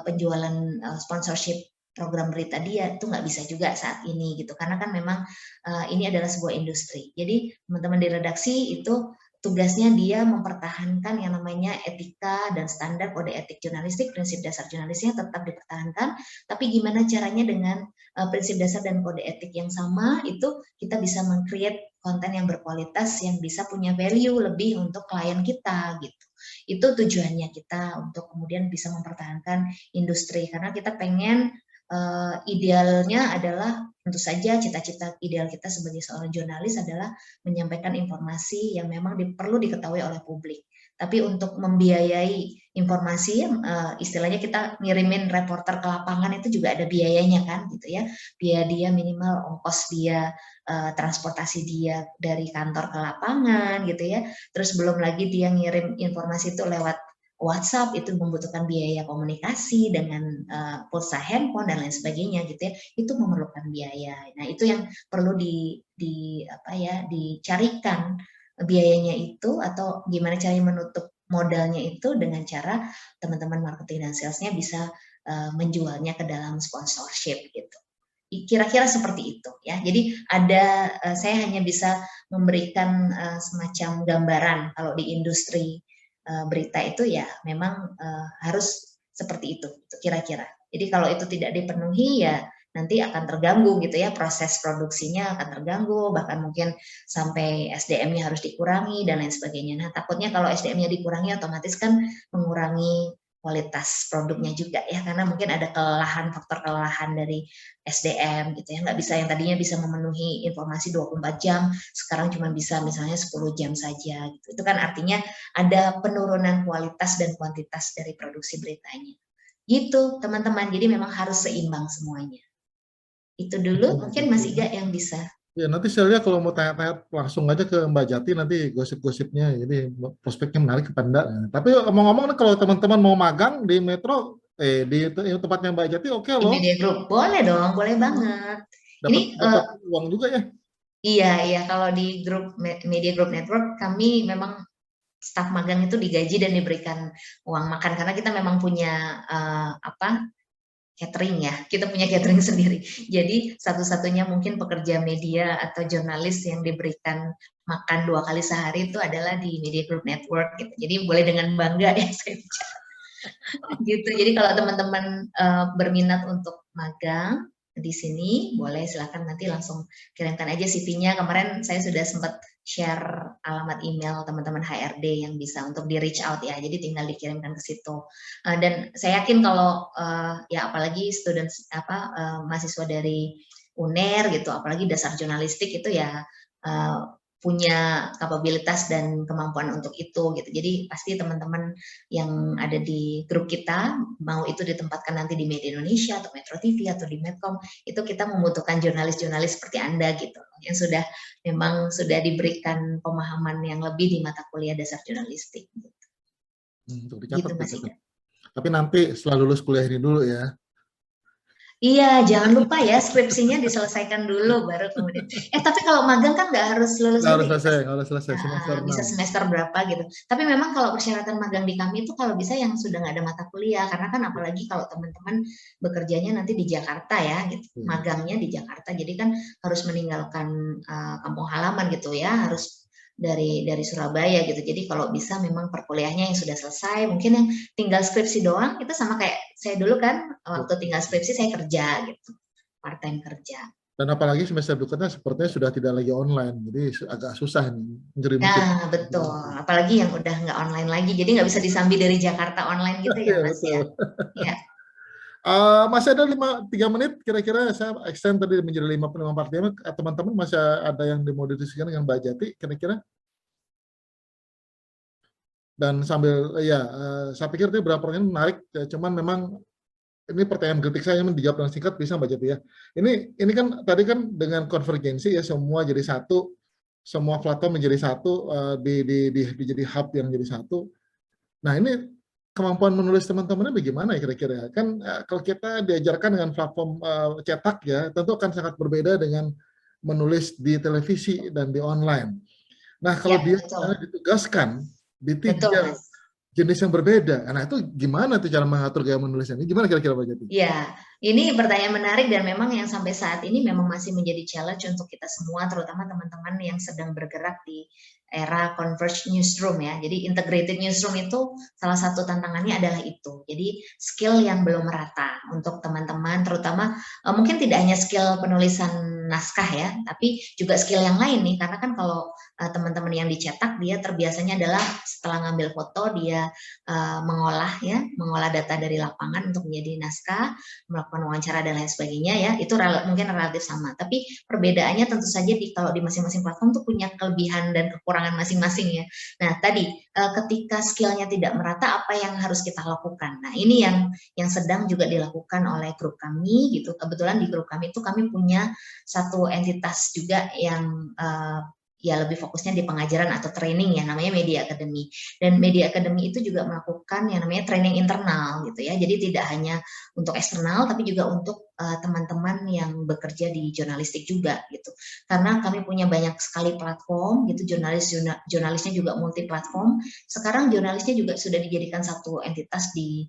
penjualan sponsorship program berita dia, itu nggak bisa juga saat ini gitu, karena kan memang ini adalah sebuah industri. Jadi teman-teman di redaksi itu tugasnya dia mempertahankan yang namanya etika dan standar kode etik jurnalistik, prinsip dasar jurnalistiknya tetap dipertahankan, tapi gimana caranya dengan prinsip dasar dan kode etik yang sama itu kita bisa meng-create konten yang berkualitas yang bisa punya value lebih untuk klien kita gitu. Itu tujuannya kita untuk kemudian bisa mempertahankan industri, karena kita pengen idealnya adalah tentu saja cita-cita ideal kita sebagai seorang jurnalis adalah menyampaikan informasi yang memang perlu diketahui oleh publik. Tapi untuk membiayai informasi, istilahnya kita ngirimin reporter ke lapangan itu juga ada biayanya kan gitu ya, biaya dia minimal, ongkos dia, transportasi dia dari kantor ke lapangan gitu ya, terus belum lagi dia ngirim informasi itu lewat WhatsApp, itu membutuhkan biaya komunikasi dengan pulsa handphone dan lain sebagainya gitu ya, itu memerlukan biaya. Nah itu yang perlu dicarikan biayanya itu, atau gimana caranya menutup modalnya itu dengan cara teman-teman marketing dan salesnya bisa menjualnya ke dalam sponsorship gitu. Kira-kira seperti itu ya. Jadi saya hanya bisa memberikan semacam gambaran kalau di industri berita itu ya memang harus seperti itu kira-kira. Jadi kalau itu tidak dipenuhi ya nanti akan terganggu gitu ya, proses produksinya akan terganggu, bahkan mungkin sampai SDM-nya harus dikurangi dan lain sebagainya. Nah takutnya kalau SDM-nya dikurangi otomatis kan mengurangi kualitas produknya juga ya, karena mungkin ada faktor kelelahan dari SDM gitu ya, nggak bisa, yang tadinya bisa memenuhi informasi 24 jam, sekarang cuma bisa misalnya 10 jam saja gitu. Itu kan artinya ada penurunan kualitas dan kuantitas dari produksi beritanya. Gitu teman-teman, jadi memang harus seimbang semuanya. Itu dulu mungkin Mas Iga yang bisa. Ya, nanti saya lihat kalau mau tanya-tanya langsung aja ke Mbak Jati, nanti gosip-gosipnya, jadi prospeknya menarik ke Anda. Tapi ngomong-ngomong kalau teman-teman mau magang di Metro, di tempatnya Mbak Jati, oke Di loh. Media Group, boleh dong, boleh banget. Dapat uang juga ya? Iya, kalau di grup Media Group Network, kami memang staf magang itu digaji dan diberikan uang makan, karena kita memang punya catering ya, kita punya catering sendiri. Jadi satu-satunya mungkin pekerja media atau jurnalis yang diberikan makan 2 kali sehari itu adalah di Media Group Network gitu. Jadi boleh dengan bangga ya saya bicara. Gitu. Jadi kalau teman-teman berminat untuk magang di sini, boleh silakan nanti langsung kirimkan aja CV-nya. Kemarin saya sudah sempat share alamat email teman-teman HRD yang bisa untuk di reach out ya. Jadi tinggal dikirimkan ke situ. Dan saya yakin kalau ya apalagi mahasiswa dari UNER gitu, apalagi dasar jurnalistik itu ya punya kapabilitas dan kemampuan untuk itu gitu. Jadi pasti teman-teman yang ada di grup kita, mau itu ditempatkan nanti di Media Indonesia atau Metro TV atau di Medcom, itu kita membutuhkan jurnalis-jurnalis seperti Anda gitu, yang memang sudah diberikan pemahaman yang lebih di mata kuliah dasar jurnalistik. Gitu. Untuk dicatat, gitu Mas Ida. Tapi nanti setelah lulus kuliah ini dulu ya. Iya, jangan lupa ya skripsinya diselesaikan dulu baru kemudian. Tapi kalau magang kan nggak harus lulus dulu. Nggak harus selesai semester 6. Bisa semester berapa gitu. Tapi memang kalau persyaratan magang di kami itu kalau bisa yang sudah nggak ada mata kuliah, karena kan apalagi kalau teman-teman bekerjanya nanti di Jakarta ya, gitu. Magangnya di Jakarta, jadi kan harus meninggalkan kampung halaman gitu ya, harus dari Surabaya gitu. Jadi kalau bisa memang perkuliahnya yang sudah selesai, mungkin yang tinggal skripsi doang, itu sama kayak saya dulu kan, waktu tinggal skripsi saya kerja gitu, part time kerja. Dan apalagi semester berikutnya sepertinya sudah tidak lagi online, jadi agak susah nih. Nah betul, apalagi yang udah nggak online lagi, jadi nggak bisa disambi dari Jakarta online gitu ya Mas ya. Ya. Masih ada 3 menit, kira-kira saya extend tadi menjadi 5:45. Teman-teman masih ada yang mau didiskusikan dengan Mbak Jati, kira-kira? Dan sambil, saya pikir itu beberapa pertanyaan menarik, cuman memang ini pertanyaan kritik saya yang dijawab dengan singkat bisa Mbak Jati ya. Ini kan tadi kan dengan konvergensi ya, semua jadi satu, semua platform menjadi satu, jadi hub yang jadi satu. Nah ini kemampuan menulis teman-temannya bagaimana ya kira-kira? Kan kalau kita diajarkan dengan platform cetak ya, tentu akan sangat berbeda dengan menulis di televisi dan di online. Nah kalau dia ditugaskan di 3 jenis yang berbeda, nah itu gimana tuh cara mengatur gaya menulisnya? Ini gimana kira-kira Pak Jati? Ya, ini pertanyaan menarik dan memang yang sampai saat ini memang masih menjadi challenge untuk kita semua, terutama teman-teman yang sedang bergerak di era converged newsroom ya. Jadi integrated newsroom itu salah satu tantangannya adalah itu. Jadi skill yang belum merata untuk teman-teman, terutama mungkin tidak hanya skill penulisan naskah ya, tapi juga skill yang lain nih, karena kan kalau teman-teman yang dicetak dia terbiasanya adalah setelah ngambil foto dia mengolah data dari lapangan untuk menjadi naskah, melakukan wawancara dan lain sebagainya ya, itu mungkin relatif sama. Tapi perbedaannya tentu saja kalau di masing-masing platform tuh punya kelebihan dan kekurangan masing-masing ya. Nah tadi ketika skillnya tidak merata, apa yang harus kita lakukan? Nah ini yang sedang juga dilakukan oleh grup kami gitu. Kebetulan di grup kami itu kami punya satu entitas juga yang ya lebih fokusnya di pengajaran atau training ya, namanya Media Academy. Dan Media Academy itu juga melakukan yang namanya training internal gitu ya. Jadi tidak hanya untuk eksternal tapi juga untuk teman-teman yang bekerja di jurnalistik juga gitu. Karena kami punya banyak sekali platform gitu, jurnalisnya juga multi platform. Sekarang jurnalisnya juga sudah dijadikan satu entitas di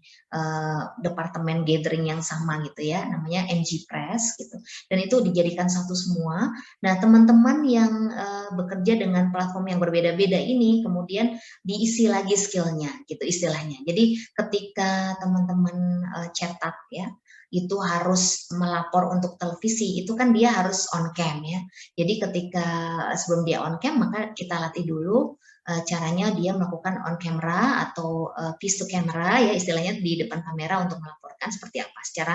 departemen gathering yang sama gitu ya, namanya MG Press gitu. Dan itu dijadikan satu semua. Nah, teman-teman yang bekerja dengan platform yang berbeda-beda ini kemudian diisi lagi skillnya gitu istilahnya. Jadi ketika teman-teman cetak ya, itu harus melapor untuk televisi, itu kan dia harus on cam ya. Jadi ketika sebelum dia on cam, maka kita latih dulu caranya dia melakukan on camera atau piece to camera ya, istilahnya di depan kamera untuk melaporkan seperti apa secara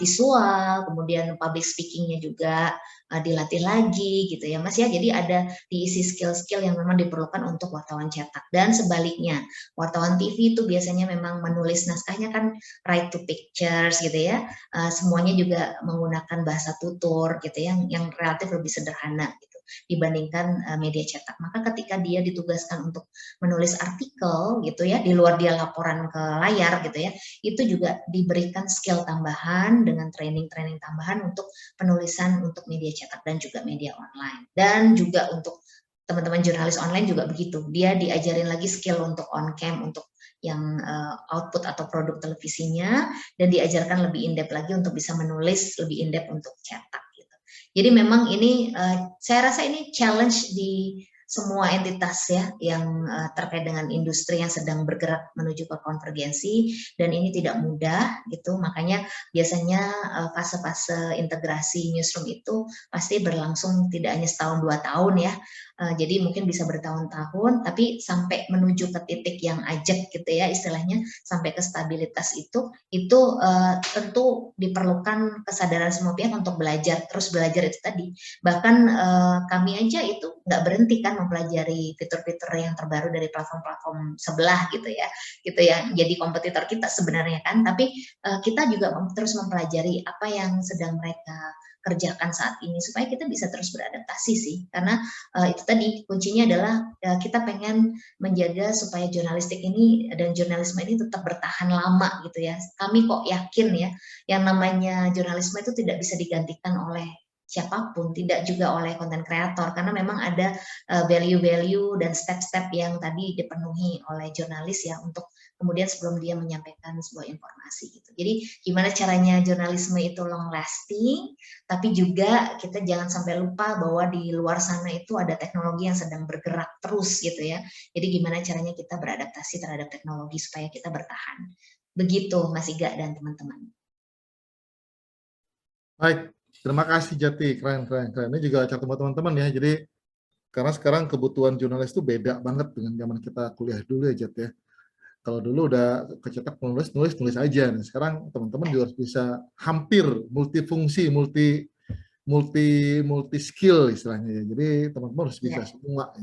visual, kemudian public speakingnya juga dilatih lagi gitu ya Mas ya. Jadi ada diisi skill-skill yang memang diperlukan untuk wartawan cetak. Dan sebaliknya, wartawan TV itu biasanya memang menulis naskahnya kan write to pictures gitu ya. Semuanya juga menggunakan bahasa tutur gitu ya, yang relatif lebih sederhana gitu dibandingkan media cetak. Maka ketika dia ditugaskan untuk menulis artikel gitu ya, di luar dia laporan ke layar gitu ya, itu juga diberikan skill tambahan dengan training-training tambahan untuk penulisan untuk media cetak dan juga media online. Dan juga untuk teman-teman jurnalis online juga begitu. Dia diajarin lagi skill untuk on cam, untuk yang output atau produk televisinya, dan diajarkan lebih in-depth lagi untuk bisa menulis lebih in-depth untuk cetak. Jadi memang ini saya rasa ini challenge di semua entitas ya yang terkait dengan industri yang sedang bergerak menuju ke konvergensi, dan ini tidak mudah gitu. Makanya biasanya fase-fase integrasi newsroom itu pasti berlangsung tidak hanya setahun 2 tahun ya. Jadi mungkin bisa bertahun-tahun, tapi sampai menuju ke titik yang ajak gitu ya istilahnya, sampai ke stabilitas itu tentu diperlukan kesadaran semua pihak untuk belajar, terus belajar itu tadi. Bahkan kami aja itu nggak berhenti kan mempelajari fitur-fitur yang terbaru dari platform-platform sebelah gitu ya, jadi kompetitor kita sebenarnya kan, tapi kita juga terus mempelajari apa yang sedang mereka kerjakan saat ini supaya kita bisa terus beradaptasi sih. Karena itu tadi kuncinya adalah kita pengen menjaga supaya jurnalistik ini dan jurnalisme ini tetap bertahan lama gitu ya. Kami kok yakin ya yang namanya jurnalisme itu tidak bisa digantikan oleh siapapun, tidak juga oleh konten kreator, karena memang ada value-value dan step-step yang tadi dipenuhi oleh jurnalis ya untuk kemudian sebelum dia menyampaikan sebuah informasi gitu. Jadi gimana caranya jurnalisme itu long lasting, tapi juga kita jangan sampai lupa bahwa di luar sana itu ada teknologi yang sedang bergerak terus gitu ya. Jadi gimana caranya kita beradaptasi terhadap teknologi supaya kita bertahan. Begitu Mas Iga dan teman-teman. Baik, terima kasih Jati, keren. Ini juga catat buat teman-teman ya. Jadi karena sekarang kebutuhan jurnalis itu beda banget dengan zaman kita kuliah dulu ya Jat ya. Kalau dulu udah kecetak nulis aja. Nah, sekarang teman-teman juga harus bisa hampir multifungsi, multi skill istilahnya ya. Jadi teman-teman harus bisa semua.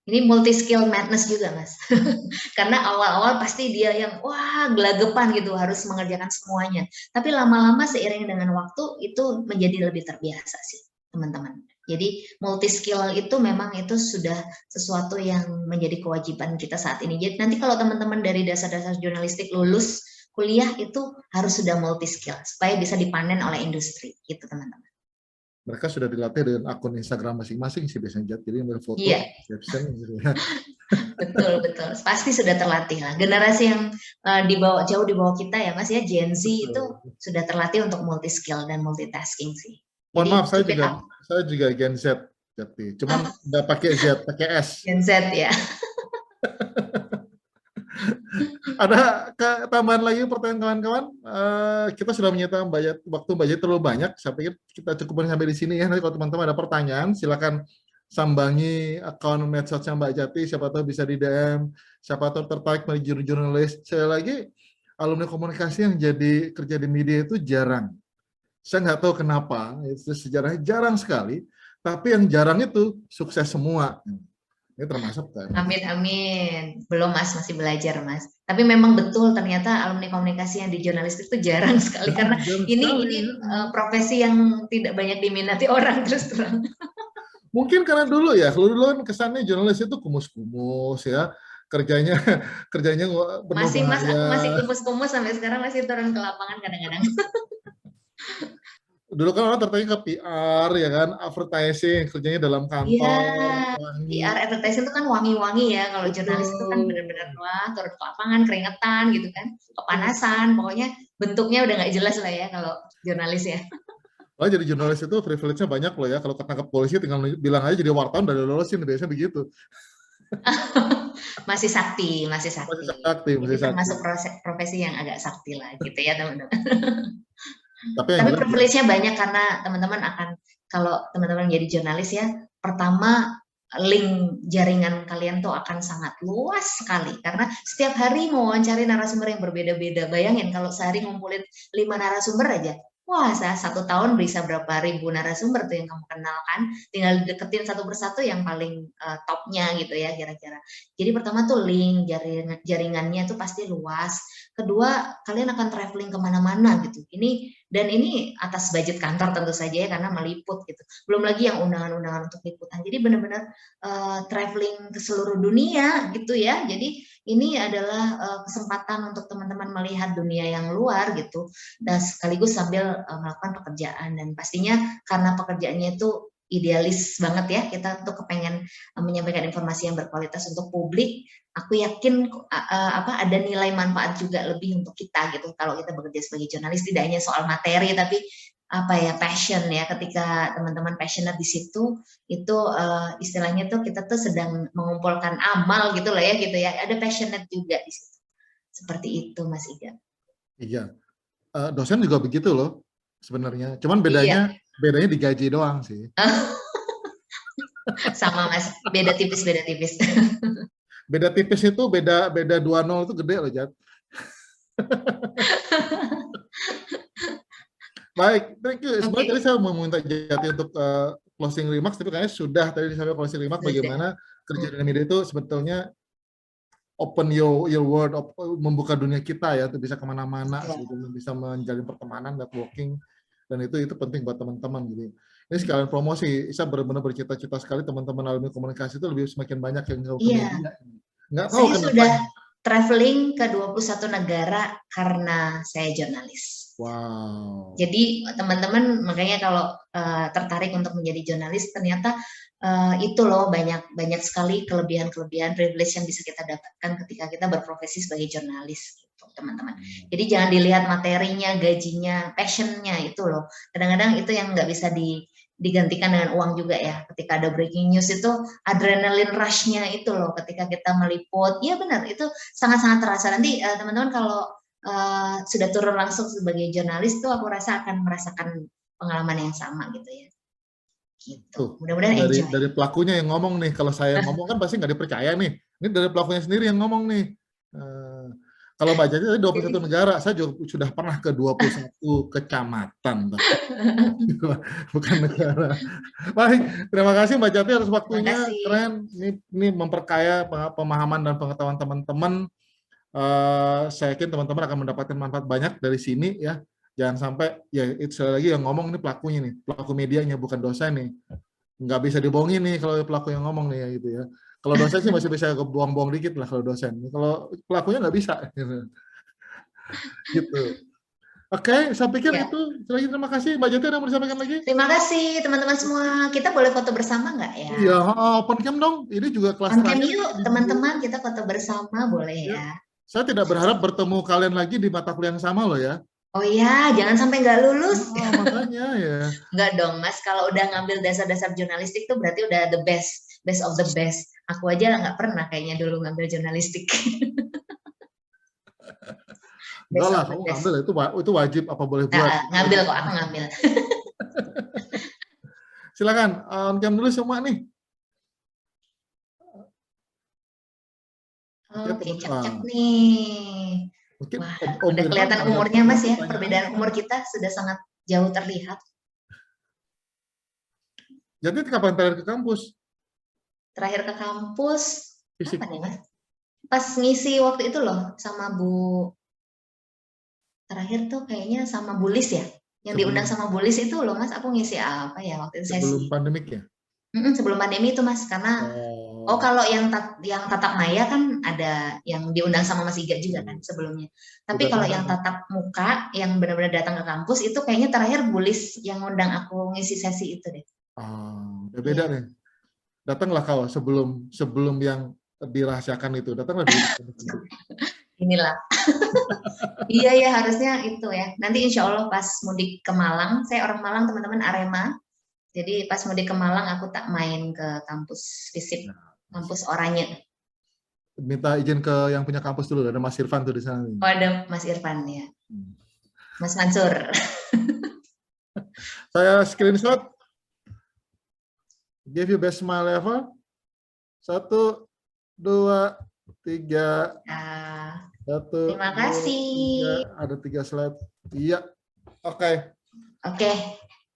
Ini multi skill madness juga Mas. Karena awal-awal pasti dia yang wah gelagapan gitu harus mengerjakan semuanya. Tapi lama-lama seiring dengan waktu itu menjadi lebih terbiasa sih teman-teman. Jadi multi skill itu memang itu sudah sesuatu yang menjadi kewajiban kita saat ini. Jadi nanti kalau teman-teman dari dasar-dasar jurnalistik lulus kuliah itu harus sudah multi skill supaya bisa dipanen oleh industri gitu teman-teman. Mereka sudah dilatih dengan akun Instagram masing-masing sih biasanya, jadi foto, caption gitu ya. Betul. Pasti sudah terlatih lah. Generasi yang jauh di bawah kita ya Mas ya, Gen Z itu sudah terlatih untuk multi skill dan multitasking sih. Mohon maaf, saya juga Gen Z, jadi cuman nggak pakai Z, pakai S. Gen Z ya. Ada tambahan lagi pertanyaan kawan-kawan? Kita sudah menyita waktu Mbak Jati terlalu banyak. Saya pikir kita cukupkan sampai di sini ya. Nanti kalau teman-teman ada pertanyaan, silakan sambangi akun medsosnya Mbak Jati. Siapa tahu bisa di DM. Siapa tahu tertarik menjadi jurnalis. Sekali lagi, alumni komunikasi yang jadi kerja di media itu jarang. Saya nggak tahu kenapa, itu sejarahnya jarang sekali, tapi yang jarang itu sukses semua. Ini termasuk kan. Amin, amin. Belum Mas, masih belajar Mas. Tapi memang betul ternyata alumni komunikasi yang di jurnalistik itu jarang sekali karena ini profesi yang tidak banyak diminati orang terus terang. Mungkin karena dulu ya, kalau dulu kan kesannya jurnalis itu kumus-kumus ya, kerjanya penuh Masih Mas, bahaya. aku masih kumus-kumus sampai sekarang masih turun ke lapangan kadang-kadang. Dulu kan orang tertarik ke PR ya kan, advertising, kerjanya dalam kantor. Iya, PR advertising itu kan wangi-wangi ya. Kalau jurnalis itu kan benar-benar wah turun ke lapangan, keringetan gitu kan, kepanasan. Pokoknya bentuknya udah nggak jelas lah ya kalau jurnalis ya. Oh, jadi jurnalis itu privilege-nya banyak loh ya. Kalau ketangkap polisi tinggal bilang aja jadi wartawan udah lolosin, biasanya begitu. Masih sakti, masih sakti. Masih sakti, masih Jadi termasuk sakti. profesi yang agak sakti lah gitu ya teman-teman. Tapi Tapi privilege-nya banyak karena teman-teman akan, kalau teman-teman jadi jurnalis ya, pertama link jaringan kalian tuh akan sangat luas sekali karena setiap hari mewawancari narasumber yang berbeda-beda. Bayangin kalau sehari ngumpulin 5 narasumber aja. Wah, saya 1 tahun bisa berapa ribu narasumber tuh yang kamu kenal kan. Tinggal deketin satu persatu yang paling topnya gitu ya kira-kira. Jadi pertama tuh link jaringannya tuh pasti luas. Kedua, kalian akan traveling kemana-mana gitu. Ini atas budget kantor tentu saja ya karena meliput gitu. Belum lagi yang undangan-undangan untuk liputan. Jadi benar-benar traveling ke seluruh dunia gitu ya. Jadi ini adalah kesempatan untuk teman-teman melihat dunia yang luar gitu. Dan sekaligus sambil melakukan pekerjaan. Dan pastinya karena pekerjaannya itu idealis banget ya, kita tuh kepengen menyampaikan informasi yang berkualitas untuk publik. Aku yakin ada nilai manfaat juga lebih untuk kita gitu kalau kita bekerja sebagai jurnalis, tidak hanya soal materi tapi passion ya. Ketika teman-teman passionate di situ itu istilahnya tuh kita tuh sedang mengumpulkan amal gitu loh ya gitu ya, ada passionate juga di situ. Seperti itu Mas Iga. Iya, dosen juga begitu loh sebenarnya, cuman bedanya digaji doang sih. Sama Mas, beda tipis. Beda tipis itu beda 20 itu gede loh, Jat. Baik, thank you. Sebenarnya tadi saya mau minta Jati untuk closing remarks, tapi kayaknya sudah tadi sampai closing remarks bagaimana kerja di media itu sebetulnya open your world, membuka dunia kita ya, bisa kemana-mana, bisa menjalin pertemanan, networking, dan itu penting buat teman-teman. Jadi ini sekalian promosi, saya benar-benar bercita-cita sekali teman-teman alumni komunikasi itu lebih semakin banyak yang ke media. Nggak tahu saya sudah traveling ke 21 negara karena saya jurnalis. Wow. Jadi teman-teman makanya kalau tertarik untuk menjadi jurnalis, ternyata itu loh banyak sekali kelebihan-kelebihan privilege yang bisa kita dapatkan ketika kita berprofesi sebagai jurnalis gitu teman-teman. Jadi jangan dilihat materinya, gajinya, passionnya itu loh. Kadang-kadang itu yang nggak bisa digantikan dengan uang juga ya. Ketika ada breaking news itu adrenalin rush-nya itu loh ketika kita meliput. Iya benar, itu sangat-sangat terasa. Nanti teman-teman kalau sudah turun langsung sebagai jurnalis tuh aku rasa akan merasakan pengalaman yang sama gitu ya. Gitu. Mudah-mudahan enjoy. Dari pelakunya yang ngomong nih, kalau saya ngomong kan pasti nggak dipercaya nih. Ini dari pelakunya sendiri yang ngomong nih. Kalau Mbak Jati tadi 21 negara, saya juga sudah pernah ke 21 kecamatan. Bukan negara. Baik, terima kasih Mbak Jati atas waktunya. Keren, ini memperkaya pemahaman dan pengetahuan teman-teman. Saya yakin teman-teman akan mendapatkan manfaat banyak dari sini ya. Jangan sampai, ya itu sekali lagi yang ngomong nih pelakunya nih, pelaku medianya bukan dosen nih. Nggak bisa dibohongin nih kalau pelaku yang ngomong nih ya gitu ya. Kalau dosen sih masih bisa buang-buang dikit lah kalau dosen. Kalau pelakunya nggak bisa. Gitu. Oke, saya pikir itu. Terima kasih. Mbak Jati ada mau disampaikan lagi? Terima kasih teman-teman semua. Kita boleh foto bersama nggak ya? Iya, open cam dong. Ini juga kelas terakhir. On cam yuk teman-teman, kita foto bersama boleh ya. Saya tidak berharap bertemu kalian lagi di mata kuliah yang sama loh ya. Oh iya, jangan sampai nggak lulus. Oh, makanya ya. Nggak dong, Mas. Kalau udah ngambil dasar-dasar jurnalistik tuh berarti udah the best of the best. Aku aja nggak pernah kayaknya dulu ngambil jurnalistik. Enggak lah, kamu ngambil itu wajib apa boleh buat. Ngambil kok, aku ngambil. Silakan, on cam dulu semua nih. Oke, cek nih. Mungkin Wah, Om udah Irfan kelihatan ada umurnya Mas ya, pertanyaan? perbedaan umur kita sudah sangat jauh terlihat. Jadi kapan terakhir ke kampus? Terakhir ke kampus, Fisik. kapan ya Mas? Pas ngisi waktu itu loh, sama Bu, terakhir tuh kayaknya sama Bu Lis ya, yang diundang sama Bu Lis itu loh Mas, aku ngisi apa ya waktu itu Sebelum sesi. pandemik ya? Sebelum pandemi itu Mas, karena kalau yang tatap maya kan ada yang diundang sama Mas Iga juga kan sebelumnya. Tapi kalau yang tatap muka, yang benar-benar datang ke kampus itu kayaknya terakhir Bu Lis yang ngundang aku ngisi sesi itu deh. Udah beda nih. Datanglah kau sebelum yang dirahasiakan itu. Datanglah dulu. Inilah. Iya ya harusnya itu ya. Nanti insya Allah pas mudik ke Malang, saya orang Malang teman-teman Arema. Jadi pas mudik ke Malang aku tak main ke kampus fisik, kampus Oranye. Minta izin ke yang punya kampus dulu. Ada Mas Irfan tuh di sana. Oh ada Mas Irfan ya. Mas Mansur. Saya screenshot. Give you best smile ever. 1, 2, 3. Terima kasih. 2, 3. Ada 3 slide. Iya. Oke.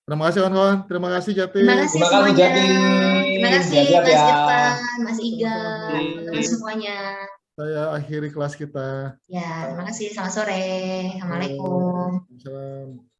Terima kasih kawan-kawan. Terima kasih Jati. Terima kasih semuanya. Terima kasih Mas Irfan, Mas Iga, teman-teman semuanya. Saya akhiri kelas kita. Ya, terima kasih. Selamat sore. Assalamualaikum. Salam.